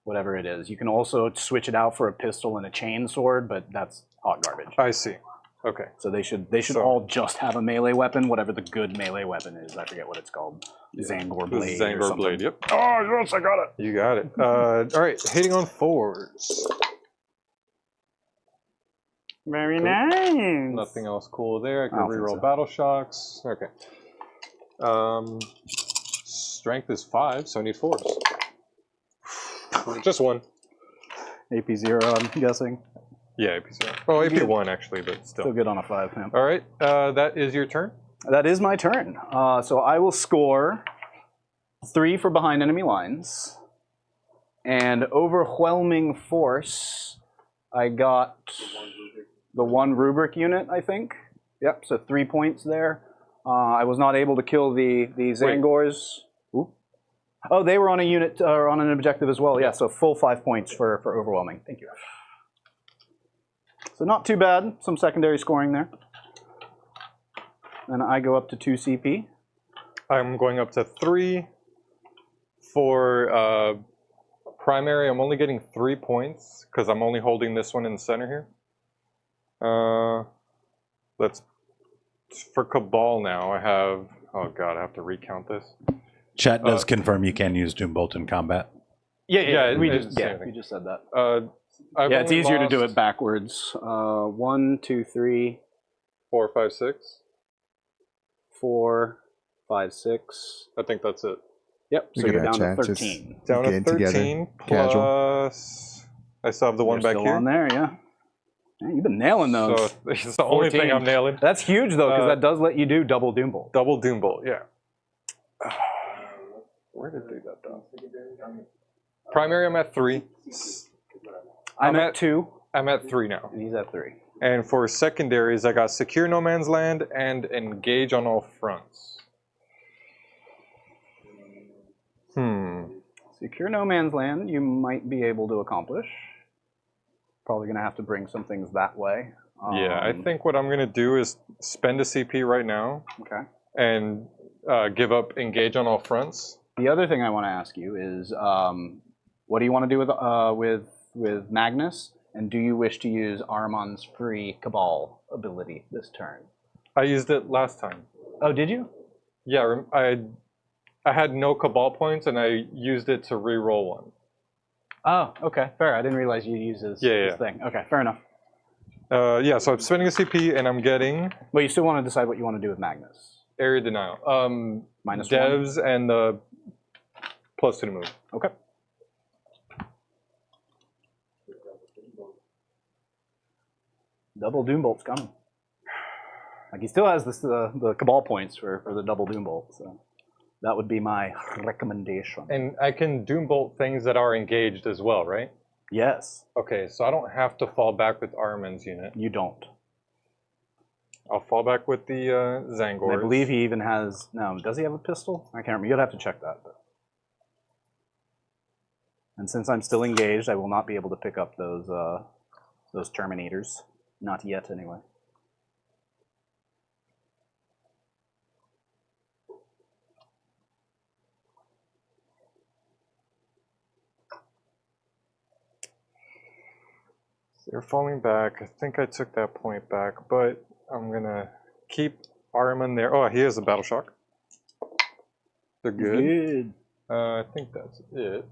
whatever it is. You can also switch it out for a pistol and a chain sword, but that's hot garbage. I see. Okay. So they should So- all just have a melee weapon, whatever the good melee weapon is. I forget what it's called. Zangor This Blade is or Zangor something. Blade, yep. Oh, yes, I got it. You got it. Alright, hitting on 4s. Very nice. Nothing else cool there. I can I don't think reroll so. battle shocks. Okay. Strength is 5, so I need 4s. Just 1. AP 0, I'm guessing. Yeah, AP 0. Oh, AP 1 actually, but Still still. good on a 5. Yeah. All right, that is your turn. That is my turn. So I will score 3 for behind enemy lines. And overwhelming force, I got the 1 rubric unit, I think. Yep, so 3 points there. I was not able to kill the Zangors. Ooh. Oh, they were on a unit, or on an objective as well. Yeah, so full 5 points for overwhelming. Thank you. So not too bad. Some secondary scoring there. Then I go up to 2 CP. I'm going up to 3. For primary, I'm only getting 3 points because I'm only holding this one in the center here. Let's for Cabal now. I have. Oh god, I have to recount this. Chat does confirm you can use Doombolt in combat. Yeah, we it's just the same thing. we just said that. I've It's only easier to do lost it backwards. 1, 2, 3. 4, 5, 6. 4, 5, 6. I think that's it. Yep. So Look at you're that, down to chat. Just 13. Down to getting together. 13 Casual. plus. I still have the one You're back still here. on there, yeah. Man, you've been nailing those. So it's the only thing 14. I'm nailing. That's huge though, because that does let you do double Doombolt. Double Doombolt, yeah. Where did they that down? Primary, I'm at 3. I'm at 2. I'm at 3 now. And he's at 3. And for secondaries, I got Secure No Man's Land and Engage on All Fronts. Secure No Man's Land, you might be able to accomplish. Probably going to have to bring some things that way. Yeah, I think what I'm going to do is spend a CP right now Okay. and give up Engage on All Fronts. The other thing I want to ask you is, what do you want to do with Magnus? And do you wish to use Armon's free Cabal ability this turn? I used it last time. Oh, did you? Yeah, I had no Cabal points and I used it to re-roll one. Oh, okay, fair. I didn't realize you used this thing. Okay, fair enough. Yeah, so I'm spending a CP and I'm getting But you still want to decide what you want to do with Magnus. Area Denial. -1? Devs and the +2 to move. Okay. Double Doombolt's coming. Like, he still has this, the Cabal points for the double Doombolt, so that would be my recommendation. And I can Doombolt things that are engaged as well, right? Yes, Okay, so I don't have to fall back with Armin's unit. you don't. I'll fall back with the Zangors. And I believe he even has, no, does he have a pistol? I can't remember. You'd have to check that. But. And since I'm still engaged, I will not be able to pick up those Terminators. Not yet, anyway. They're falling back. I think I took that point back, but I'm gonna keep Armin there. Oh, he has a Battle Shock. They're good. I think that's it.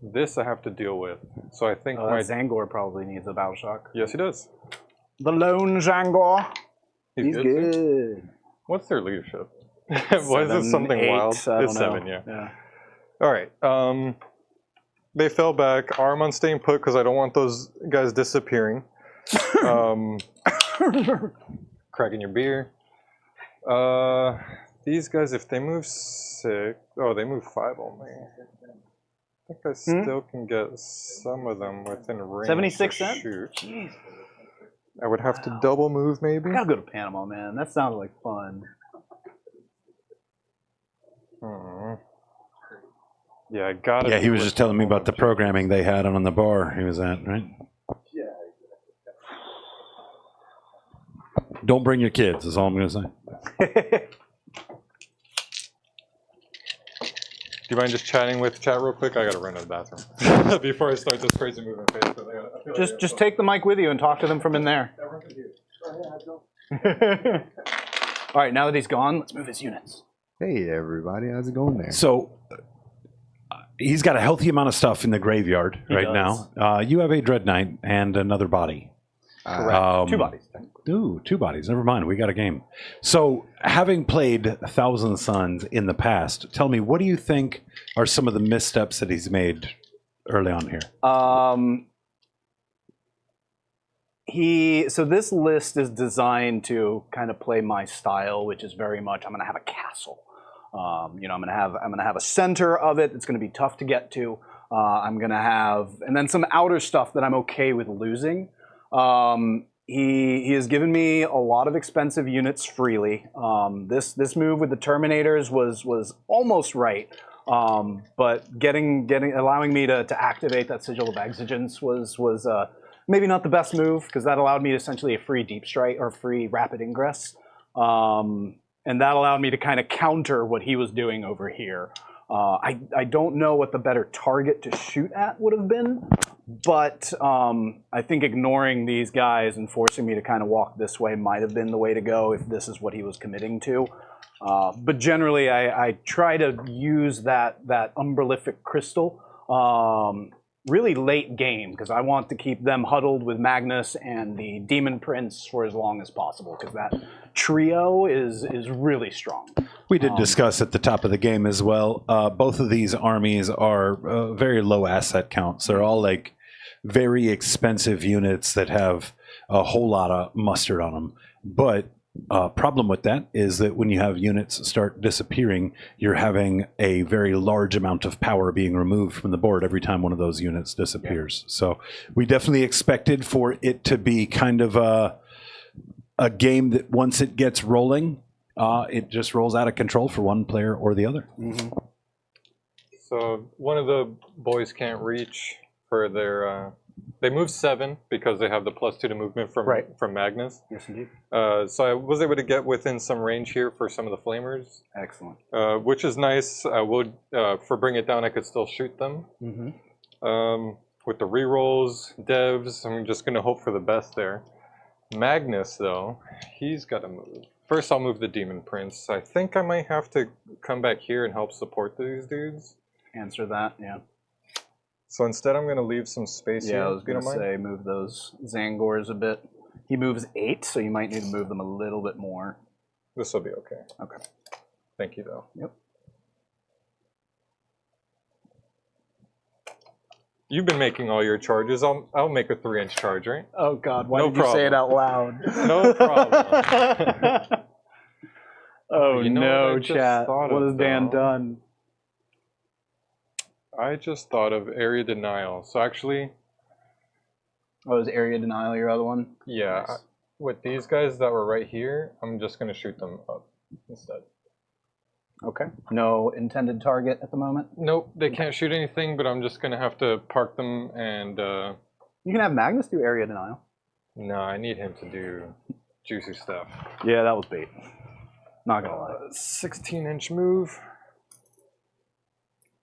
This I have to deal with. So I think my Zangor probably needs a Battle Shock. Yes, he does. The lone Zangor. He's good. good. What's their leadership? Why is it something 8, wild? I It's don't 7, know. yeah. All right. They fell back. Armon staying put because I don't want those guys disappearing. Cracking your beer. These guys, if they move 6, oh, they move 5 only. I think I still can get some of them within range. 76 to cents? shoot. Jeez. I would have to double move maybe. I gotta go to Panama, man. That sounded like fun. Yeah, I got it. Yeah, he was just telling me about the programming they had on the bar he was at, right? Don't bring your kids, is all I'm going to say. Do you mind just chatting with chat real quick? I gotta run to the bathroom before I start this crazy moving phase. Just take the mic with you and talk to them from in there. All right, now that he's gone, let's move his units. Hey everybody, how's it going there? So he's got a healthy amount of stuff in the graveyard right does. now. You have a Dread Knight and another body. Correct. 2 bodies. Ooh, 2 bodies. Never mind. We got a game. So, having played Thousand Suns in the past, tell me, what do you think are some of the missteps that he's made early on here? So this list is designed to kind of play my style, which is very much I'm going to have a castle. I'm going to have a center of it. It's going to be tough to get to. I'm going to have, and then some outer stuff that I'm okay with losing. He has given me a lot of expensive units freely. This move with the Terminators was almost right, but allowing me to activate that Sigil of Exigence was maybe not the best move, because that allowed me essentially a free deep strike or free rapid ingress, and that allowed me to kind of counter what he was doing over here. I don't know what the better target to shoot at would have been, but I think ignoring these guys and forcing me to kind of walk this way might have been the way to go if this is what he was committing to. But generally, I try to use that Umbralific Crystal really late game, because I want to keep them huddled with Magnus and the Demon Prince for as long as possible, because that trio is really strong. We did discuss at the top of the game as well. Both of these armies are very low asset counts. They're all like very expensive units that have a whole lot of mustard on them. But problem with that is that when you have units start disappearing, you're having a very large amount of power being removed from the board every time one of those units disappears. Yeah. So we definitely expected for it to be kind of a game that once it gets rolling, it just rolls out of control for one player or the other. Mm-hmm. So one of the boys can't reach for their... They move 7 because they have the +2 to movement from Magnus. Yes, indeed. So I was able to get within some range here for some of the flamers. Excellent. Which is nice. I would, for Bring It Down, I could still shoot them. Mm-hmm. With the rerolls, devs, I'm just going to hope for the best there. Magnus, though, he's got to move. First, I'll move the Demon Prince. I think I might have to come back here and help support these dudes. Answer that, yeah. So instead, I'm going to leave some space here. Yeah, I was going to say move those Zangors a bit. He moves 8, so you might need to move them a little bit more. This will be okay. Okay. Thank you, though. Yep. You've been making all your charges. I'll make a 3-inch charge, right? Oh God, why did you say it out loud? No problem. Oh you know no, chat. What has Dan done? I just thought of area denial. So actually... Oh, is area denial your other one? Yeah. Nice. With these guys that were right here, I'm just going to shoot them up instead. Okay. No intended target at the moment? Nope, they can't shoot anything, but I'm just going to have to park them and... You can have Magnus do area denial. No, I need him to do juicy stuff. Yeah, that was bait. Not going to lie. 16-inch move.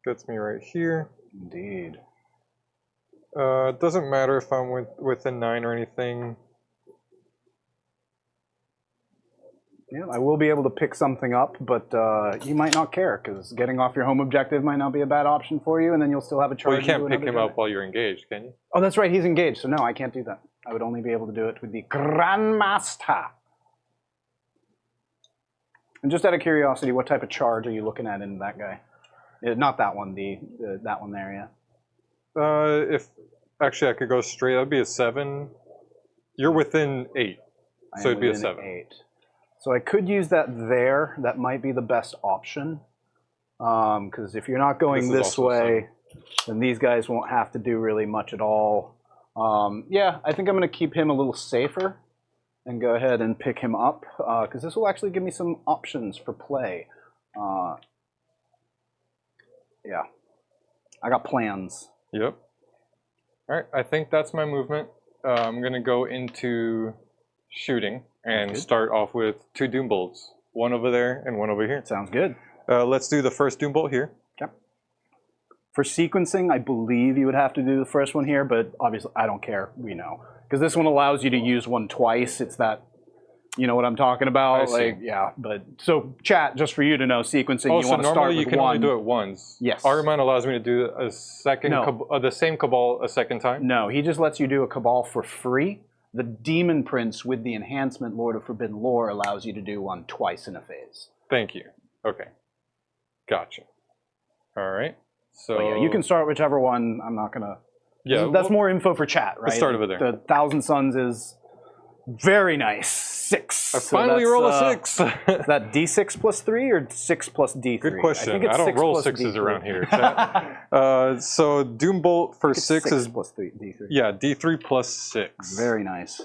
Gets me right here. Indeed. It doesn't matter if I'm within 9 or anything. Yeah, I will be able to pick something up, but you might not care, because getting off your home objective might not be a bad option for you, and then you'll still have a charge. Well, you can't pick him up while you're engaged, can you? Oh, that's right, he's engaged, so no, I can't do that. I would only be able to do it with the Grandmaster. And just out of curiosity, what type of charge are you looking at in that guy? Not that one, that one there, yeah. If actually I could go straight, that'd be a 7. You're within 8, so it'd be a 7. 8. So I could use that there. That might be the best option, because if you're not going this way, then these guys won't have to do really much at all. Yeah, I think I'm going to keep him a little safer and go ahead and pick him up, because this will actually give me some options for play. Yeah, I got plans. Yep. All right, I think that's my movement. I'm going to go into shooting and start off with 2 Doom Bolts. One over there and one over here. Sounds good. Let's do the first Doom Bolt here. Okay. For sequencing, I believe you would have to do the first one here, but obviously I don't care. We know. Because this one allows you to use one twice. It's that... You know what I'm talking about? Like, yeah, but so chat, just for you to know, sequencing, you want to start with one. Normally you can only do it once. Yes. Armine allows me to do a second, the same Cabal a second time? No, he just lets you do a Cabal for free. The Demon Prince with the enhancement Lord of Forbidden Lore allows you to do one twice in a phase. Thank you. Okay. Gotcha. All right. So but yeah, you can start whichever one. I'm not going to... Yeah, that's more info for chat, right? Let's start over there. The Thousand Suns is very nice. 6. I finally roll a 6. Is that D6 plus 3 or 6 plus D3? Good question. I think it's I don't roll 6s D3. around here. Chat. So Doom Bolt for 6 is plus 3, D3. Yeah, D3 plus 6. Very nice.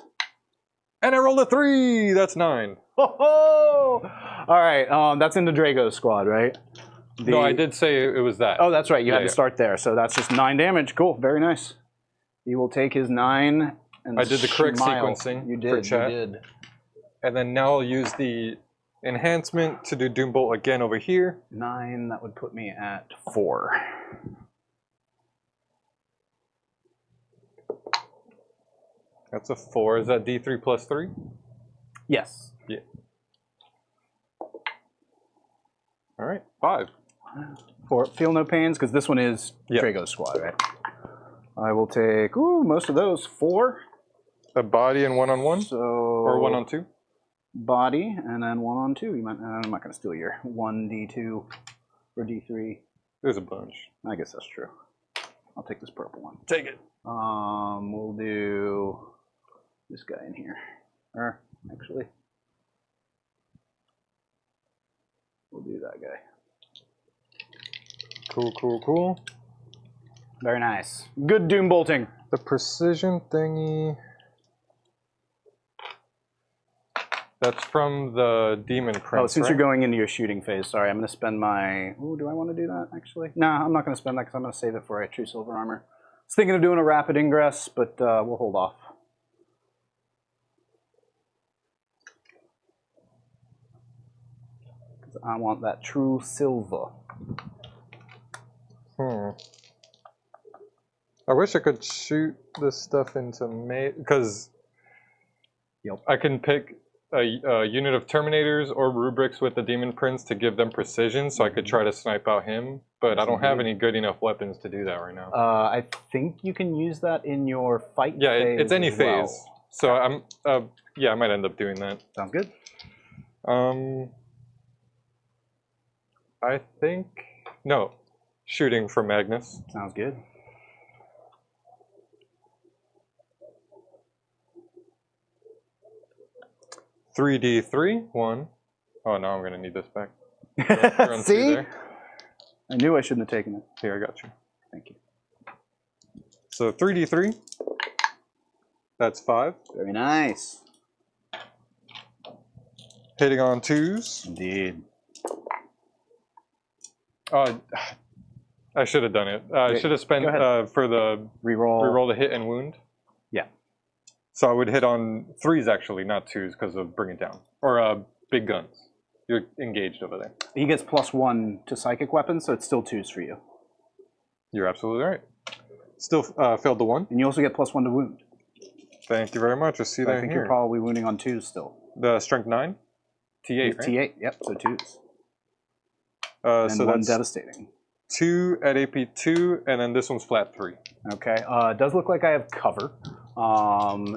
And I rolled a 3. That's 9. All right. That's in the Drago squad, right? No, I did say it was that. Oh, that's right. You had to start there. So that's just 9 damage. Cool. Very nice. He will take his 9 and I did the correct sequencing. You did. For chat. You did. And then now I'll use the enhancement to do Doom Bolt again over here. 9, that would put me at 4. That's a 4. Is that D3 plus 3? Yes. Yeah. All right, 5. 4. Feel no pains, because this one is Drago squad, right? I will take most of those. 4. A body and 1-on-1, So or 1-on-2. Body and then 1-on-2. You might. I'm not going to steal your 1d2 or d3. There's a bunch. I guess that's true. I'll take this purple one. Take it. We'll do this guy in here. Or actually, we'll do that guy. Cool, cool, cool. Very nice. Good doom bolting. The precision thingy. That's from the demon prince. Oh, since right? you're going into your shooting phase, sorry, I'm going to spend my. Ooh, do I want to do that actually? Nah, I'm not going to spend that because I'm going to save it for a true silver armor. I was thinking of doing a rapid ingress, but we'll hold off. Because I want that true silver. I wish I could shoot this stuff into because I can pick a unit of Terminators or Rubrics with the Demon Prince to give them precision, so I could try to snipe out him, but I don't have any good enough weapons to do that right now. I think you can use that in your fight phase. Yeah, it's any as well. phase. So I'm, yeah, I might end up doing that. Sounds good. I think, no, shooting for Magnus. Sounds good. $3d3, 1. Oh, now I'm going to need this back. See? There. I knew I shouldn't have taken it. Here, I got you. Thank you. So 3d3, that's 5. Very nice. Hitting on 2s. Indeed. I should have done it. I should have spent for the reroll the hit and wound. Yeah. So I would hit on 3s actually, not 2s, because of bring it down. Or big guns. You're engaged over there. He gets +1 to psychic weapons, so it's still 2s for you. You're absolutely right. Still failed the 1. And you also get +1 to wound. Thank you very much. I see So that I think here. you're probably wounding on 2s still. The strength 9? T8, right? T8, yep, so 2s. And so 1 that's devastating. 2 at AP 2, and then this one's flat 3. Okay, it does look like I have cover. Oh,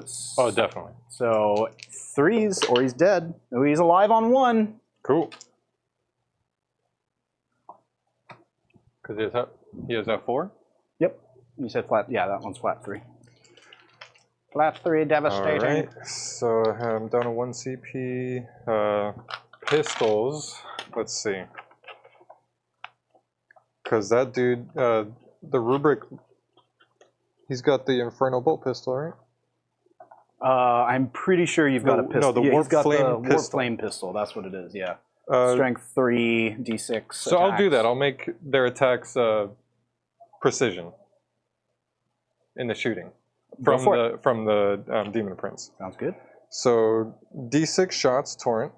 definitely. So 3s, or he's dead. Oh, he's alive on 1. Cool. Because he has that 4? Yep. You said flat. Yeah, that one's flat 3. Flat 3, devastating. All right. So I'm down to 1 CP. Pistols. Let's see. Because that dude, the Rubric, he's got the Infernal Bolt pistol, right? I'm pretty sure you've got a pistol. No, the yeah, Warp he's got Flame the pistol. Warp Flame pistol. That's what it is. Yeah. Uh, Strength 3, D6. So I'll do that. I'll make their attacks precision in the shooting from the Demon Prince. Sounds good. So D6 shots, Torrent,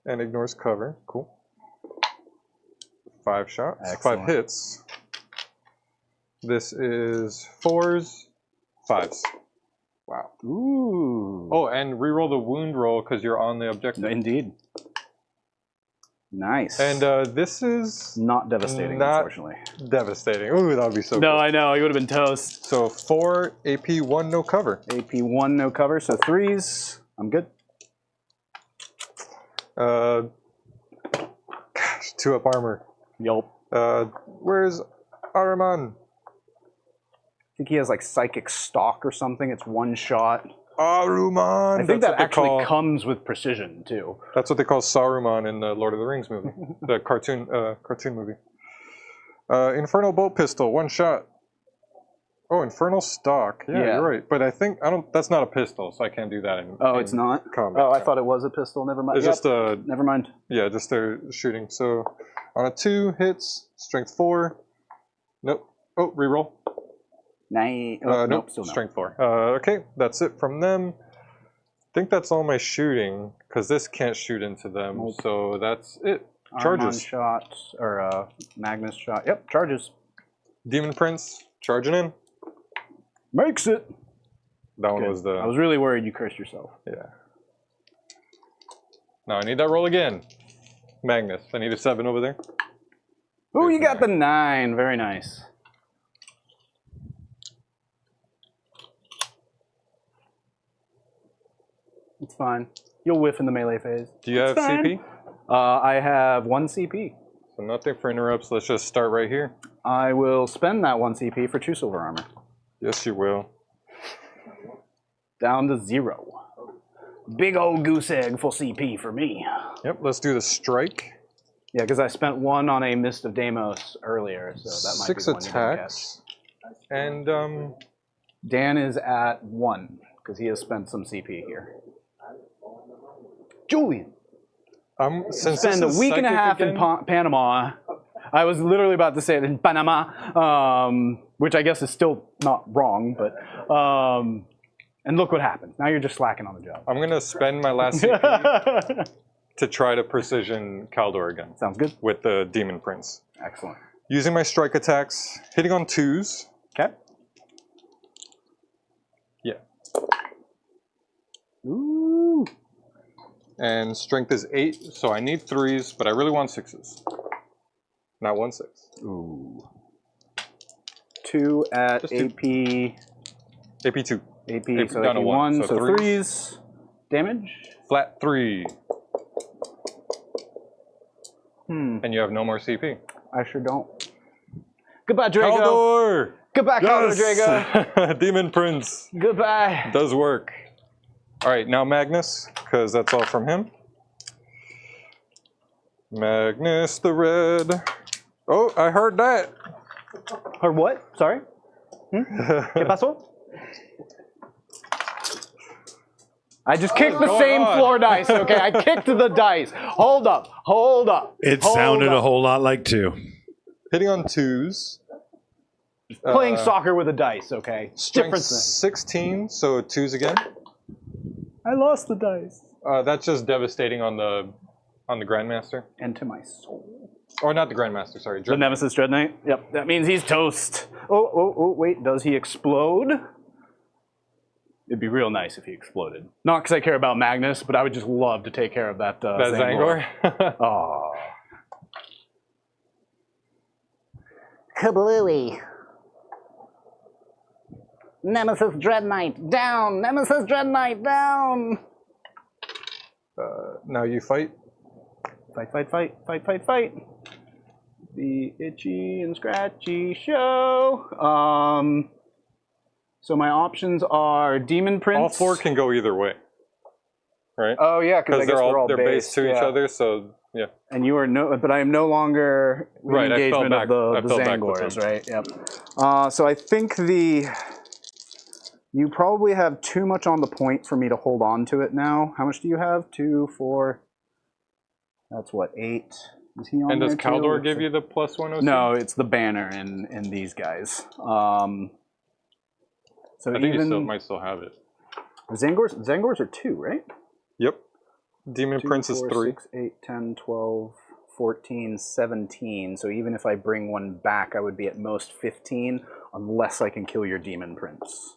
and ignores cover. Cool. 5 shots, Excellent. 5 hits. This is 4s, 5s. Wow. Ooh. Oh, and reroll the wound roll because you're on the objective. Indeed. Nice. And this is not devastating, not unfortunately. devastating. Ooh, that would be so No, cool. I know. He would have been toast. So 4 AP, 1 no cover. AP 1, no cover. So 3s. I'm good. Gosh, 2 up armor. Yelp. Where's Ahriman? I think he has like psychic stock or something. It's 1 shot. Ahriman. I think that what they actually comes with precision too. That's what they call Saruman in the Lord of the Rings movie, the cartoon movie. Infernal Bolt Pistol, 1 shot. Oh, Infernal Stock. Yeah, Yeah. you're right. But I think that's not a pistol, so I can't do that in. Oh, in it's not? combat. Oh, I thought it was a pistol. Never mind. It's Yep. just a Never mind. just their shooting. So on a 2 hits, strength 4. Nope. Oh, reroll. Nope, still no. Strength 4. Okay, that's it from them. I think that's all my shooting, because this can't shoot into them, Nope. so that's it. Armon Charges. shot, or Magnus shot. Yep, charges. Demon Prince, charging in. Makes it. That one Good. was the... I was really worried you cursed yourself. Yeah. Now I need that roll again. Magnus, I need a 7 over there. Ooh, you There's got the 9. Very nice. It's fine. You'll whiff in the melee phase. Do you have CP? I have 1 CP. So nothing for interrupts. Let's just start right here. I will spend that 1 CP for 2 silver armor. Yes, you will. Down to 0. Big old goose egg full CP for me. Yep, let's do the strike. Yeah, because I spent 1 on a Mist of Deimos earlier, so that might 6 be the one you didn't attacks. And Dan is at 1, because he has spent some CP here. Julian! since Spend a this is week and a psychic half in again- Panama. I was literally about to say it in Panama, which I guess is still not wrong, but... and look what happened. Now you're just slacking on the job. I'm gonna spend my last CP to try to precision Kaldor again Sounds good. with the Demon Prince. Excellent. Using my strike attacks, hitting on 2s. Okay. Yeah. Ooh. And strength is 8, so I need 3s, but I really want 6s. Not 1 6. Ooh. 2 at Just do- AP. AP 2. AP, so down to AP 1, 1, so so threes. 3s. Damage? Flat 3. Hmm. And you have no more CP. I sure don't. Goodbye, Drago. Kaldor! Goodbye, Kaldor, Drago. Demon Prince. Goodbye. Does work. Alright, now Magnus, because that's all from him. Magnus the Red. Oh, I heard that. Or what? Sorry? ¿Qué pasó? I just kicked the going same on? floor dice, okay? I kicked the dice. Hold up. Hold up. It hold sounded up. a whole lot like 2. Hitting on 2s. Playing soccer with a dice, okay? Strength Different thing. 16, so 2s again. I lost the dice. That's just devastating on the Grandmaster. And to my soul. Or not the Grandmaster, sorry. The Nemesis Dread Knight? Yep, that means he's toast. Oh, wait, does he explode? It'd be real nice if he exploded. Not because I care about Magnus, but I would just love to take care of that That Zangor. Zangor? Oh. Kablooey. Nemesis Dread Knight, down! Nemesis Dread Knight, down! Now you fight. Fight. The itchy and scratchy show. So my options are Demon Prince. All 4 can go either way. Right? Oh yeah, because I guess they're based to each yeah. other, so yeah. And you are but I am no longer Right, I fell engagement back- of I the fell back with Zangors, him. right? Yep. So I think you probably have too much on the point for me to hold on to it now. How much do you have? 2, 4. That's what, 8. Is he on And does there too? Kaldor give you the +1 OC? No, it's the banner in these guys. So I think even you might still have it. Zangors are 2, right? Yep. Demon 2, Prince is 4, 3. 6, 8, 10, 12, 14, 17. So even if I bring one back, I would be at most 15, unless I can kill your Demon Prince.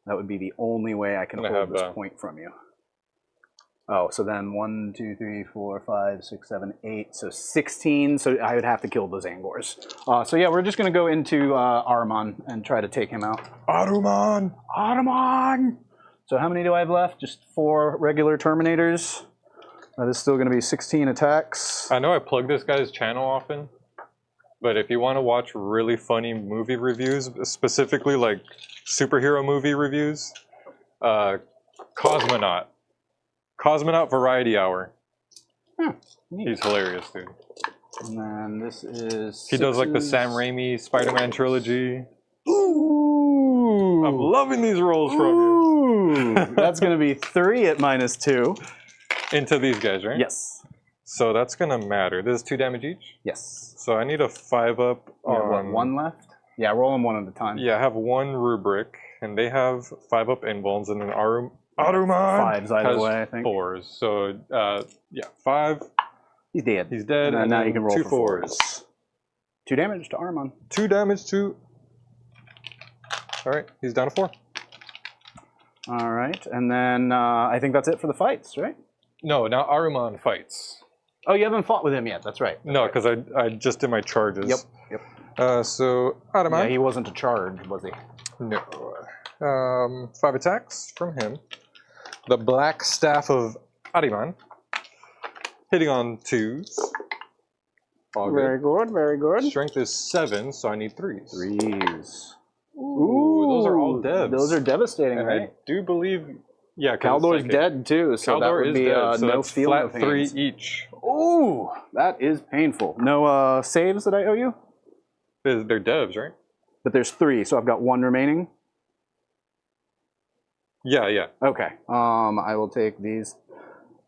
That would be the only way I can I'm gonna hold have, this point from you. Oh, so then 1, 2, 3, 4, 5, 6, 7, 8. So 16. So I would have to kill those Angors. So yeah, we're just going to go into Ahriman and try to take him out. Ahriman! Ahriman! So how many do I have left? Just 4 regular Terminators. That is still going to be 16 attacks. I know I plug this guy's channel often, but if you want to watch really funny movie reviews, specifically like superhero movie reviews, Cosmonaut Variety Hour. He's hilarious, dude. And then this is... He does like the sixes. Sam Raimi Spider-Man trilogy. Ooh! I'm loving these rolls from you. Ooh! That's going to be 3 at -2. Into these guys, right? Yes. So that's gonna matter. This is 2 damage each. Yes. So I need a 5-up You have, what, on 1 left? Yeah, roll them 1 at a time. Yeah, I have 1 rubric, and they have 5-up invulns, and then Ahriman 5s either has way, I think. 4s. So yeah, 5. He's dead. He's dead, And and now then you can roll 2 for 4s. 2 damage to Ahriman. 2 damage to. All right, he's down to 4. All right, and then I think that's it for the fights, right? No, now Ahriman fights. Oh, you haven't fought with him yet. That's right. No, because I just did my charges. Yep. So Ahriman. Yeah, he wasn't a charge, was he? No. 5 attacks from him. the Black Staff of Ahriman. Hitting on 2s. All Very good, very good. Strength is 7, so I need 3s. 3s. Ooh, those are all devs. Those are devastating, And right? I do believe, yeah, 'cause Kaldor's it's dead too, so Kaldor that would is be dead, so no that's feeling flat of 3 pains. each. Ooh, that is painful. No saves that I owe you? They're devs, right? But there's 3, so I've got 1 remaining. Yeah. Okay. I will take these.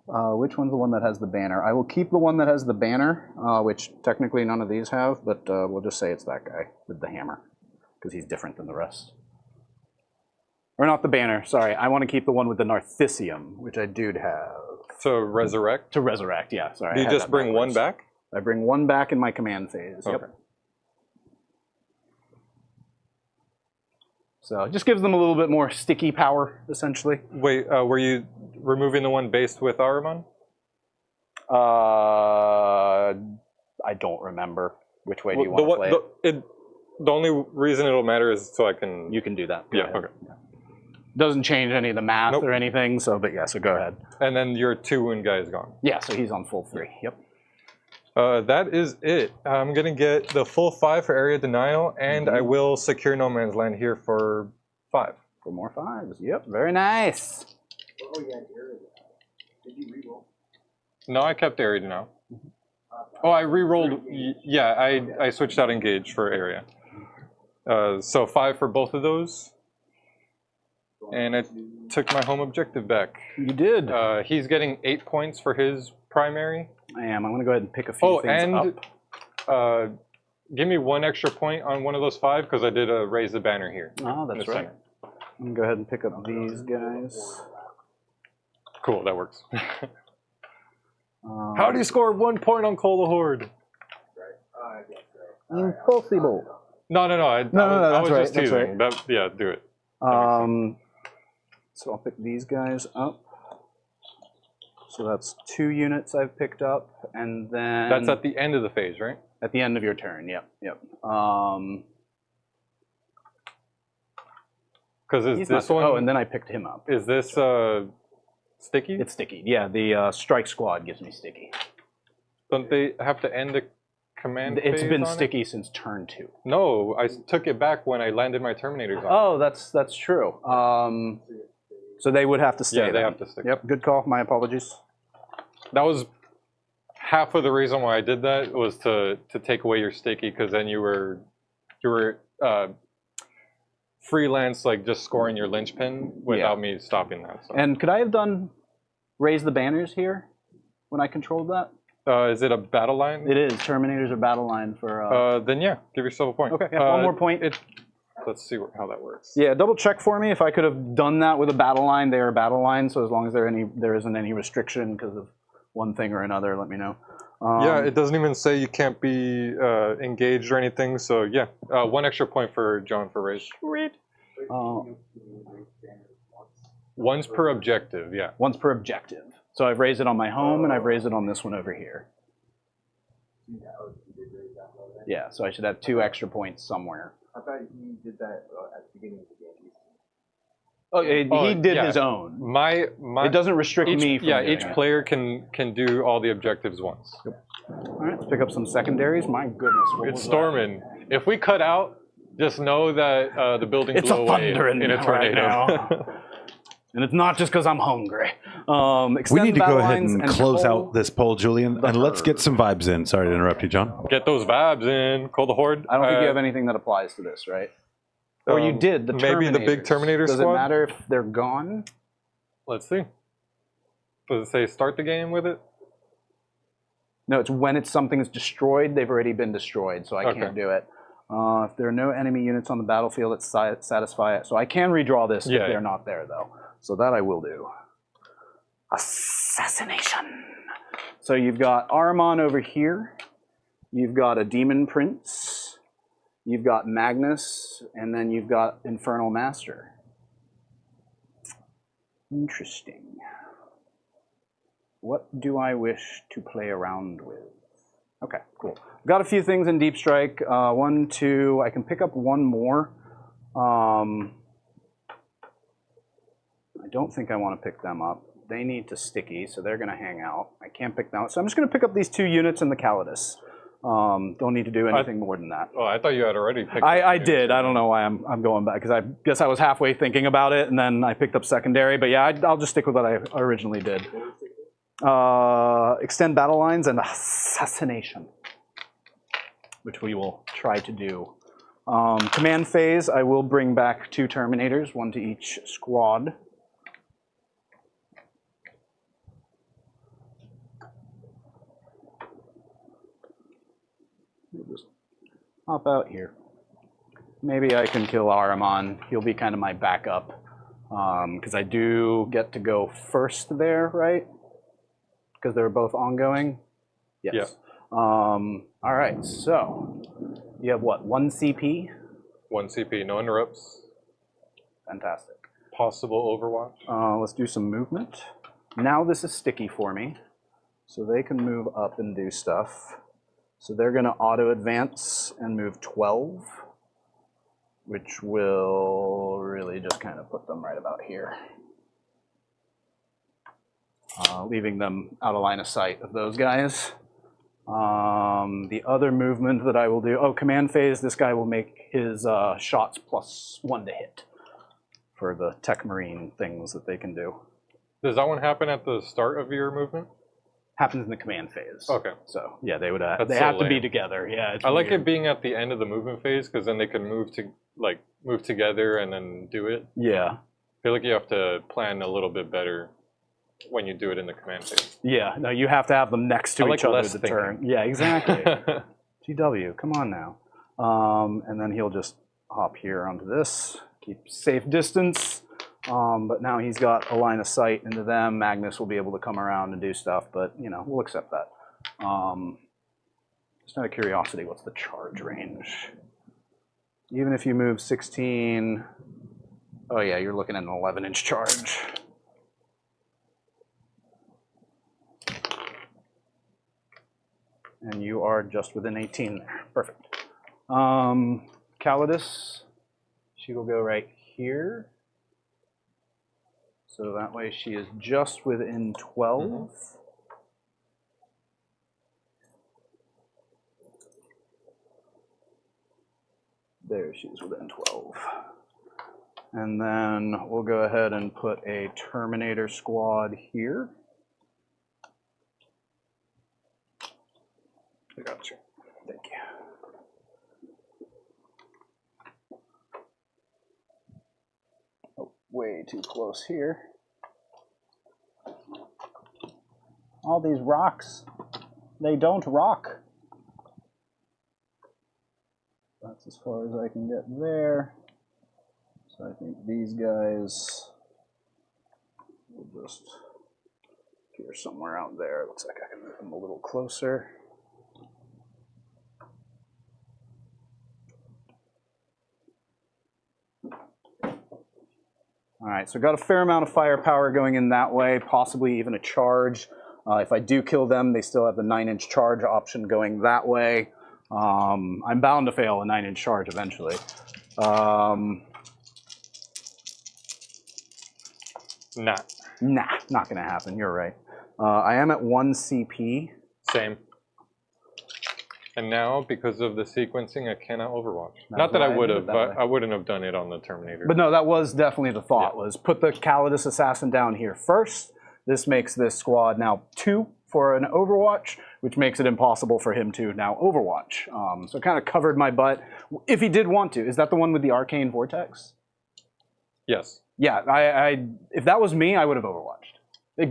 Which one's the one that has the banner? I will keep the one that has the banner, which technically none of these have, but we'll just say it's that guy with the hammer, because he's different than the rest. Or not the banner, sorry. I want to keep the one with the Narcissium, which I do have. To resurrect? To resurrect, yeah. Sorry. Do I you had just that bring backwards. 1 back? I bring 1 back in my command phase. Okay. Yep. So it just gives them a little bit more sticky power, essentially. Wait, were you removing the one based with Ahriman? I don't remember. Which way do you want to play it? The only reason it'll matter is so I can... You can do that. Go Yeah, ahead. okay. Doesn't change any of the math Nope. or anything, so, but yeah, so go ahead. And then your 2 wound guy is gone. Yeah, so he's on full 3. Yep. That is it. I'm going to get the full 5 for area denial, and I will secure no man's land here for 5. For more 5s. Yep, very nice. Oh, yeah, here. Did you reroll? No, I kept area denial. Oh, I re-rolled. Yeah, I switched out engage for area. So 5 for both of those. And I took my home objective back. You did. He's getting 8 points for his primary. I am. I'm going to go ahead and pick a few things up. Give me 1 extra point on one of those 5 because I did raise the banner here. Oh, that's right. I'm going to go ahead and pick up these guys. Cool, that works. How do you score 1 point on Call the Horde? Impossible. No. I that's was right, just that's teasing. right. Yeah, do it. So I'll pick these guys up. So that's 2 units I've picked up, and then That's at the end of the phase, right? at the end of your turn. Yep. Because is He's this not, one? oh, and then I picked him up. Is this sticky? It's sticky. Yeah, the strike squad gives me sticky. Don't they have to end the command It's phase been on it? sticky since turn 2. No, I took it back when I landed my Terminators on it. Oh, that's true. So they would have to stay. Yeah, they then. have to stick. Yep, good call. My apologies. That was half of the reason why I did that was to take away your sticky, because then you were freelance, like just scoring your linchpin without me stopping that. So. And could I have done raise the banners here when I controlled that? Is it a battle line? It is. Terminators are battle line for. Then yeah, give yourself a point. Okay, yeah, 1 more point. Let's see how that works. Yeah, double check for me if I could have done that with a battle line. They are battle line, so as long as there isn't any restriction because of one thing or another, let me know. Yeah, it doesn't even say you can't be engaged or anything. So yeah, 1 extra point for John for raise. Sweet. Once per objective, yeah. Once per objective. So I've raised it on my home, and I've raised it on this one over here. Yeah, so I should have 2 extra points somewhere. I thought you did that at the beginning of the game. Oh, he did his own. My It doesn't restrict me from doing each it. player can do all the objectives once. All right, let's pick up some secondaries. My goodness, what It's was storming. If we cut out, just know that the building It's blew a away thundering in a right tornado. now. And it's not just because I'm hungry. We need to go ahead and close pull out this poll, Julian, and let's get some vibes in. Sorry to interrupt you, John. Get those vibes in. Call the Horde. I don't think you have anything that applies to this, right? Or you did, the maybe the big Terminator Does squad? it matter if they're gone? Let's see. Does it say start the game with it? No, it's when something is destroyed, they've already been destroyed, so I can't do it. If there are no enemy units on the battlefield that satisfy it. So I can redraw this if they're not there, though. So that I will do. Assassination. So you've got Ahriman over here. You've got a Demon Prince. You've got Magnus. And then you've got Infernal Master. Interesting. What do I wish to play around with? Okay, cool. Got a few things in Deep Strike. 1, 2. I can pick up 1 more. I don't think I want to pick them up. They need to sticky, so they're going to hang out. I can't pick them out. So I'm just going to pick up these 2 units and the Calidus. Don't need to do anything more than that. Oh, I thought you had already picked I up did. I don't know why I'm going back, because I guess I was halfway thinking about it, and then I picked up secondary. But yeah, I'll just stick with what I originally did. Extend battle lines and assassination, which we will try to do. Command phase, I will bring back 2 Terminators, 1 to each squad. We'll just hop out here. Maybe I can kill Ahriman. He'll be kind of my backup, because I do get to go first there, right? Because they're both ongoing? Yes. Yeah. All right, so you have what, 1 CP? 1 CP, no interrupts. Fantastic. Possible Overwatch. Let's do some movement. Now this is sticky for me, so they can move up and do stuff. So they're going to auto-advance and move 12, which will really just kind of put them right about here. Leaving them out of line of sight of those guys. The other movement that I will do, command phase, this guy will make his shots +1 to hit for the Tech Marine things that they can do. Does that one happen at the start of your movement? Happens in the command phase. Okay. So yeah, they would That's they so have to be lame. together. Yeah, it's I like weird. it being at the end of the movement phase, because then they can move together and then do it. Yeah, I feel like you have to plan a little bit better when you do it in the command phase. yeah. No, you have to have them next to I like each other less to thinking. turn. Yeah, exactly. GW, come on now. And then he'll just hop here onto this, keep safe distance. But now he's got a line of sight into them. Magnus will be able to come around and do stuff, but you know, we'll accept that. Just out of curiosity, what's the charge range? Even if you move 16, oh yeah, you're looking at an 11-inch charge. And you are just within 18 there. Perfect. Calidus, she will go right here. So that way she is just within 12. Mm-hmm. There, she's within 12. And then we'll go ahead and put a Terminator squad here. I got you. Thank you. Oh, way too close here. All these rocks, they don't rock. That's as far as I can get there. So I think these guys will just appear somewhere out there. Looks like I can move them a little closer. All right, so got a fair amount of firepower going in that way, possibly even a charge. If I do kill them, they still have the 9-inch charge option going that way. I'm bound to fail a 9-inch charge eventually. Nah. Nah, not gonna happen, you're right. I am at 1 CP. Same. And now, because of the sequencing, I cannot Overwatch. Not that I would have, but I wouldn't have done it on the Terminator. But no, that was definitely the thought, was put the Calidus Assassin down here first. This makes this squad now 2 for an Overwatch, which makes it impossible for him to now Overwatch. So it kind of covered my butt. If he did want to, is that the one with the Arcane Vortex? Yes. Yeah, if that was me, I would have Overwatched,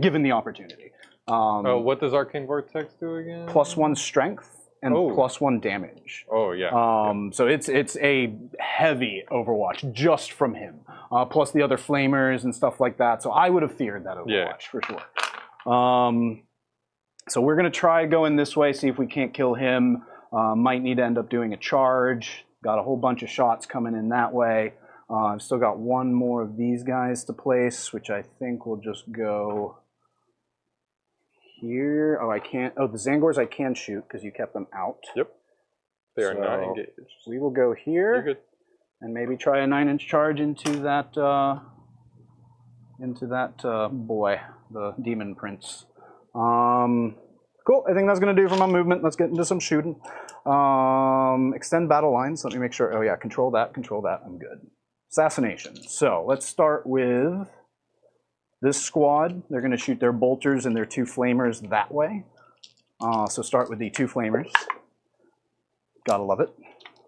given the opportunity. What does Arcane Vortex do again? +1 strength and +1 damage. Oh, yeah. So it's a heavy Overwatch just from him, plus the other flamers and stuff like that. So I would have feared that Overwatch for sure. So we're going to try going this way, see if we can't kill him. Might need to end up doing a charge. Got a whole bunch of shots coming in that way. I've still got 1 more of these guys to place, which I think will just go here. Oh, I can't. Oh, the Zangors I can shoot because you kept them out. Yep. They are not engaged. We will go here. You're good. And maybe try a 9-inch charge into that into that boy, the Demon Prince. Cool, I think that's going to do for my movement. Let's get into some shooting. Extend battle lines. Let me make sure. Oh yeah, control that, I'm good. Assassination. So let's start with this squad. They're going to shoot their bolters and their 2 flamers that way. So start with the 2 flamers. Gotta love it.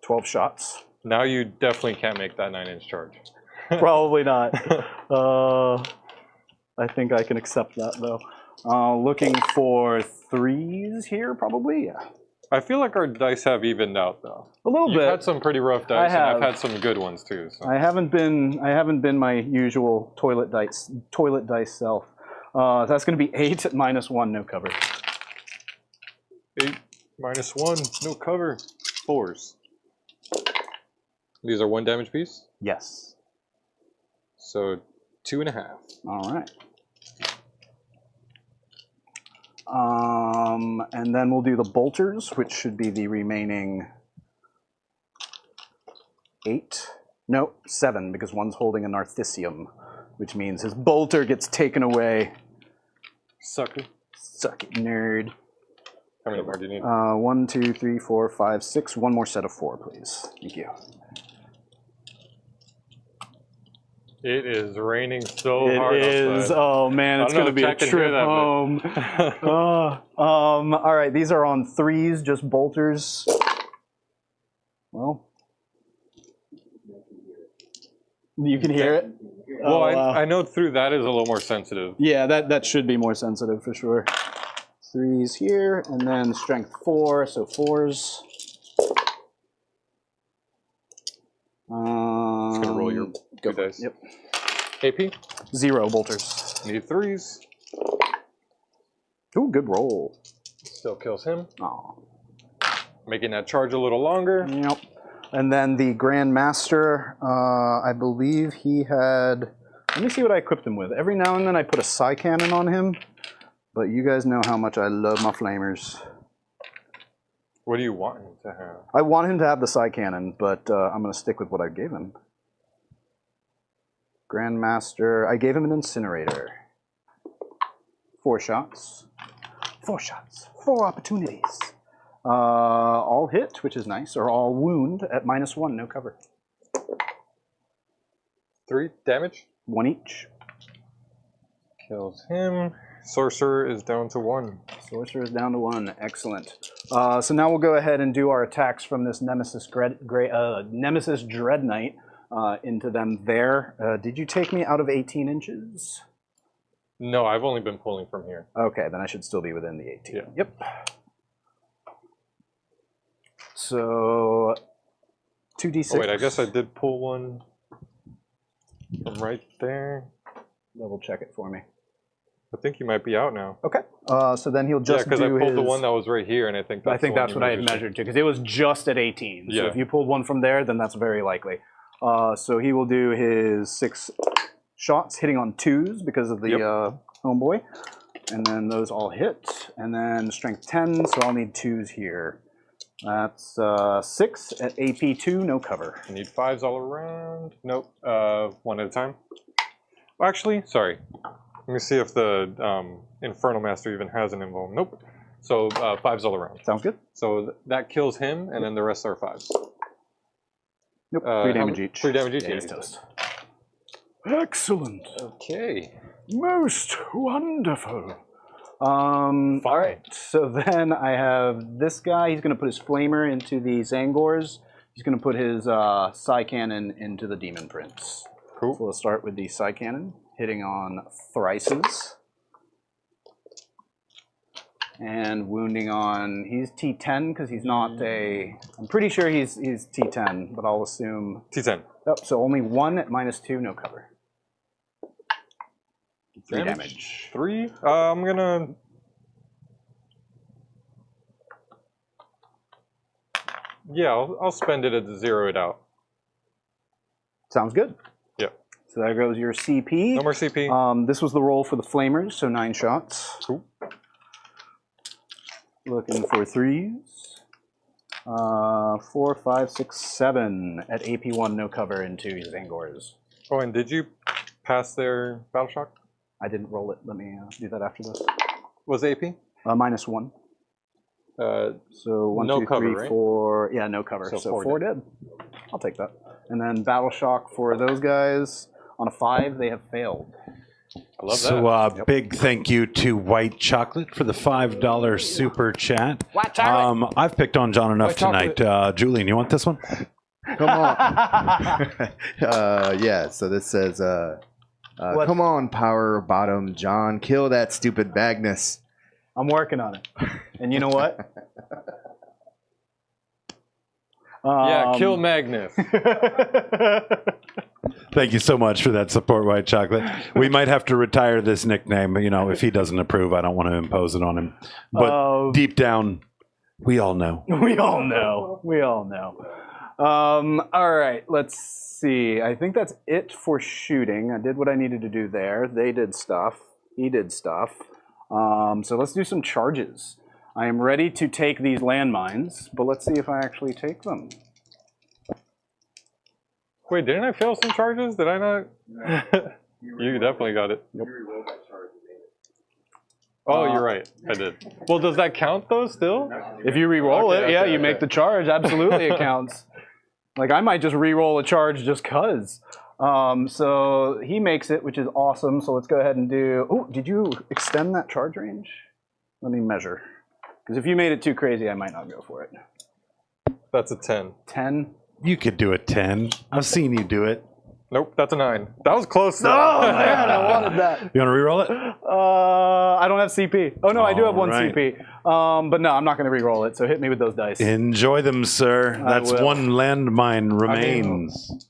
12 shots. Now you definitely can't make that 9-inch charge. Probably not. I think I can accept that though. Looking for 3s here, probably. Yeah. I feel like our dice have evened out though. A little You've bit. had some pretty rough dice, and I've had some good ones too. So. I haven't been my usual toilet dice self. That's going to be 8 at -1, no cover. 8 -1, no cover. 4s. These are 1 damage piece. Yes. So 2.5. All right. And then we'll do the bolters, which should be the remaining 8. No, 7, because one's holding a Narthisium, which means his bolter gets taken away. Sucker. Suck it, nerd. How many more do you need? 1, 2, 3, 4, 5, 6. One more set of 4, please. Thank you. It is raining so It hard is. outside. Oh man, it's going to be a trip home. All right, these are on 3s, just bolters. Well, you can hear it. Well, I know through that is a little more sensitive. Yeah, that should be more sensitive for sure. 3s here, and then strength 4, so 4s. Just gonna roll your go 2 dice. Yep. AP. 0 bolters. Need 3s. Ooh, good roll. Still kills him. Oh. Making that charge a little longer. Yep. And then the Grand Master, I believe he had. Let me see what I equipped him with. Every now and then I put a Psy Cannon on him, but you guys know how much I love my flamers. What do you want him to have? I want him to have the Psy Cannon, but I'm going to stick with what I gave him. Grand Master, I gave him an Incinerator. 4 shots. 4 shots. 4 opportunities. All hit, which is nice, or all wound at -1, no cover. 3 damage. 1 each. Kills him. Sorcerer is down to 1. Sorcerer is down to 1. Excellent. So now we'll go ahead and do our attacks from this Nemesis Dread Knight into them there. Did you take me out of 18 inches? No, I've only been pulling from here. Okay, then I should still be within the 18. Yeah. Yep. So 2d6. Oh, wait, I guess I did pull one from right there. Double check it for me. I think he might be out now. Okay. So then he'll just because I do pulled the his- one that was right here, and I think that's that's what I had measured too, because it was just at 18. So Yeah. if you pulled one from there, then that's very likely. So he will do his 6 shots, hitting on 2s because of the homeboy. And then those all hit. And then strength 10, so I'll need 2s here. That's 6 at AP2, no cover. I need 5s all around. Nope. 1 at a time. Actually, sorry. Let me see if the Infernal Master even has an invul. Nope. So 5s all around. Sounds good? So that kills him, and then the rest are 5s. Nope, 3 damage each. 3 damage each? Yeah, Yeah, he's he's toast. Excellent. Okay. Most wonderful. All right, so then I have this guy. He's going to put his Flamer into the Zangors. He's going to put his Psy Cannon into the Demon Prince. Cool. So we'll start with the Psy Cannon, hitting on thrices. And wounding on, he's T10 because he's not a, I'm pretty sure he's T10, but I'll assume. T10. Oh, so only 1 at -2, no cover. 3 damage. 3? I'm gonna... Yeah, I'll spend it to zero it out. Sounds good. Yeah. So there goes your CP. No more CP. This was the roll for the Flamers, so 9 shots. Cool. Looking for 3s. 4, 5, 6, 7 at AP1, no cover into Zangors. Oh, and did you pass their battle shock? I didn't roll it. Let me do that after this. Was AP? -1. So 1, no 2, cover, 3, right? 4. Yeah, no cover. So 4 dead. I'll take that. And then battle shock for those guys. On a 5, they have failed. I love So that. big thank you to White Chocolate for the $5 super chat. White chocolate. I've picked on John enough White tonight. Julian, you want this one? Come on. Yeah, so this says, come on, Power Bottom John. Kill that stupid Magnus. I'm working on it. And you know what? Yeah, kill Magnus. Thank you so much for that support, White Chocolate. We might have to retire this nickname, if he doesn't approve. I don't want to impose it on him. But deep down, we all know. We all know. We all know. All right, let's see. I think that's it for shooting. I did what I needed to do there. They did stuff. He did stuff. So let's do some charges. I am ready to take these landmines, but let's see if I actually take them. Wait, didn't I fail some charges? Did I not? You definitely got it. You rerolled that charge and made it. Oh, you're right. I did. Well, does that count though still? If you re-roll it, Okay, yeah, okay, you okay. make the charge. Absolutely, it counts. Like, I might just re-roll a charge just because. So he makes it, which is awesome. So let's go ahead and do... Oh, did you extend that charge range? Let me measure. Because if you made it too crazy, I might not go for it. That's a 10. 10? You could do a 10. I've seen you do it. Nope, that's a 9. That was close though. Oh, man, I wanted that. You want to re-roll it? I don't have CP. Oh, no, I do have one Alright. CP. But no, I'm not going to re-roll it, so hit me with those dice. Enjoy them, sir. That's will. one landmine remains.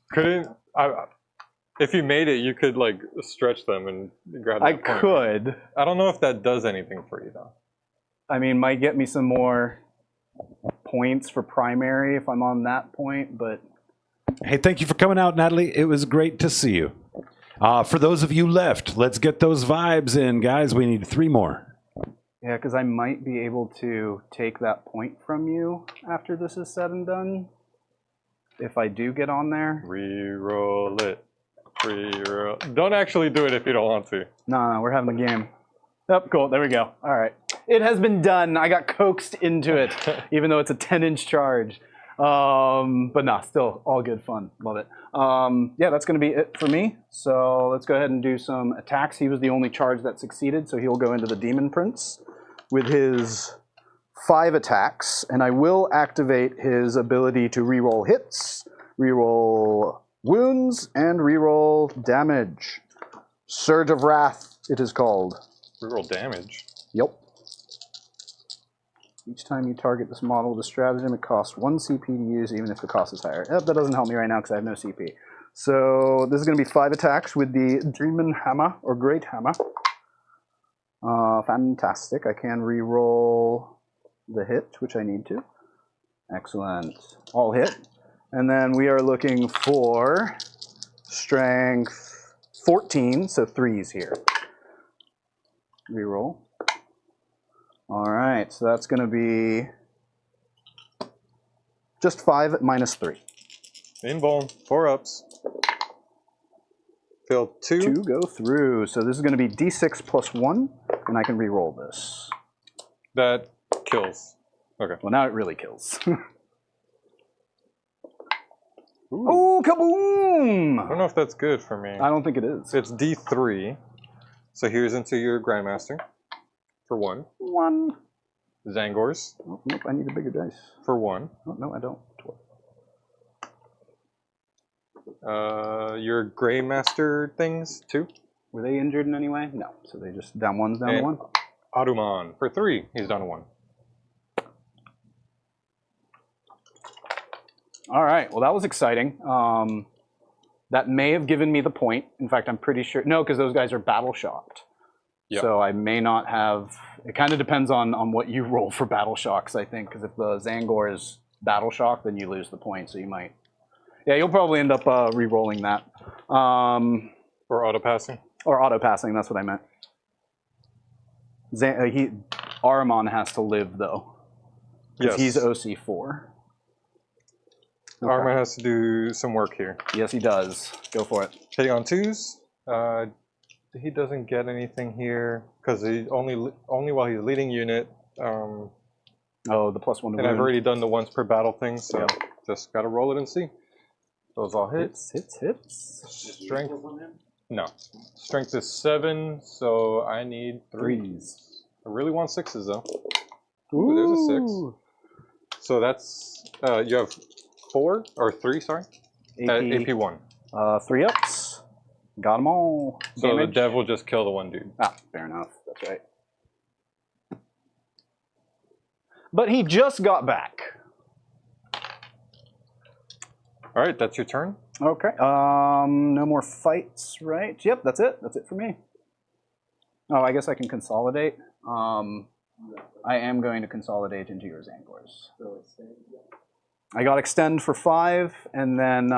If you made it, you could like stretch them and grab that I point. could. I don't know if that does anything for you though. I mean, might get me some more points for primary if I'm on that point, but... Hey, thank you for coming out, Natalie. It was great to see you. For those of you left, let's get those vibes in, guys. We need 3 more. Yeah, because I might be able to take that point from you after this is said and done. If I do get on there. Reroll it. Reroll. Don't actually do it if you don't want to. No, we're having a game. Yep, cool. There we go. All right. It has been done. I got coaxed into it, even though it's a 10-inch charge. But nah, still all good fun. Love it. Yeah, that's going to be it for me. So let's go ahead and do some attacks. He was the only charge that succeeded, so he'll go into the Demon Prince with his 5 attacks. And I will activate his ability to reroll hits, reroll wounds, and reroll damage. Surge of Wrath, it is called. Reroll damage. Yep. Each time you target this model with a stratagem, it costs 1 CP to use, even if the cost is higher. That doesn't help me right now because I have no CP. So this is going to be 5 attacks with the Demon Hammer, or Great Hammer. Fantastic. I can re-roll the hit, which I need to. Excellent. All hit. And then we are looking for strength 14, so 3s here. Reroll. All right, so that's going to be just 5 minus 3. Invuln. 4 ups. Failed 2. 2 go through. So this is going to be D6 plus 1, and I can re-roll this. That kills. Okay. Well, now it really kills. Oh, kaboom! I don't know if that's good for me. I don't think it is. It's D3. So here's into your Grandmaster for 1. 1. Zangors Oh, nope, I need a bigger dice. for 1. Oh, no, I don't. Your Greymaster things 2. Were they injured in any way? No. So they just down 1's down to And 1. Aruman for 3. He's down to 1. All right. Well, that was exciting. That may have given me the point. In fact, I'm pretty sure. No, because those guys are battle shocked. Yep. So I may not have. It kind of depends on what you roll for battle shocks, I think. Because if the Zangor is battle shock, then you lose the point. So you might. Yeah, you'll probably end up re-rolling that. Or auto passing. Or auto passing. That's what I meant. Ahriman has to live though. Yes. He's OC4. Ahriman has to do some work here. Yes, he does. Go for it. Hitting on 2s. He doesn't get anything here because he only while he's leading unit. Oh, the +1 to And wound. I've already done the once per battle thing, so Yeah. just gotta roll it and see. Those all hit. Hits. Strength. No. Strength is 7, so I need 3s. I really want 6s though. Ooh, there's a 6. So that's you have 4 or 3, sorry. AP 1. 3 ups. Got them all. So Damage. the dev will just kill the one dude. Ah, fair enough. That's right. But he just got back. All right, that's your turn. Okay. No more fights, right? Yep, that's it. That's it for me. Oh, I guess I can consolidate. I am going to consolidate into your Zangors. I got extend for 5, and then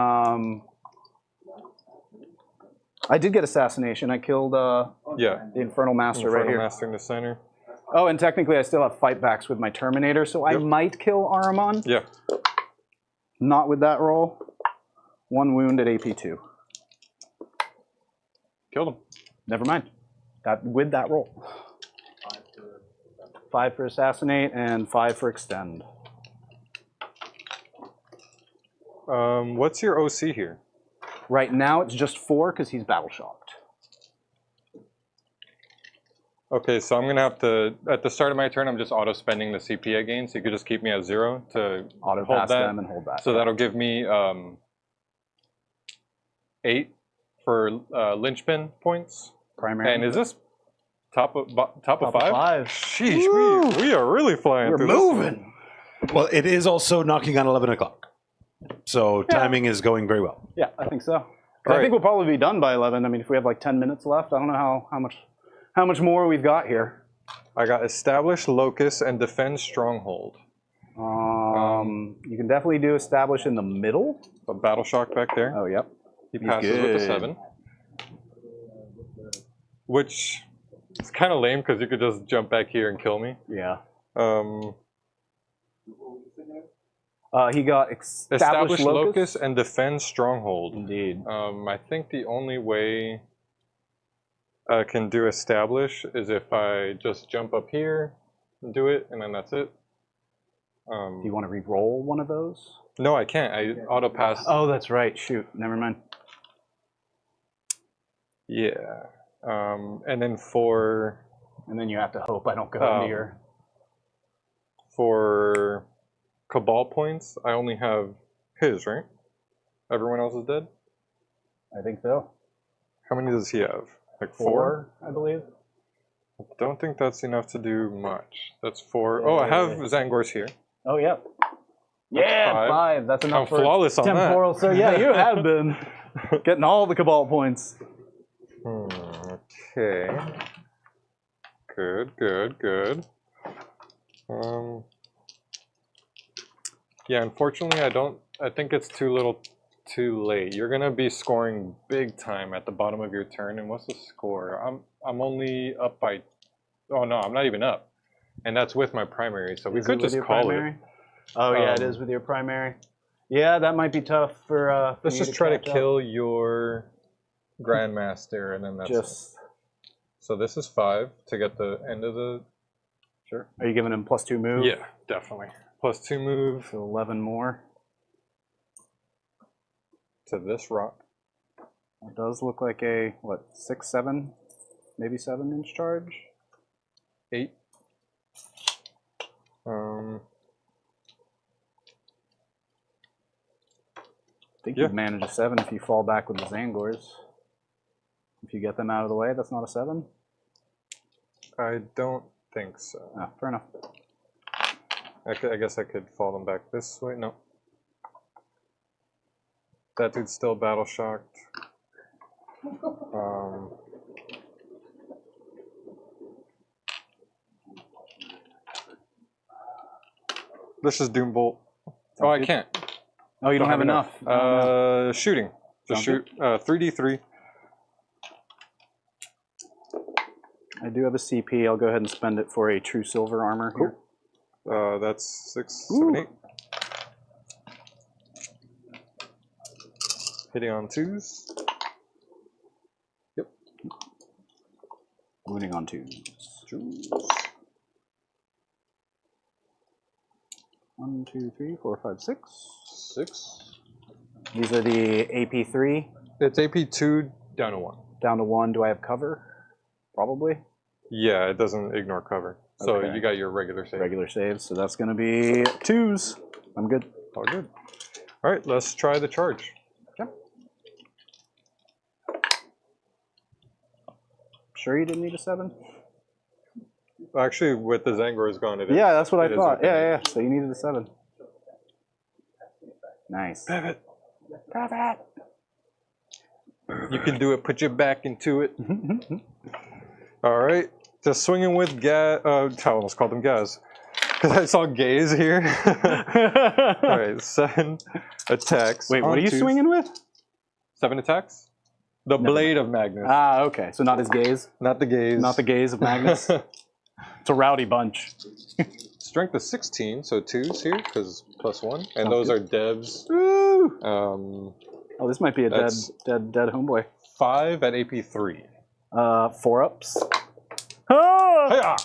I did get assassination. I killed the Infernal Master right here. Master in the center. Oh, and technically I still have fightbacks with my Terminator, so I might kill Ahriman. Yeah. Not with that roll. 1 wound at AP2. Killed him. Never mind. With that roll. 5 for assassinate and 5 for extend. What's your OC here? Right now it's just 4 because he's battle shocked. Okay, so I'm gonna have to, at the start of my turn, I'm just auto spending the CP again, so you could just keep me at 0 to Auto hold pass that. them and hold that. So that'll give me 8 for linchpin points. Primary. And is this top of 5? Sheesh, Woo! we are really flying. We're through this. moving. Well, it is also knocking on 11 o'clock. So timing is going very well. Yeah, I think so. Right. I think we'll probably be done by 11. I mean, if we have like 10 minutes left, I don't know how much more we've got here. I got establish locus and defend stronghold. You can definitely do establish in the middle. A battle shock back there. Oh, yep. He passes with a 7. Which is kind of lame because you could just jump back here and kill me. Yeah. He got establish locus and defend stronghold. Indeed. I think the only way I can do establish is if I just jump up here and do it, and then that's it. Do you want to re-roll one of those? No, I can't. I auto pass. Oh, that's right. Shoot. Never mind. Yeah. And then for And then you have to hope I don't go into your... For Cabal points, I only have his, right? Everyone else is dead? I think so. How many does he have? Like 4, I believe. I don't think that's enough to do much. That's 4. Oh, I have Zangors here. Oh, yep. Yeah, 5. That's enough I'm for flawless on temporal. that. So yeah, you have been getting all the Cabal points. Okay. Good. Yeah, unfortunately, I think it's too late. You're gonna be scoring big time at the bottom of your turn, and what's the score? I'm only up by, oh no, I'm not even up. And that's with my primary, so we could just call it. Oh yeah, it is with your primary. Yeah, that might be tough for let's me just try to catch up. kill your Grandmaster, and then that's it. So this is 5 to get the end of the... Sure. Are you giving him +2 move? Yeah, definitely. +2 move. So 11 more. To this rock. It does look like a, what, 6, 7, maybe 7-inch charge? 8. I think you'd manage a 7 if you fall back with the Zangors. If you get them out of the way, that's not a 7? I don't think so. Ah, fair enough. I guess I could fall them back this way. No. That dude's still battle shocked. Let's just Doombolt. Oh, I can't. Oh, you don't have enough. Shooting. Just shoot 3d3. I do have a CP. I'll go ahead and spend it for a true silver armor here. That's 6, 7, 8. Hitting on 2s. Yep. Wounding on 2s. 1, 2, 3, 4, 5, 6. 6. These are the AP3. It's AP2 down to 1. Down to 1. Do I have cover? Probably. Yeah, it doesn't ignore cover. So Okay. you got your regular save. Regular saves. So that's going to be 2s. I'm good. All good. All right, let's try the charge. Okay. Sure you didn't need a 7? Actually, with the Zangor's gone, it is. Yeah, that's what I it is thought. okay. Yeah. So you needed a 7. Nice. Pivot. Pivot. You can do it. Put your back into it. All right. Just swinging with Gaz. I almost called him Gaz. Because I saw Gaze here. All right. 7 attacks. Wait, what on are you 2s. swinging with? 7 attacks? The Blade of Magnus. Ah, okay. So not his gaze. Not the Gaze. Not the gaze of Magnus. It's a rowdy bunch. Strength is 16, so 2s here, because +1. And those are devs. Woo! 5 This might be a dead homeboy. at AP3. 4-ups. Oh! Hiya!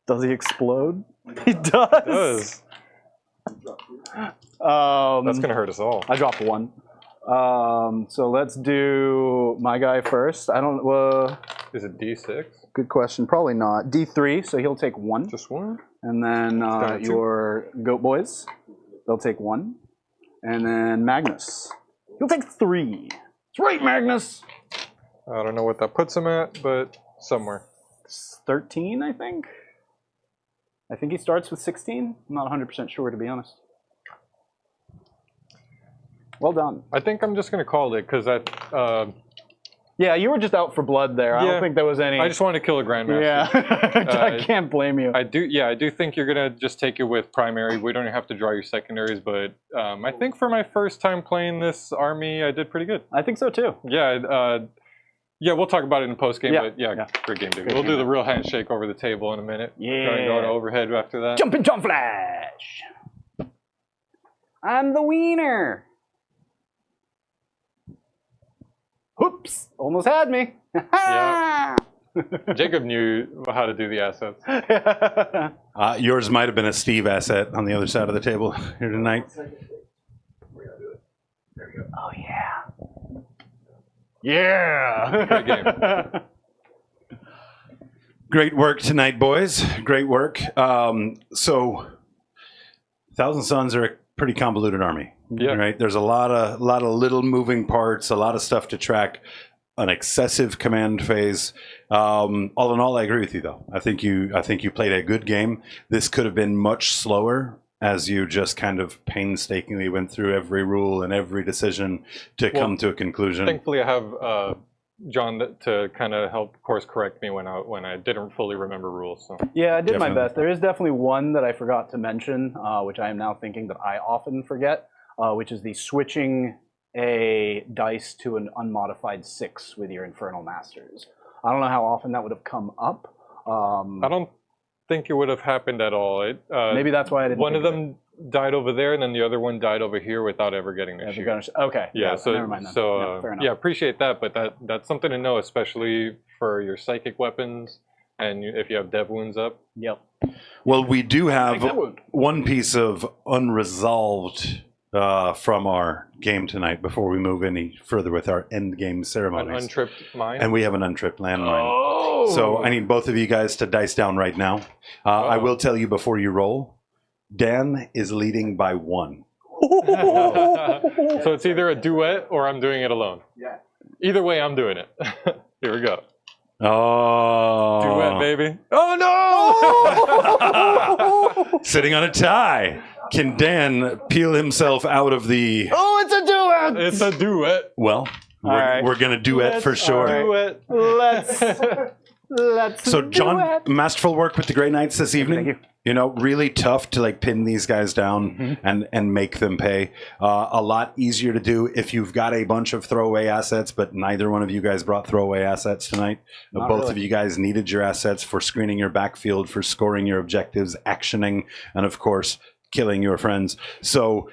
Does he explode? He does. Does. That's going to hurt us all. I dropped 1. So let's do my guy first. I don't. Is it D6? Good question. Probably not. D3. So he'll take 1. Just 1? And then down to 2. your goat boys, they'll take 1. And then Magnus, he'll take 3. That's right, Magnus. I don't know what that puts him at, but somewhere. 13, I think. I think he starts with 16. I'm not 100% sure, to be honest. Well done. I think I'm just going to call it, because Yeah, you were just out for blood there. I Yeah. don't think there was any. I just wanted to kill a Grandmaster. Yeah, I can't blame you. I do think you're going to just take it with primary. We don't have to draw your secondaries, but I think for my first time playing this army, I did pretty good. I think so too. Yeah, yeah, we'll talk about it in post-game, Yeah, but yeah, yeah. great game, dude. Great We'll game. do the real handshake over the table in a minute. Yeah. Go to overhead after that. Jumping John Flash. I'm the wiener. Oops, almost had me. Yeah. Jacob knew how to do the assets. Yours might have been a Steve asset on the other side of the table here tonight. Oh yeah. Yeah. Great game. Great work tonight, boys. Great work. So, Thousand Sons are a pretty convoluted army. Yeah. Right. There's a lot of little moving parts, a lot of stuff to track, an excessive command phase. All in all, I agree with you, though. I think you played a good game. This could have been much slower, as you just kind of painstakingly went through every rule and every decision to come to a conclusion. Thankfully, I have John to kind of help course correct me when I didn't fully remember rules. So. Yeah, I did my Definitely. best. There is definitely one that I forgot to mention, which I am now thinking that I often forget, which is the switching a dice to an unmodified 6 with your Infernal Masters. I don't know how often that would have come up. I don't think it would have happened at all. Maybe that's why I didn't. One of think them died over there, and then the other one died over here without ever getting to of it. shoot. Okay. Yeah, so never mind then. so Yeah, fair enough. yeah, appreciate that, but that's something to know, especially for your psychic weapons, and if you have dev wounds up. Yep. Well, we do have that wound. one piece of unresolved from our game tonight before we move any further with our end game An ceremonies. untripped mine. And we have an untripped landmine. Oh! So I need both of you guys to dice down right now. I will tell you before you roll, Dan is leading by 1. So it's either a duet or I'm doing it alone. Yeah. Either way, I'm doing it. Here we go. Oh. Duet, baby. Oh, no! Sitting on a tie. Can Dan peel himself out of the... Oh, it's a duet! It's a duet. Well, right. we're going to duet for sure. Duet. Let's So, John, duet. masterful work with the Grey Knights this evening. Thank you. You know, really tough to like pin these guys down and make them pay. A lot easier to do if you've got a bunch of throwaway assets, but neither one of you guys brought throwaway assets tonight. Not Both really. of you guys needed your assets for screening your backfield, for scoring your objectives, actioning, and of course, killing your friends. So,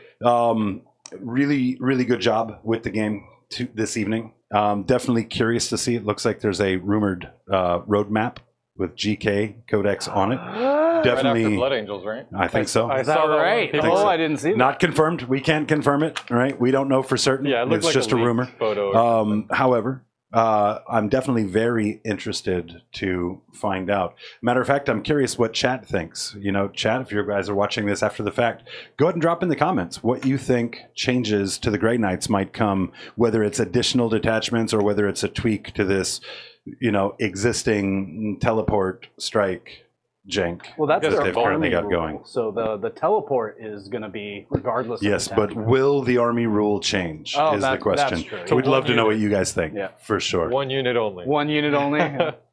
really, really good job with the game this evening. Definitely curious to see. It looks like there's a rumored roadmap with GK Codex on it. Right Definitely, after Blood Angels, right? I think so. I Is that saw that right? one. think Oh, so. I didn't see that. Not confirmed. We can't confirm it. Right? We don't know for certain. Yeah, it looked it's like just a leaked rumor. photo. Or something. However, I'm definitely very interested to find out. Matter of fact, I'm curious what chat thinks. You know, chat, if you guys are watching this after the fact, go ahead and drop in the comments what you think changes to the Grey Knights might come, whether it's additional detachments or whether it's a tweak to this, you know, existing teleport strike jank. Well, that's that their they've currently army got rule. going. So the teleport is going to be regardless. Yes, of but attachment. will the army rule change Oh, is the that's question. true. We'd To love one to know what unit. you guys think, Yeah. for sure. One unit only. One unit only.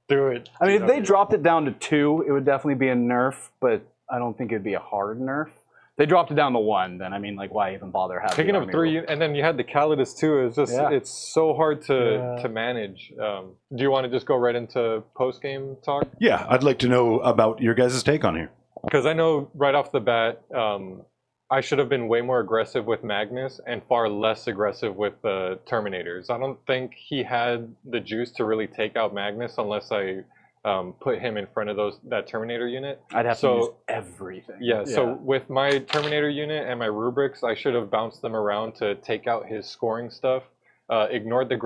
Do it. I mean, if they dropped it down to 2, it would definitely be a nerf, but I don't think it'd be a hard nerf. If they dropped it down to 1, then I mean, like, why even bother having? Picking the up army 3, rule? and then you had the Calidus too. It's just Yeah. it's so hard to manage. Do you want to just go right into post game talk? Yeah, I'd like to know about your guys' take on here. Because I know right off the bat, I should have been way more aggressive with Magnus and far less aggressive with the Terminators. I don't think he had the juice to really take out Magnus unless I put him in front of that Terminator unit. I'd have to So- use everything. Yeah, so with my Terminator unit and my rubrics, I should have bounced them around to take out his scoring stuff. Ignored the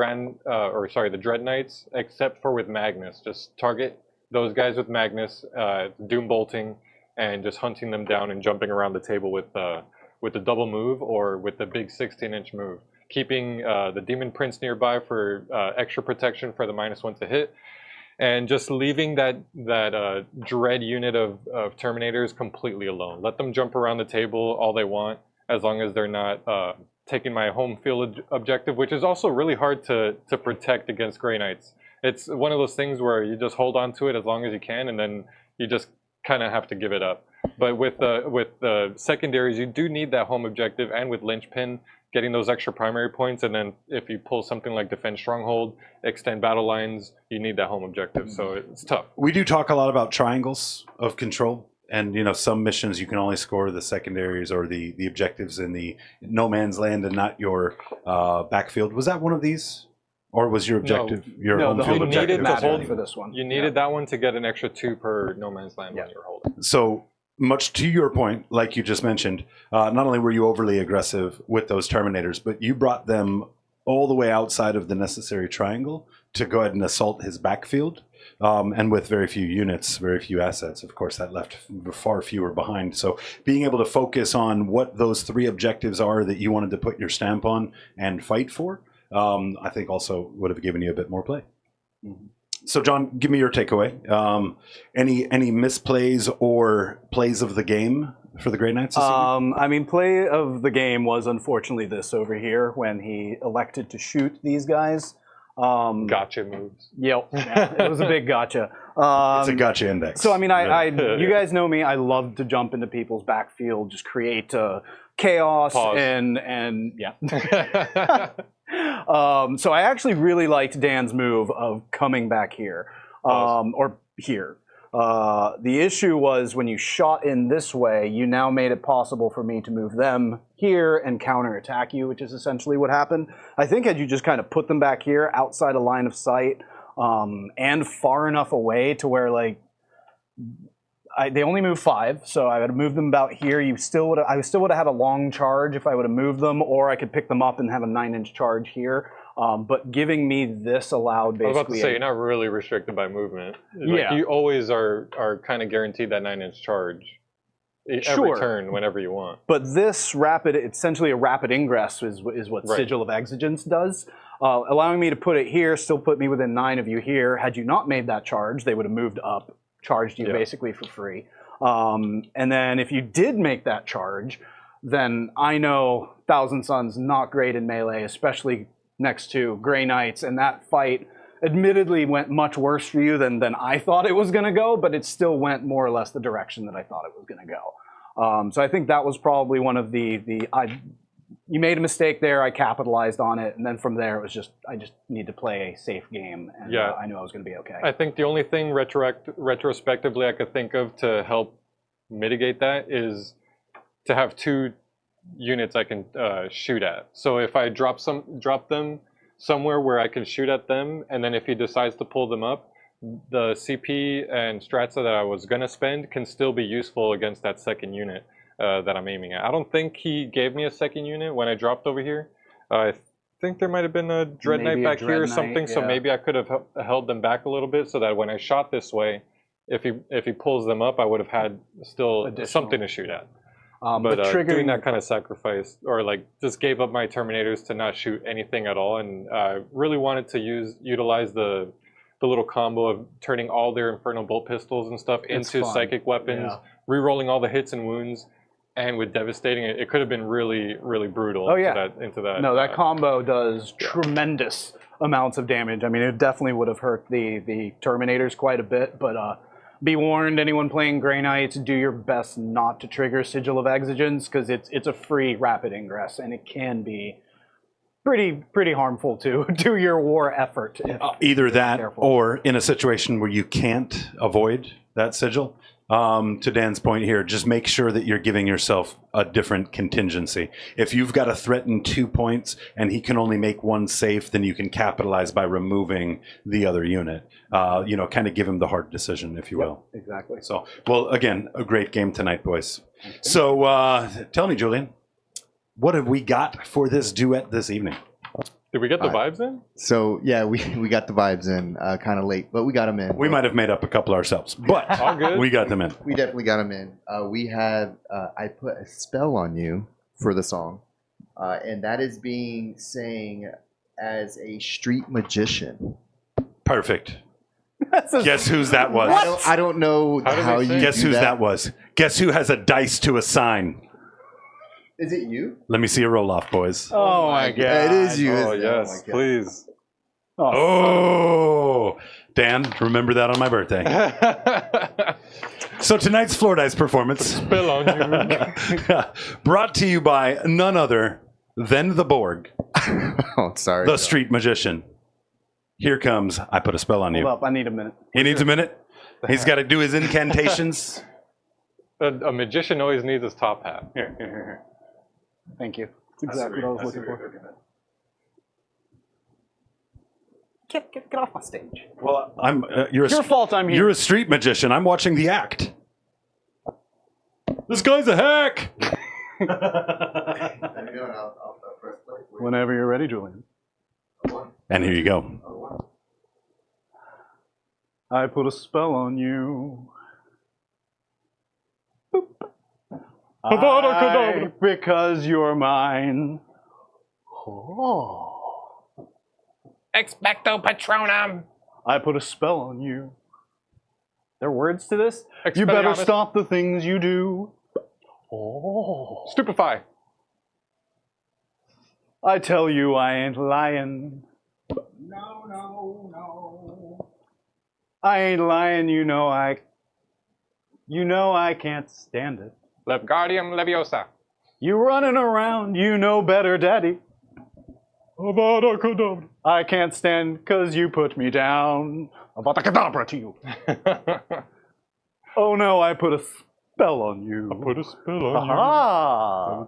the Dread Knights, except for with Magnus. Just target those guys with Magnus, doom bolting, and just hunting them down and jumping around the table with the double move or with the big 16-inch move. Keeping the Demon Prince nearby for extra protection for the -1 to hit. And just leaving that dread unit of Terminators completely alone. Let them jump around the table all they want, as long as they're not taking my home field objective, which is also really hard to protect against Grey Knights. It's one of those things where you just hold on to it as long as you can, and then you just kind of have to give it up. But with the secondaries, you do need that home objective, and with Linchpin, getting those extra primary points, and then if you pull something like Defend Stronghold, extend battle lines, you need that home objective, so it's tough. We do talk a lot about triangles of control, and you know, some missions you can only score the secondaries or the objectives in the no man's land and not your backfield. Was that one of these, or was your objective your No, home the field home objective? objective needed to mattered hold- for this one. You needed that one to get an extra 2 per no man's land when Yeah. you're holding. So much to your point, like you just mentioned, not only were you overly aggressive with those Terminators, but you brought them all the way outside of the necessary triangle to go ahead and assault his backfield. And with very few units, very few assets, of course, that left far fewer behind. So being able to focus on what those 3 objectives are that you wanted to put your stamp on and fight for, I think also would have given you a bit more play. Mm-hmm. So, John, give me your takeaway. Any misplays or plays of the game for the Grey Knights this evening? I mean, play of the game was unfortunately this over here when he elected to shoot these guys. Gotcha moves. Yep, yeah, it was a big gotcha. It's a gotcha index. So I mean, you guys know me. I love to jump into people's backfield, just create chaos Pause. and yeah. So I actually really liked Dan's move of coming back here, or here. The issue was when you shot in this way, you now made it possible for me to move them here and counterattack you, which is essentially what happened. I think had you just kind of put them back here outside a line of sight, and far enough away to where like they only move 5, so I would have moved them about here. I still would have had a long charge if I would have moved them, or I could pick them up and have a 9-inch charge here. But giving me this allowed basically. I was about to say, you're not really restricted by movement. Like, Yeah. you always are kind of guaranteed that 9-inch charge every Sure. turn whenever you want. But this essentially a rapid ingress is what Right. Sigil of Exigence does. Allowing me to put it here still put me within 9 of you here. Had you not made that charge, they would have moved up, charged you Yeah. basically for free. And then if you did make that charge, then I know Thousand Suns not great in melee, especially next to Grey Knights, and that fight admittedly went much worse for you than I thought it was going to go, but it still went more or less the direction that I thought it was going to go. So I think that was probably one of you made a mistake there, I capitalized on it, and then from there it was I just need to play a safe game, and Yeah. I knew I was going to be okay. I think the only thing retrospectively I could think of to help mitigate that is to have 2 units I can shoot at. So if I drop them, somewhere where I can shoot at them, and then if he decides to pull them up, the CP and strats that I was going to spend can still be useful against that second unit that I'm aiming at. I don't think he gave me a second unit when I dropped over here. I think there might have been a Dread Knight back here or something, so maybe I could have held them back a little bit so that when I shot this way, if he pulls them up, I would have had still something to shoot at. But doing that kind of sacrifice, or like just gave up my Terminators to not shoot anything at all, and really wanted to utilize the little combo of turning all their Infernal Bolt pistols and stuff into psychic weapons, re-rolling all the hits and wounds, and with devastating it could have been really, really brutal. Into that. No, that combo does tremendous amounts of damage. I mean, it definitely would have hurt the Terminators quite a bit, but be warned, anyone playing Grey Knights, do your best not to trigger Sigil of Exigence, because it's a free rapid ingress, and it can be pretty harmful to your war effort. Either that, or in a situation where you can't avoid that sigil. To Dan's point here, just make sure that you're giving yourself a different contingency. If you've got to threaten 2 points and he can only make one safe, then you can capitalize by removing the other unit. Kind of give him the hard decision, if you will. Exactly. So, well, again, a great game tonight, boys. So, tell me, Julian, what have we got for this duet this evening? Did we get the vibes in? So, yeah, we got the vibes in kind of late, but we got them in. We might have made up a couple ourselves, but all good. We got them in. We definitely got them in. We have, I put a spell on you for the song, and that is being sang as a street magician. Perfect. Guess whose that was? I don't know how you Guess whose that was? Guess who has a dice to assign? Is it you? Let me see a roll off, boys. Oh my god. It is you. Oh, yes, please. Oh, Dan, remember that on my birthday. So tonight's Floor Dice performance Spill on you. brought to you by none other than the Borg, Oh, sorry. the street magician. Here comes, I put a spell on you. Hold up, I need a minute. He needs a minute. He's got to do his incantations. A magician always needs his top hat. Here. Thank you. That's exactly what I was looking for. Get off my stage. Well, Your fault I'm here. You're a street magician. I'm watching the act. This guy's a hack. Whenever you're ready, Julian. And here you go. I put a spell on you. Because you're mine. Oh. Expecto Patronum. I put a spell on you. There are words to this? Expelliarmus. You better stop the things you do. Oh. Stupefy. I tell you I ain't lying. No. I ain't lying, you know I can't stand it. Lepgardium Leviosa. You running around, you know better, Daddy. I can't stand 'cause you put me down. Avada Kedavra to you. Oh no, I put a spell on you. I put a spell on Aha!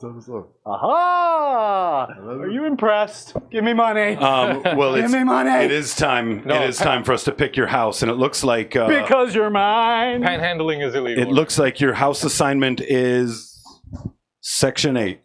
Aha! Are you impressed? Give me money. Well, Give me money. it is time. No, it is time for us to pick your house, and it looks like Because you're mine. Panhandling is illegal. it looks like your house assignment is Section 8.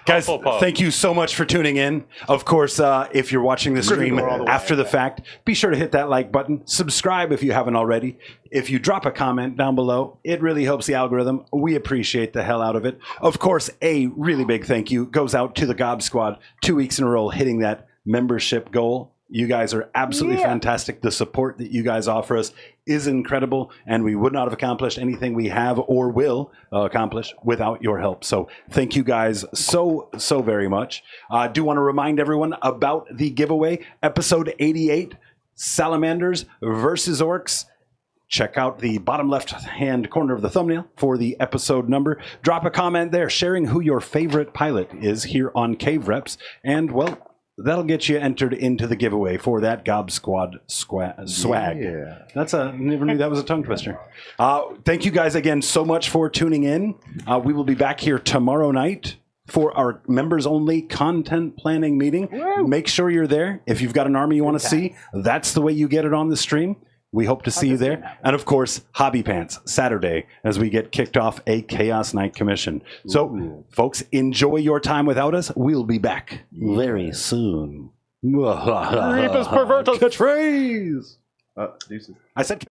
Guys, thank you so much for tuning in. Of course, if you're watching the stream after the fact, be sure to hit that like button. Subscribe if you haven't already. If you drop a comment down below, it really helps the algorithm. We appreciate the hell out of it. Of course, a really big thank you goes out to the Gob Squad, 2 weeks in a row hitting that membership goal. You guys are absolutely fantastic. The support that you guys offer us is incredible, and we would not have accomplished anything we have or will accomplish without your help. So thank you guys so very much. I do want to remind everyone about the giveaway, episode 88, Salamanders versus Orcs. Check out the bottom left-hand corner of the thumbnail for the episode number. Drop a comment there sharing who your favorite pilot is here on Cave Reps, and, well, that'll get you entered into the giveaway for that Gob Squad swag. Yeah. Never knew that was a tongue twister. Thank you guys again so much for tuning in. We will be back here tomorrow night for our members-only content planning meeting. Make sure you're there. If you've got an army you want to see, that's the way you get it on the stream. We hope to see you there. And of course, Hobby Pants, Saturday, as we get kicked off a Chaos Knight commission. So, folks, enjoy your time without us. We'll be back very soon. Reapers pervertus. Catchphrase! Deuces. I said